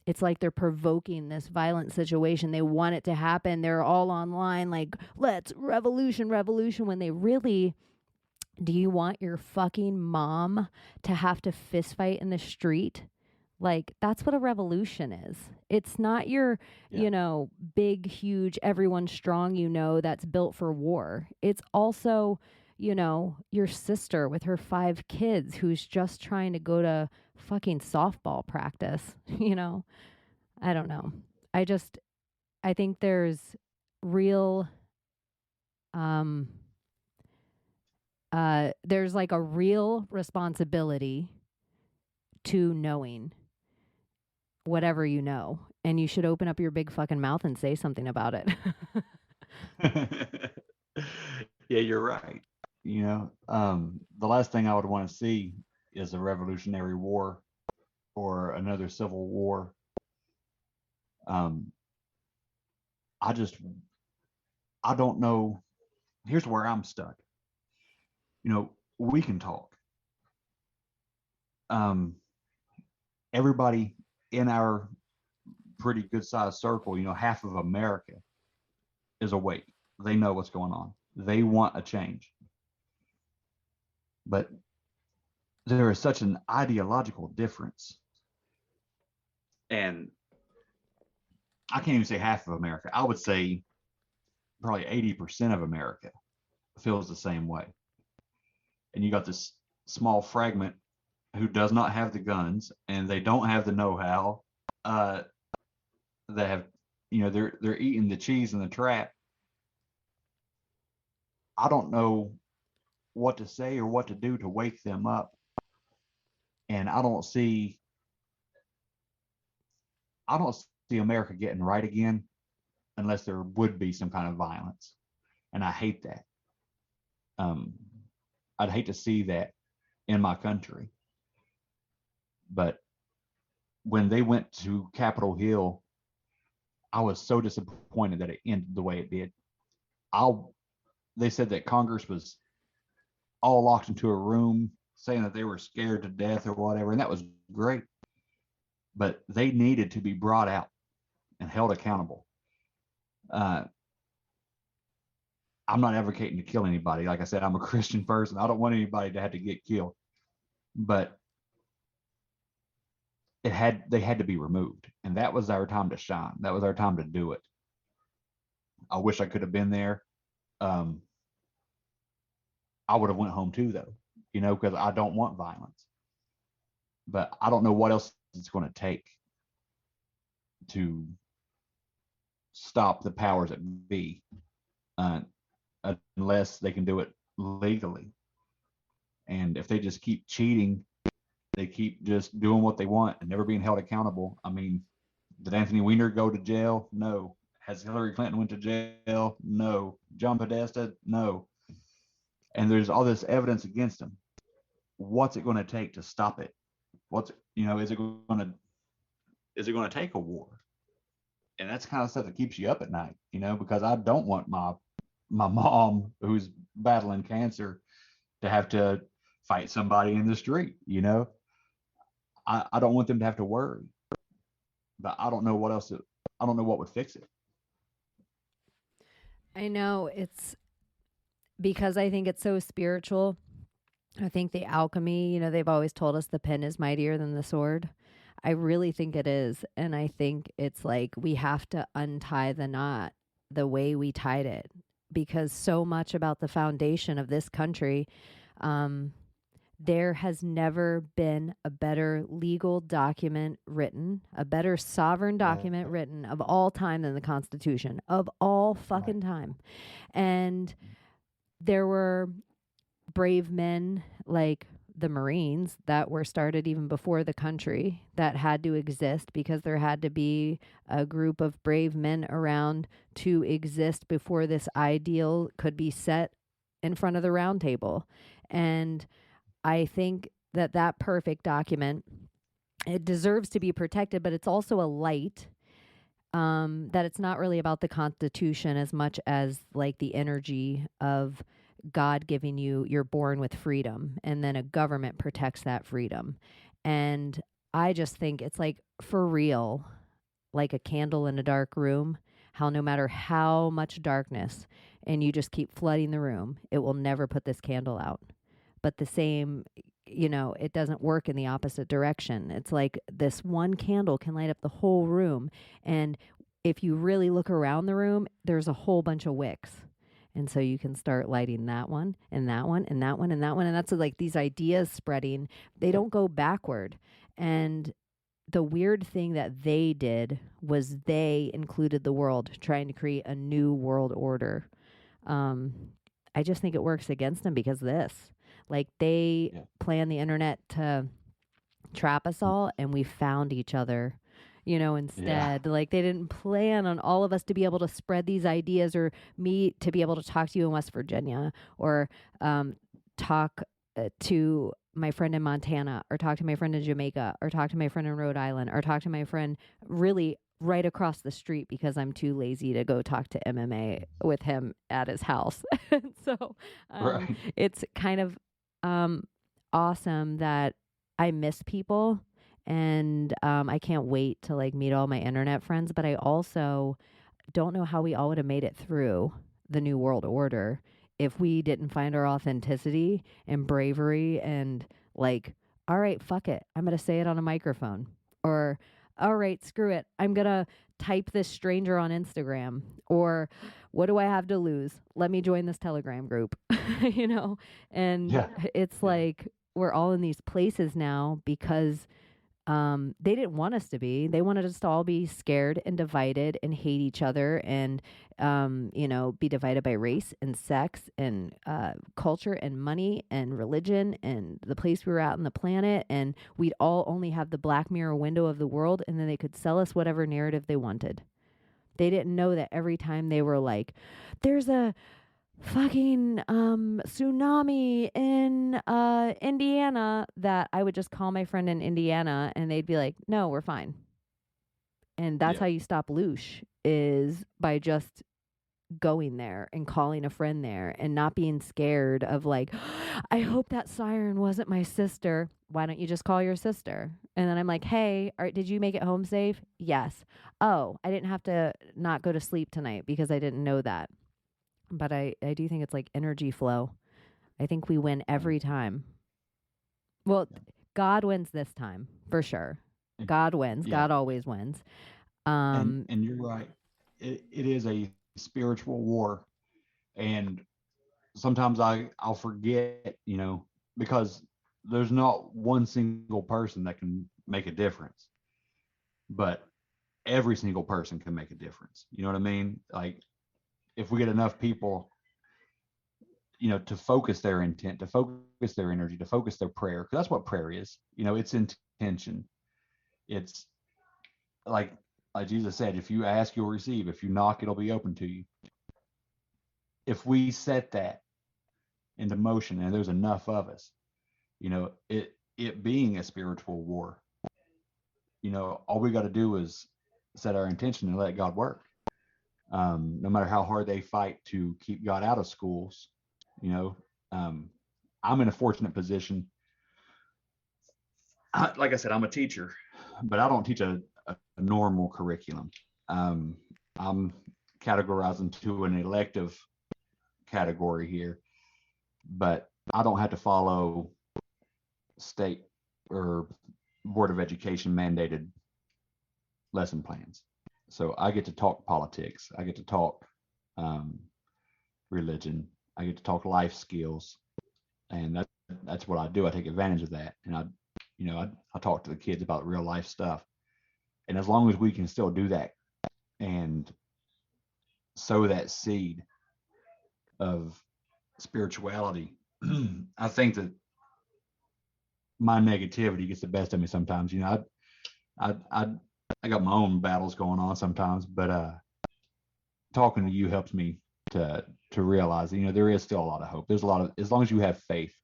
It's like they're provoking this violent situation. They want it to happen. They're all online like, let's revolution, when they really, do you want your fucking mom to have to fist fight in the street? Like, that's what a revolution is. It's not your, you know, big, huge, everyone strong, you know, that's built for war. It's also, you know, your sister with her 5 kids who's just trying to go to fucking softball practice, you know? I don't know. I think there's real, there's like a real responsibility to knowing whatever you know, and you should open up your big fucking mouth and say something about it. Yeah, you're right. You know, the last thing I would want to see is a revolutionary war or another civil war. I don't know. Here's where I'm stuck. we can talk. Um, Everybody in our pretty good sized circle, half of America is awake. They know what's going on. They want a change. But there is such an ideological difference. And I can't even say half of America. I would say probably 80% of America feels the same way. And you got this small fragment who does not have the guns and they don't have the know-how. That have, they're eating the cheese in the trap. I don't know what to say or what to do to wake them up. And I don't see America getting right again unless there would be some kind of violence. And I hate that. I'd hate to see that in my country. But when they went to Capitol Hill, I was so disappointed that it ended the way it did. They said that Congress was all locked into a room saying that they were scared to death or whatever, and that was great. But they needed to be brought out and held accountable. I'm not advocating to kill anybody. Like I said, I'm a Christian person. I don't want anybody to have to get killed. But they had to be removed. And that was our time to shine. That was our time to do it. I wish I could have been there. I would have went home too, though, because I don't want violence. But I don't know what else it's going to take to stop the powers that be, unless they can do it legally. And if they just keep cheating, they keep just doing what they want and never being held accountable. I mean, did Anthony Weiner go to jail? No. Has Hillary Clinton went to jail? No. John Podesta? No. And there's all this evidence against him. What's it going to take to stop it? Is it going to take a war? And that's kind of stuff that keeps you up at night, because I don't want my mom who's battling cancer to have to fight somebody in the street, I don't want them to have to worry. But I don't know what else. I don't know what would fix it. I know it's because I think it's so spiritual. I think the alchemy, they've always told us the pen is mightier than the sword. I really think it is. And I think it's like we have to untie the knot the way we tied it, because so much about the foundation of this country, there has never been a better legal document written, a better sovereign document written of all time than the Constitution, of all fucking time. And there were brave men like the Marines that were started even before the country that had to exist because there had to be a group of brave men around to exist before this ideal could be set in front of the round table. And I think that perfect document, it deserves to be protected, but it's also a light, that it's not really about the Constitution as much as like the energy of God giving you're born with freedom, and then a government protects that freedom. And I just think it's like, for real, like a candle in a dark room, how no matter how much darkness and you just keep flooding the room, it will never put this candle out. But the same, it doesn't work in the opposite direction. It's like this one candle can light up the whole room. And if you really look around the room, there's a whole bunch of wicks. And so you can start lighting that one and that one and that one and that one. And that's like these ideas spreading. They don't go backward. And the weird thing that they did was they included the world, trying to create a new world order. I just think it works against them because of this. Like they planned the internet to trap us all, and we found each other. Instead, like they didn't plan on all of us to be able to spread these ideas, or me to be able to talk to you in West Virginia, or talk to my friend in Montana, or talk to my friend in Jamaica, or talk to my friend in Rhode Island, or talk to my friend really right across the street because I'm too lazy to go talk to MMA with him at his house. So Right. it's kind of um, awesome that I miss people, and I can't wait to like meet all my internet friends. But I also don't know how we all would have made it through the New World Order if we didn't find our authenticity and bravery and like, all right, fuck it. I'm going to say it on a microphone. Or, all right, screw it. I'm going to type this stranger on Instagram. Or, what do I have to lose? Let me join this Telegram group, you know? And Yeah. it's Yeah. like we're all in these places now because they didn't want us to be. They wanted us to all be scared and divided and hate each other and, be divided by race and sex and culture and money and religion and the place we were at on the planet. And we'd all only have the black mirror window of the world, and then they could sell us whatever narrative they wanted. They didn't know that every time they were like, there's a fucking tsunami in Indiana, that I would just call my friend in Indiana and they'd be like, no, we're fine. And that's Yeah. how you stop loosh, is by just going there and calling a friend there and not being scared of like, I hope that siren wasn't my sister. Why don't you just call your sister? And then I'm like, hey, did you make it home safe? Yes. Oh, I didn't have to not go to sleep tonight because I didn't know that. But I do think it's like energy flow. I think we win every time. Well, God wins this time for sure. God wins. Yeah. God always wins. And you're right. It is a spiritual war, and sometimes I'll forget, because there's not one single person that can make a difference, but every single person can make a difference. You know what I mean? Like, if we get enough people, to focus their intent, to focus their energy, to focus their prayer, because that's what prayer is. It's intention. It's like Jesus said, if you ask, you'll receive. If you knock, it'll be open to you. If we set that into motion, and there's enough of us, it being a spiritual war, all we got to do is set our intention and let God work. No matter how hard they fight to keep God out of schools, I'm in a fortunate position. Like I said, I'm a teacher, but I don't teach a normal curriculum. I'm categorized into an elective category here, but I don't have to follow state or Board of Education mandated lesson plans. So I get to talk politics. I get to talk religion. I get to talk life skills, and that's what I do. I take advantage of that, and I talk to the kids about real life stuff. And as long as we can still do that and sow that seed of spirituality, I think that my negativity gets the best of me sometimes. I got my own battles going on sometimes, but talking to you helps me to realize there is still a lot of hope. There's a lot of, as long as you have faith,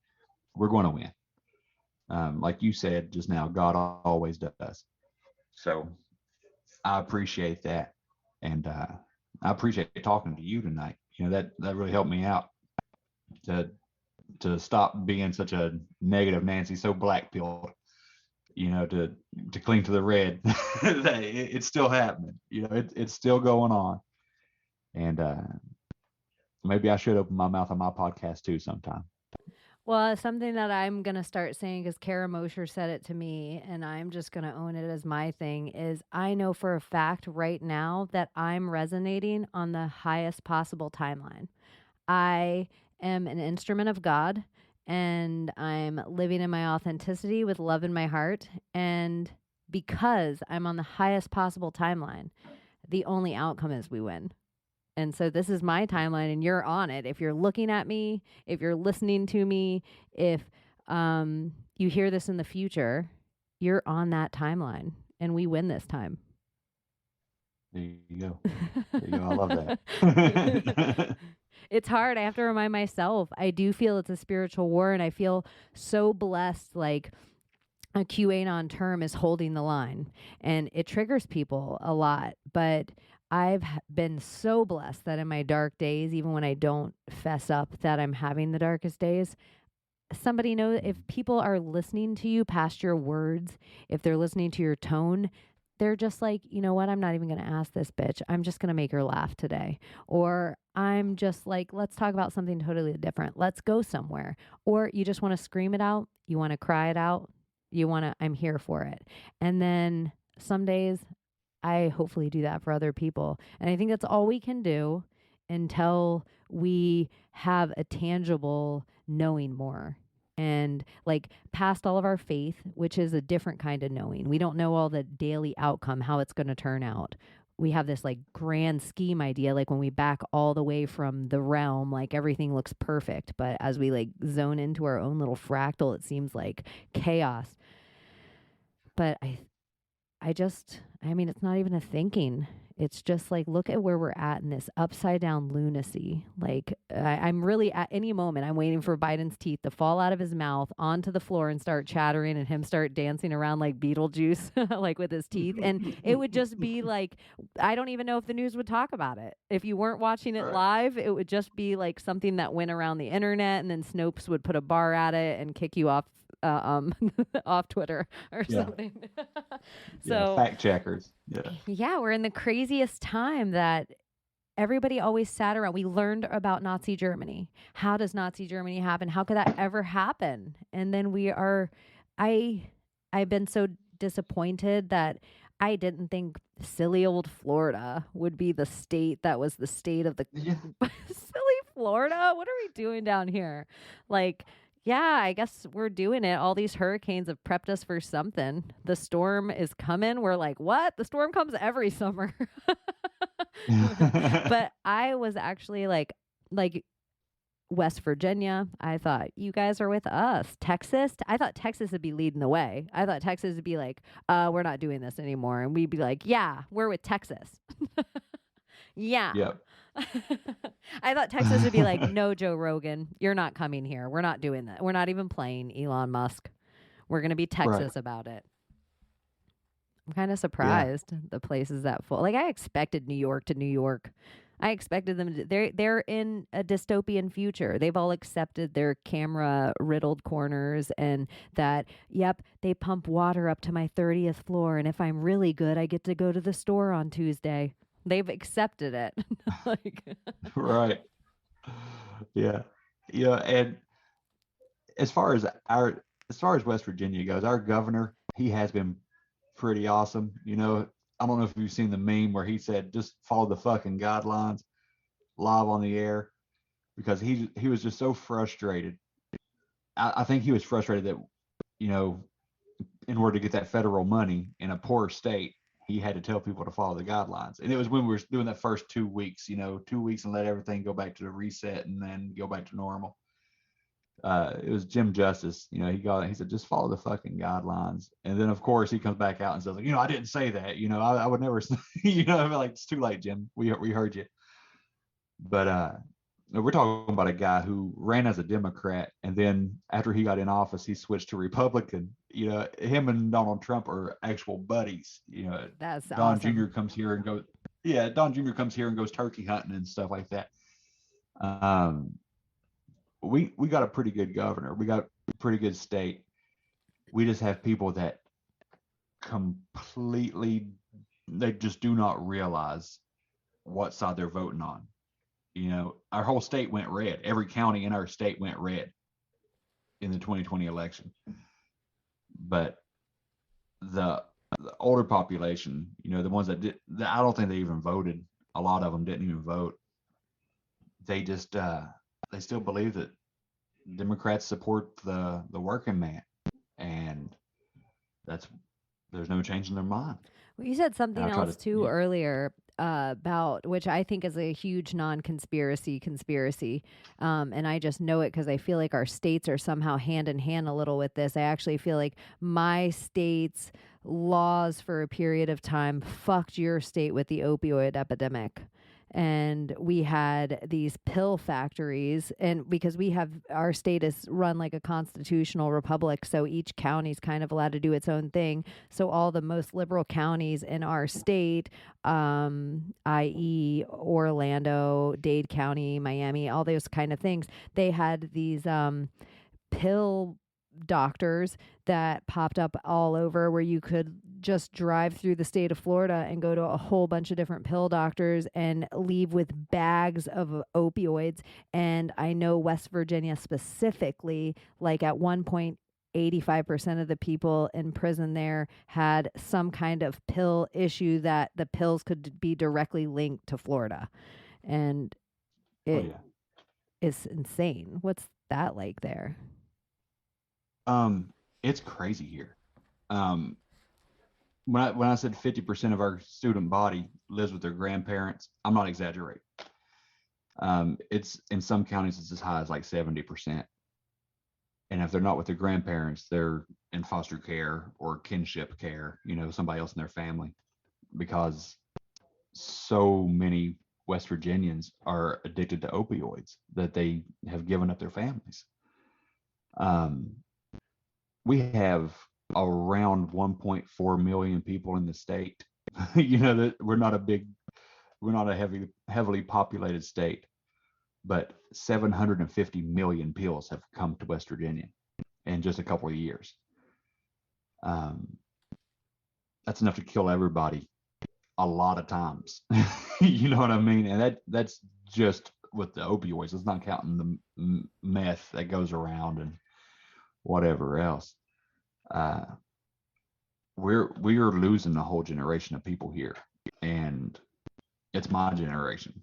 we're going to win. Like you said just now, God always does. So I appreciate that, and I appreciate talking to you tonight. That really helped me out to stop being such a negative Nancy, so black pilled. To cling to the red. It's still happening. It's still going on, and maybe I should open my mouth on my podcast too sometime. Well, something that I'm going to start saying, because Kara Mosher said it to me, and I'm just going to own it as my thing, is I know for a fact right now that I'm resonating on the highest possible timeline. I am an instrument of God, and I'm living in my authenticity with love in my heart. And because I'm on the highest possible timeline, the only outcome is we win. And so this is my timeline, and you're on it. If you're looking at me, if you're listening to me, if you hear this in the future, you're on that timeline, and we win this time. There you go. I love that. It's hard. I have to remind myself. I do feel it's a spiritual war, and I feel so blessed. Like, a QAnon term is holding the line, and it triggers people a lot. But I've been so blessed that in my dark days, even when I don't fess up that I'm having the darkest days, somebody knows if people are listening to you past your words, if they're listening to your tone, they're just like, you know what? I'm not even going to ask this bitch. I'm just going to make her laugh today. Or I'm just like, let's talk about something totally different. Let's go somewhere. Or you just want to scream it out. You want to cry it out. I'm here for it. And then some days I hopefully do that for other people. And I think that's all we can do until we have a tangible knowing more. And like past all of our faith, which is a different kind of knowing. We don't know all the daily outcome, how it's going to turn out. We have this like grand scheme idea, like when we back all the way from the realm, like everything looks perfect. But as we like zone into our own little fractal, it seems like chaos. But I mean, it's not even a thinking. It's just like, look at where we're at in this upside down lunacy. Like, I'm really at any moment, I'm waiting for Biden's teeth to fall out of his mouth onto the floor and start chattering and him start dancing around like Beetlejuice, like with his teeth. And it would just be like, I don't even know if the news would talk about it. If you weren't watching it live, it would just be like something that went around the internet, and then Snopes would put a bar at it and kick you off off Twitter or something. So fact checkers. Yeah, we're in the craziest time that everybody always sat around. We learned about Nazi Germany. How does Nazi Germany happen? How could that ever happen? And then I've been so disappointed that I didn't think silly old Florida would be the state that was the state of the silly Florida. What are we doing down here? Like, yeah, I guess we're doing it. All these hurricanes have prepped us for something. The storm is coming. We're like, what? The storm comes every summer. But I was actually like West Virginia. I thought you guys are with us. Texas. I thought Texas would be leading the way. I thought Texas would be like, we're not doing this anymore. And we'd be like, yeah, we're with Texas. Yeah. Yep. I thought Texas would be like, no, Joe Rogan, you're not coming here. We're not doing that. We're not even playing Elon Musk. We're going to be Texas about it. I'm kind of surprised the places that full. Like I expected New York to New York. I expected them to, they're in a dystopian future. They've all accepted their camera riddled corners and that, yep, they pump water up to my 30th floor. And if I'm really good, I get to go to the store on Tuesday. They've accepted it. Right. Yeah. Yeah. And as far as West Virginia goes, our governor, he has been pretty awesome. You know, I don't know if you've seen the meme where he said, just follow the fucking guidelines live on the air, because he was just so frustrated. I think he was frustrated that, you know, in order to get that federal money in a poor state, he had to tell people to follow the guidelines. And it was when we were doing that first 2 weeks, 2 weeks and let everything go back to the reset and then go back to normal. It was Jim Justice, he said, just follow the fucking guidelines. And then of course he comes back out and says, I didn't say that, I would never say, like, it's too late, Jim. We heard you. But we're talking about a guy who ran as a Democrat, and then after he got in office, he switched to Republican. Him and Donald Trump are actual buddies. That's Don awesome. Jr. comes here and goes, Don Jr. comes here and goes turkey hunting and stuff like that. We got a pretty good governor. We got a pretty good state. We just have people that they just do not realize what side they're voting on. Our whole state went red. Every county in our state went red in the 2020 election. But the older population, the ones that did, I don't think they even voted. A lot of them didn't even vote. They just, they still believe that Democrats support the working man, and there's no change in their mind. Well, you said something else too earlier about, which I think is a huge conspiracy, and I just know it because I feel like our states are somehow hand in hand a little with this. I actually feel like my state's laws for a period of time fucked your state with the opioid epidemic. and we had these pill factories. And because our state is run like a constitutional republic, so each county's kind of allowed to do its own thing. So all the most liberal counties in our state, i.e., Orlando, Dade County, Miami, all those kind of things, they had these pill doctors that popped up all over, where you could just drive through the state of Florida and go to a whole bunch of different pill doctors and leave with bags of opioids. And I know West Virginia specifically, like at one point, 85% of the people in prison there had some kind of pill issue that the pills could be directly linked to Florida. And Oh it yeah. is insane. What's that like there? It's crazy here. When I said 50% of our student body lives with their grandparents, I'm not exaggerating. It's in some counties it's as high as like 70%. And if they're not with their grandparents, they're in foster care or kinship care, somebody else in their family, because so many West Virginians are addicted to opioids that they have given up their families. We have around 1.4 million people in the state. That we're not a heavily populated state, but 750 million pills have come to West Virginia in just a couple of years. That's enough to kill everybody a lot of times. You know what I mean? And that's just with the opioids. It's not counting the meth that goes around and whatever else. We are losing a whole generation of people here, and it's my generation.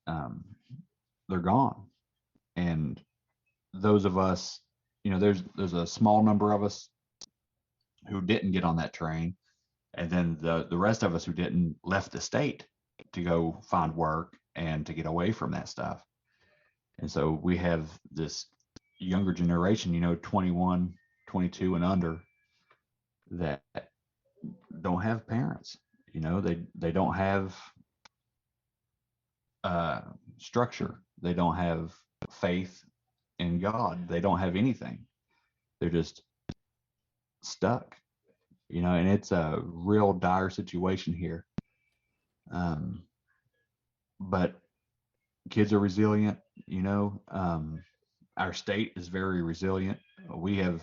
They're gone, and those of us, there's a small number of us who didn't get on that train, and then the rest of us who didn't left the state to go find work and to get away from that stuff. And so we have this younger generation, 21, 22 and under, that don't have parents. They don't have structure. They don't have faith in God. They don't have anything. They're just stuck, and it's a real dire situation here. But kids are resilient, our state is very resilient. We have,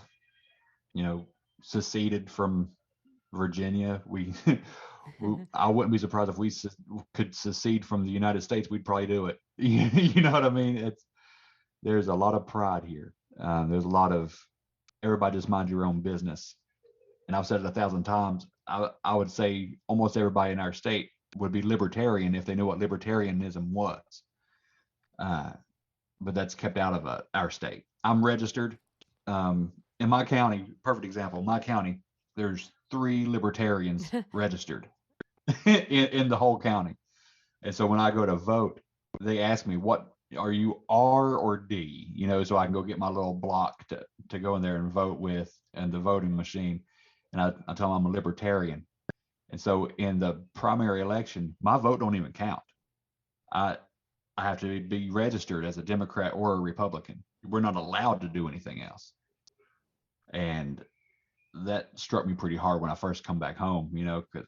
seceded from Virginia. I wouldn't be surprised if we could secede from the United States. We'd probably do it. You know what I mean? There's a lot of pride here. There's a lot of everybody just mind your own business. And I've said it 1,000 times. I would say almost everybody in our state would be libertarian if they knew what libertarianism was. But that's kept out of our state. I'm registered. In my county, perfect example, my county, there's 3 libertarians registered in the whole county. And so when I go to vote, they ask me, what are you, R or D? So I can go get my little block to go in there and vote with, and the voting machine. And I tell them I'm a libertarian. And so in the primary election, my vote don't even count. I have to be registered as a Democrat or a Republican. We're not allowed to do anything else. And that struck me pretty hard when I first come back home, because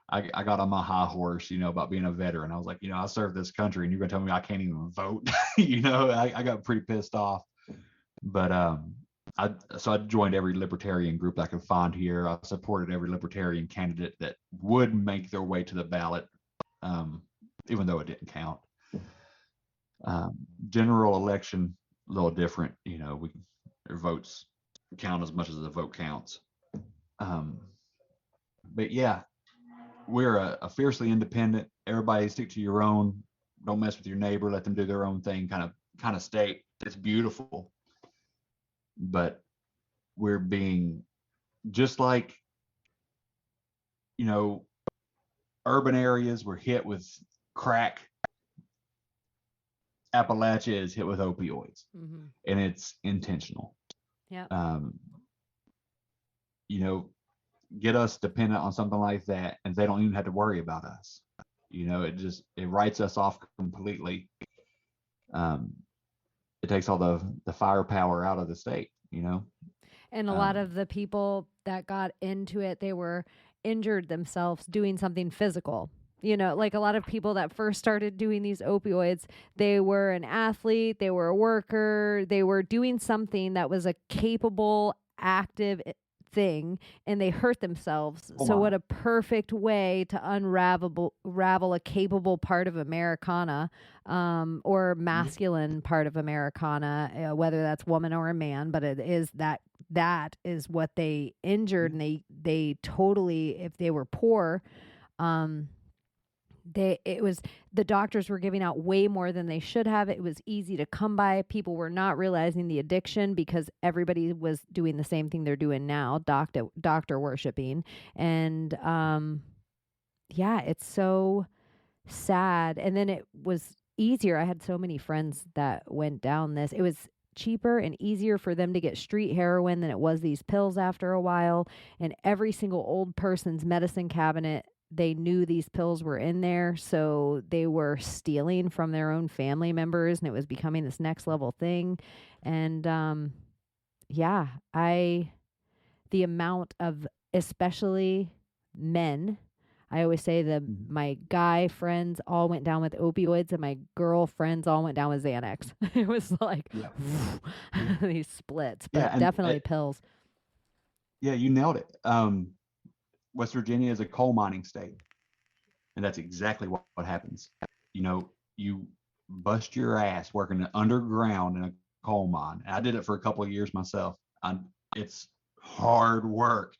I got on my high horse, about being a veteran. I was like, I served this country and you're going to tell me I can't even vote. I got pretty pissed off. But I joined every libertarian group I could find here. I supported every libertarian candidate that would make their way to the ballot, even though it didn't count. General election, a little different. Their votes count as much as the vote counts. But yeah, we're a fiercely independent, everybody stick to your own, don't mess with your neighbor, let them do their own thing kind of state. It's beautiful. But we're being just like, urban areas were hit with crack. Appalachia is hit with opioids, and it's intentional. Yeah. Get us dependent on something like that, and they don't even have to worry about us. It writes us off completely. Um, it takes all the firepower out of the state. And a lot Um, of the people that got into it, they were injured themselves doing something physical. Like a lot of people that first started doing these opioids, they were an athlete, they were a worker, they were doing something that was a capable, active thing, and they hurt themselves. Coal So, what miner. a perfect way to unravel a capable part of Americana, or Yeah. masculine part of Americana, whether that's woman or a man, but it is that is what they injured, Yeah. and they totally, if they were poor, um it was, the doctors were giving out way more than they should have. It was easy to come by. People were not realizing the addiction because everybody was doing the same thing they're doing now, doctor worshiping. And yeah, it's so sad. And then it was easier. I had so many friends that went down this. It was cheaper and easier for them to get street heroin than it was these pills after a while. And every single old person's medicine cabinet, they knew these pills were in there. So they were stealing from their own family members, and it was becoming this next level thing. And yeah, the amount of, especially men, I always say that Mhm. my guy friends all went down with opioids and my girl friends all went down with Xanax. It was like Yeah. Yeah. these splits, Yeah. but And definitely pills. yeah, you nailed it. West Virginia is a coal mining state, and that's exactly what happens. You bust your ass working underground in a coal mine. And I did it for a couple of years myself. It's hard work.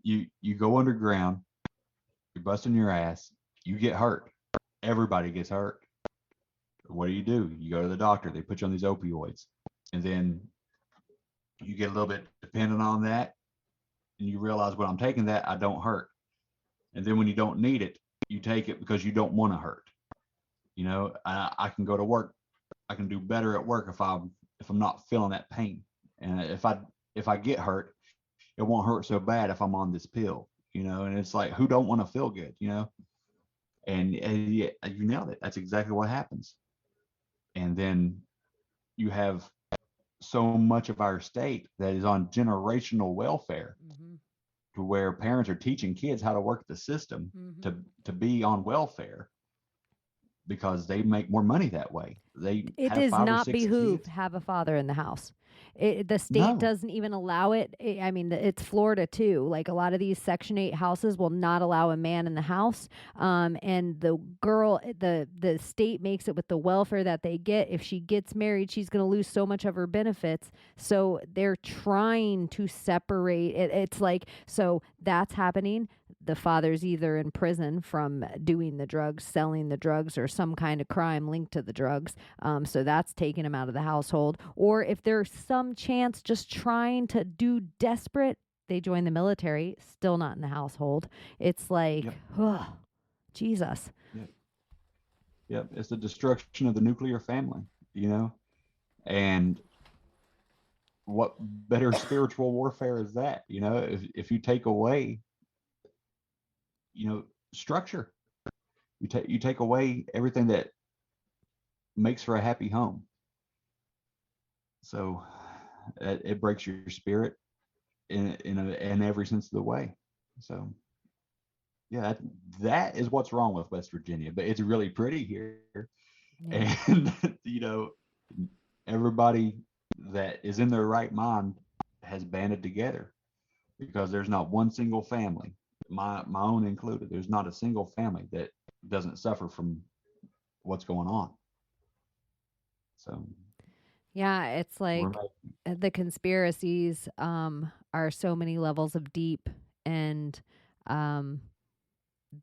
You go underground, you're busting your ass, you get hurt. Everybody gets hurt. What do? You go to the doctor, they put you on these opioids, and then you get a little bit dependent on that, and you realize when I'm taking that, I don't hurt. And then when you don't need it, you take it because you don't want to hurt. I can go to work. I can do better at work if I'm not feeling that pain. And if I get hurt, it won't hurt so bad if I'm on this pill. And it's like, who don't want to feel good? And yeah, you nailed it. That's exactly what happens. And then you have so much of our state that is on generational welfare, Mm-hmm. to where parents are teaching kids how to work the system Mm-hmm. to be on welfare because they make more money that way. They It have does five or not six behoove kids. have a father in the house. The state No. doesn't even allow it. I mean, it's Florida too. Like a lot of these Section 8 houses will not allow a man in the house. And the girl, the state makes it with the welfare that they get. If she gets married, she's going to lose so much of her benefits. So they're trying to separate it. It's like, so that's happening. The father's either in prison from doing the drugs, selling the drugs, or some kind of crime linked to the drugs. So that's taking him out of the household. Or if there's some chance just trying to do desperate, they join the military, still not in the household. It's like, Yep. oh, Jesus. Yep. Yep. It's the destruction of the nuclear family, and what better spiritual warfare is that? If you take away, structure, you take away everything that makes for a happy home. So it breaks your spirit in every sense of the way. So yeah, that is what's wrong with West Virginia, but it's really pretty here. Yeah. And everybody that is in their right mind has banded together, because there's not one single family, my own included, there's not a single family that doesn't suffer from what's going on. So Yeah, it's we're like the conspiracies are so many levels of deep, and um,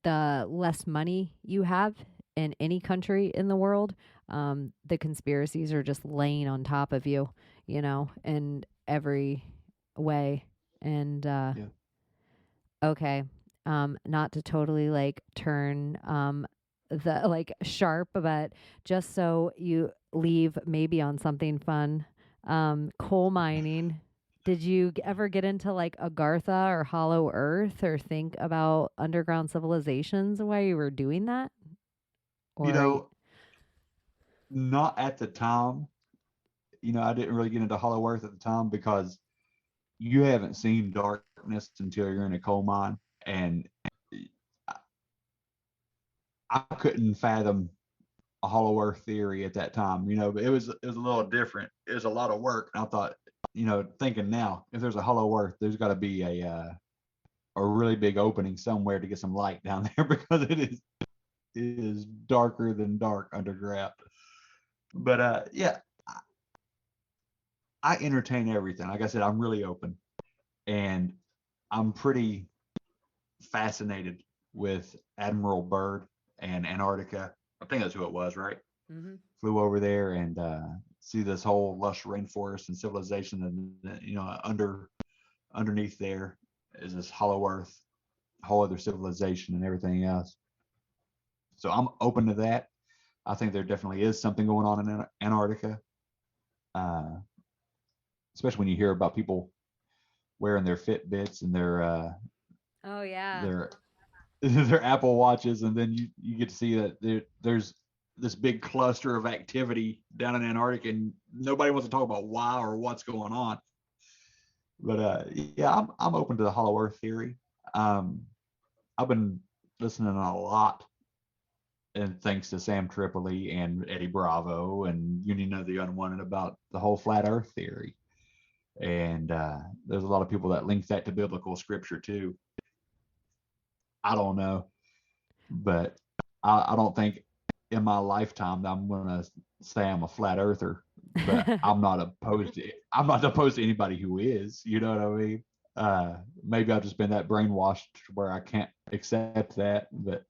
the less money you have in any country in the world, the conspiracies are just laying on top of you, in every way. And yeah. okay, not to totally like turn the like sharp, but just so you leave maybe on something fun. Coal mining Did you ever get into like Agartha or Hollow Earth or think about underground civilizations while you were doing that? You Or are you, know, not at the time. I didn't really get into Hollow Earth at the time because you haven't seen darkness until you're in a coal mine, and I couldn't fathom a Hollow Earth theory at that time. But it was a little different. It was a lot of work, and I thought, thinking now, if there's a Hollow Earth, there's got to be a really big opening somewhere to get some light down there because it is darker than dark underground. But yeah, I entertain everything. Like I said, I'm really open, and I'm pretty fascinated with Admiral Byrd and Antarctica. I think that's who it was, right? hmm Flew over there and see this whole lush rainforest and civilization, and underneath there is this Hollow Earth, whole other civilization and everything else. So I'm open to that. I think there definitely is something going on in Antarctica, uh, especially when you hear about people wearing their Fitbits and Oh yeah. their their Apple Watches, and then you get to see that there's this big cluster of activity down in Antarctica, and nobody wants to talk about why or what's going on. But yeah, I'm open to the Hollow Earth theory. Um, I've been listening a lot, and thanks to Sam Tripoli and Eddie Bravo and Union of the Unwanted about the whole flat Earth theory. And there's a lot of people that link that to biblical scripture too. I don't know, but I don't think in my lifetime that I'm gonna say I'm a flat earther. But I'm not opposed to it. I'm not opposed to anybody who is. You know what I mean? Maybe I've just been that brainwashed where I can't accept that, but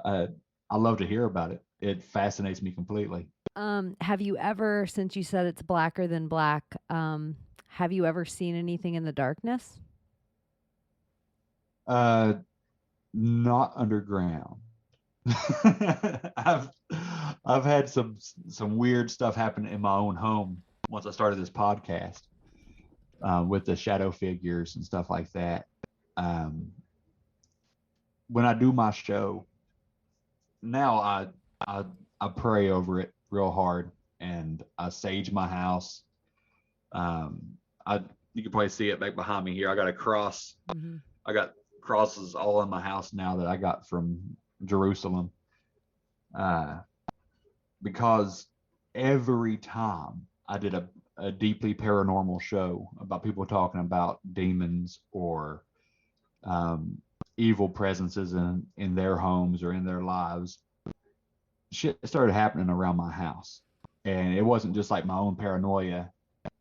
uh, I love to hear about it. It fascinates me completely. Have you ever, since you said it's blacker than black, have you ever seen anything in the darkness? Uh, Not underground. I've I've had some weird stuff happen in my own home once I started this podcast, with the shadow figures and stuff like that. Um, when I do my show now, I I pray over it real hard, and I sage my house. I You can probably see it back behind me here. I got a cross. hmm I got crosses all in my house now that I got from Jerusalem, uh, because every time I did a deeply paranormal show about people talking about demons or um, evil presences in their homes or in their lives, shit started happening around my house. And it wasn't just like my own paranoia.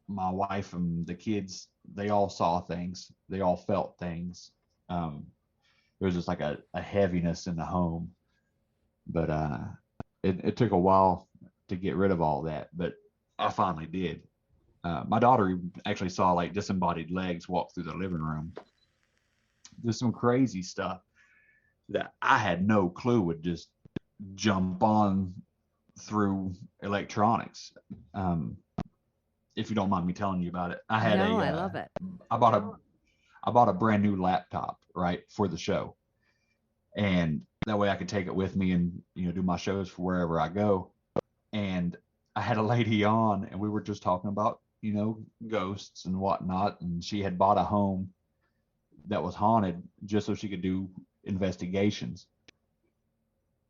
My wife and the kids, they all saw things, they all felt things. There was just like a heaviness in the home. But it took a while to get rid of all that, but I finally did. My daughter actually saw like disembodied legs walk through the living room. There's some crazy stuff that I had no clue would just jump on through electronics. Um, if you don't mind me telling you about it, No, I love it. I bought a I bought a brand new laptop, right, for the show, and that way I could take it with me and do my shows for wherever I go. And I had a lady on, and we were just talking about ghosts and whatnot, and she had bought a home that was haunted just so she could do investigations.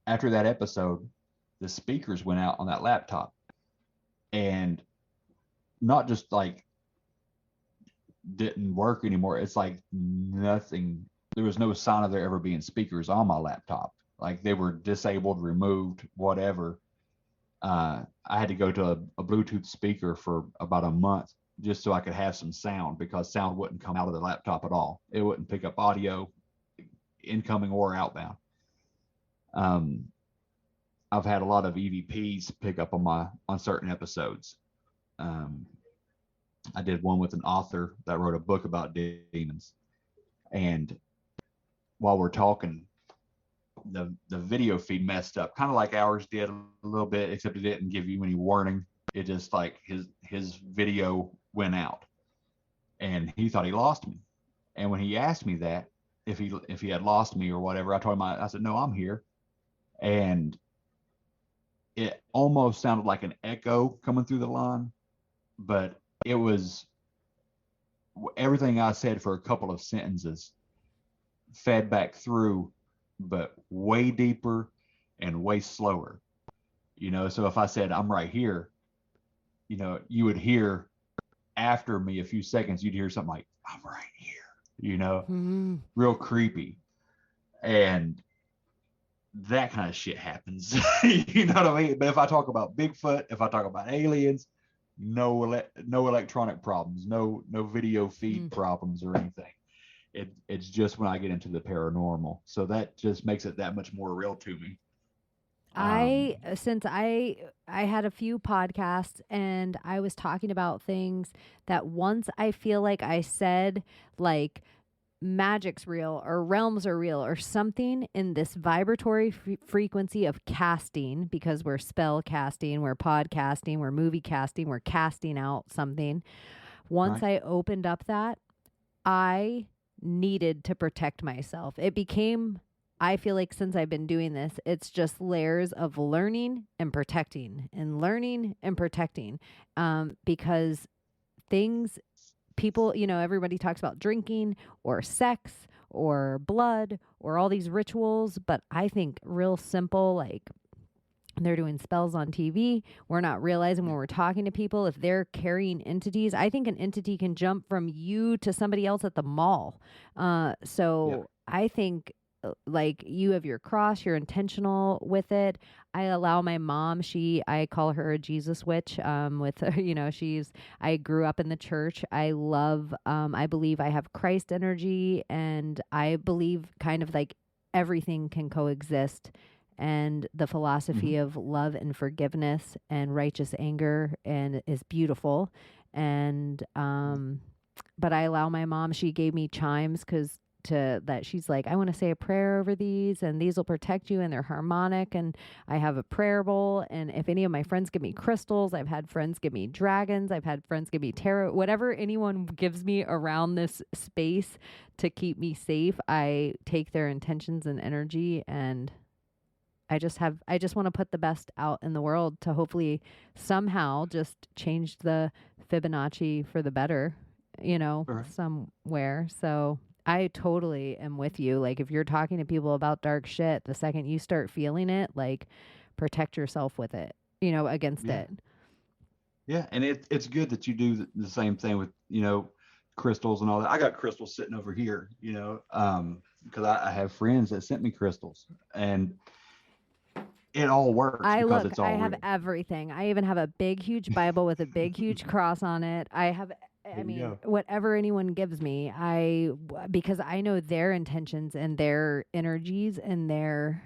After that episode, the speakers went out on that laptop, and not just like didn't work anymore. It's like nothing. There was no sign of there ever being speakers on my laptop. Like they were disabled, removed, whatever. I had to go to a Bluetooth speaker for about a month just so I could have some sound, because sound wouldn't come out of the laptop at all. It wouldn't pick up audio, incoming or outbound. Um, I've had a lot of EVPs pick up on certain episodes. Um, I did one with an author that wrote a book about demons, and while we're talking, the video feed messed up, kind of like ours did a little bit, except it didn't give you any warning. It just like his video went out, and he thought he lost me. And when he asked me that, if he had lost me or whatever, I told him, I said, no, I'm here. And it almost sounded like an echo coming through the line, but it was everything I said for a couple of sentences fed back through, but way deeper and way slower. So if I said, I'm right here, you would hear after me a few seconds, you'd hear something like, I'm right here, real creepy. And that kind of shit happens. You know what I mean? But if I talk about Bigfoot, if I talk about aliens, no electronic problems, no video feed problems or anything. It's just when I get into the paranormal. So that just makes it that much more real to me. Since I had a few podcasts and I was talking about things that once I feel like I said like magic's real or realms are real or something in this vibratory frequency of casting, because we're spell casting, we're podcasting, we're movie casting, we're casting out something. Once I opened up that, I needed to protect myself. It became, I feel like since I've been doing this, it's just layers of learning and protecting and learning and protecting, because people, everybody talks about drinking or sex or blood or all these rituals, but I think real simple, like they're doing spells on TV. We're not realizing when we're talking to people, if they're carrying entities. I think an entity can jump from you to somebody else at the mall. I think like you have your cross, you're intentional with it. I allow my mom, I call her a Jesus witch, with, I grew up in the church. I believe I have Christ energy, and I believe kind of like everything can coexist. And the philosophy of love and forgiveness and righteous anger and is beautiful. And, but I allow my mom, she gave me chimes she's like, I want to say a prayer over these and these will protect you and they're harmonic. And I have a prayer bowl. And if any of my friends give me crystals, I've had friends give me dragons. I've had friends give me tarot, whatever anyone gives me around this space to keep me safe. I take their intentions and energy, and I just want to put the best out in the world to hopefully somehow just change the Fibonacci for the better, somewhere. So I totally am with you. Like if you're talking to people about dark shit, the second you start feeling it, like protect yourself with it, against it. Yeah. And it's good that you do the same thing with, crystals and all that. I got crystals sitting over here, because I have friends that sent me crystals, and it all works because it's all I have real. everything. I even have a big, huge Bible with a big, huge cross on it. Whatever anyone gives me, because I know their intentions and their energies and their,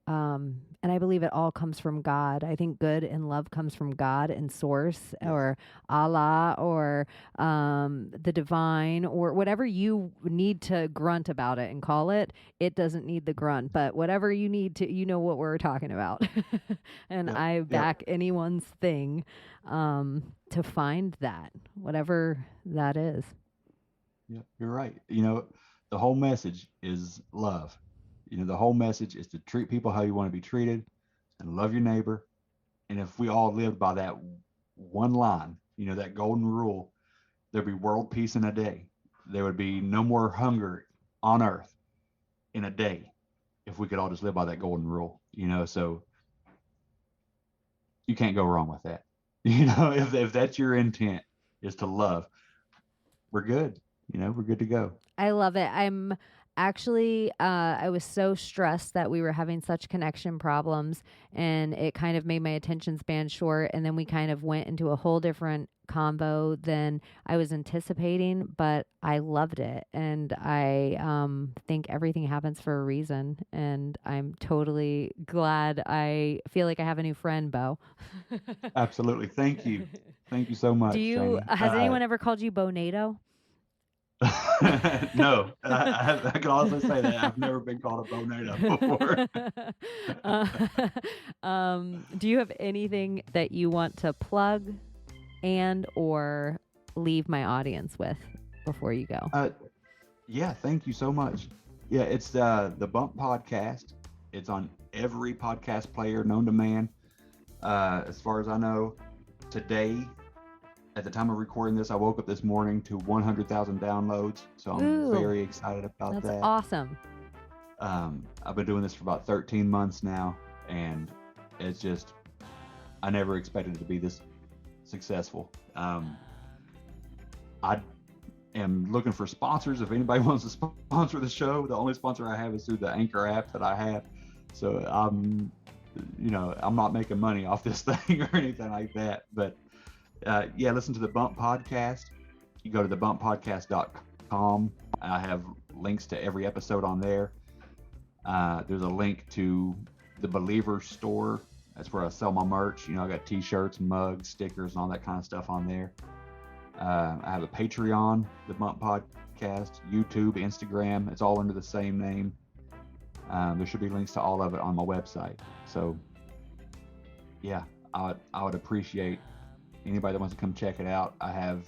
and I believe it all comes from God. I think good and love comes from God and source, or Allah, or the divine, or whatever you need to grunt about it and call it. It doesn't need the grunt, but whatever you need to, what we're talking about. And I back anyone's thing to find that, whatever that is. Yeah, you're right. The whole message is love. The whole message is to treat people how you want to be treated and love your neighbor. And if we all lived by that one line, that golden rule, there'd be world peace in a day. There would be no more hunger on earth in a day if we could all just live by that golden rule, so you can't go wrong with that. If that's your intent, is to love, we're good. We're good to go. I love it. I'm actually, I was so stressed that we were having such connection problems, and it kind of made my attention span short. And then we kind of went into a whole different combo than I was anticipating, but I loved it. And I think everything happens for a reason. And I'm totally glad. I feel like I have a new friend, Bo. Absolutely. Thank you. Thank you so much. Has anyone ever called you Bo NATO? No, I can honestly say that I've never been called a Bonado before. Do you have anything that you want to plug and or leave my audience with before you go? Yeah, thank you so much. Yeah, it's the Bump Podcast. It's on every podcast player known to man. As far as I know, today, at the time of recording this, I woke up this morning to 100,000 downloads. So I'm very excited about that. That's awesome. I've been doing this for about 13 months now, and it's just, I never expected it to be this successful. I am looking for sponsors. If anybody wants to sponsor the show, the only sponsor I have is through the Anchor app that I have. So I'm not making money off this thing or anything like that. But yeah, listen to the Bump Podcast. You go to thebumppodcast.com. I have links to every episode on there. There's a link to the Believer store. That's where I sell my merch. I got t-shirts, mugs, stickers, and all that kind of stuff on there. I have a Patreon, the Bump Podcast, YouTube, Instagram. It's all under the same name. There should be links to all of it on my website. So, yeah, I would appreciate anybody that wants to come check it out. I have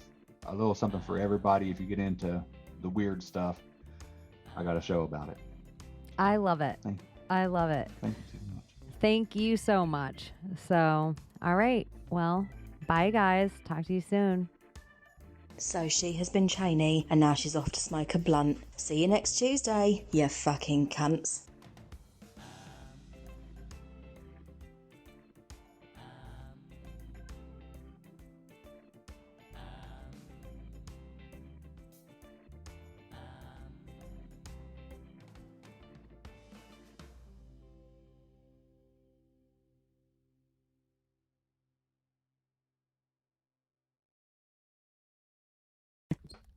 a little something for everybody. If you get into the weird stuff, I got a show about it. I love it. I love it. Thank you so much. Thank you so much. So, all right. Well, bye, guys. Talk to you soon. So she has been Chaney, and now she's off to smoke a blunt. See you next Tuesday, you fucking cunts.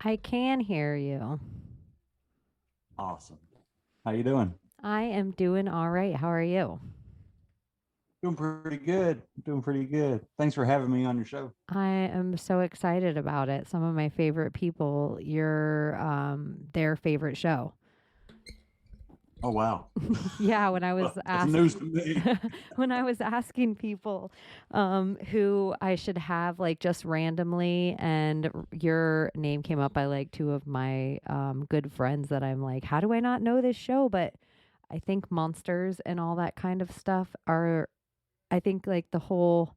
I can hear you. Awesome. How you doing? I am doing all right. How are you? Doing pretty good. Thanks for having me on your show. I am so excited about it. Some of my favorite people, their favorite show. Oh, wow. Yeah, when I was that's news to me. when I was asking people who I should have like just randomly, and your name came up by like two of my good friends that I'm like, how do I not know this show? But I think monsters and all that kind of stuff are, I think like the whole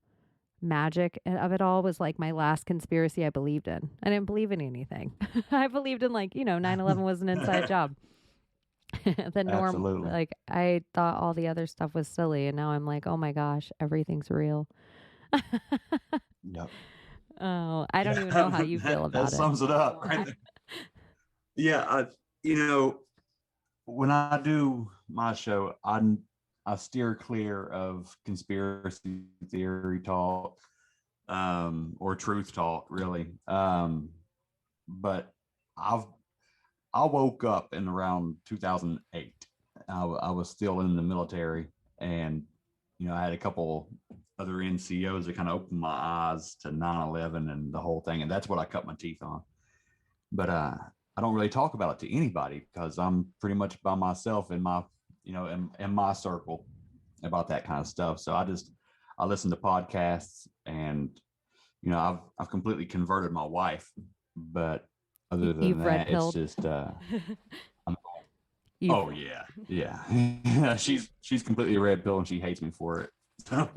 magic of it all was like my last conspiracy I believed in. I didn't believe in anything. I believed in 9/11 was an inside job. The norm, Absolutely. like I thought all the other stuff was silly, and now I'm like, oh my gosh, everything's real. Yep. Oh, I don't even know how you feel about that it. sums it up right there. Yeah, when I do my show, I steer clear of conspiracy theory talk, or truth talk, really. But I woke up in around 2008. I was still in the military, and I had a couple other NCOs that kind of opened my eyes to 9/11 and the whole thing, and that's what I cut my teeth on. But I don't really talk about it to anybody because I'm pretty much by myself in my in my circle about that kind of stuff. So I listen to podcasts, and I've completely converted my wife, but other than You've that, red-pilled. it's just oh yeah. She's completely red pill, and she hates me for it. So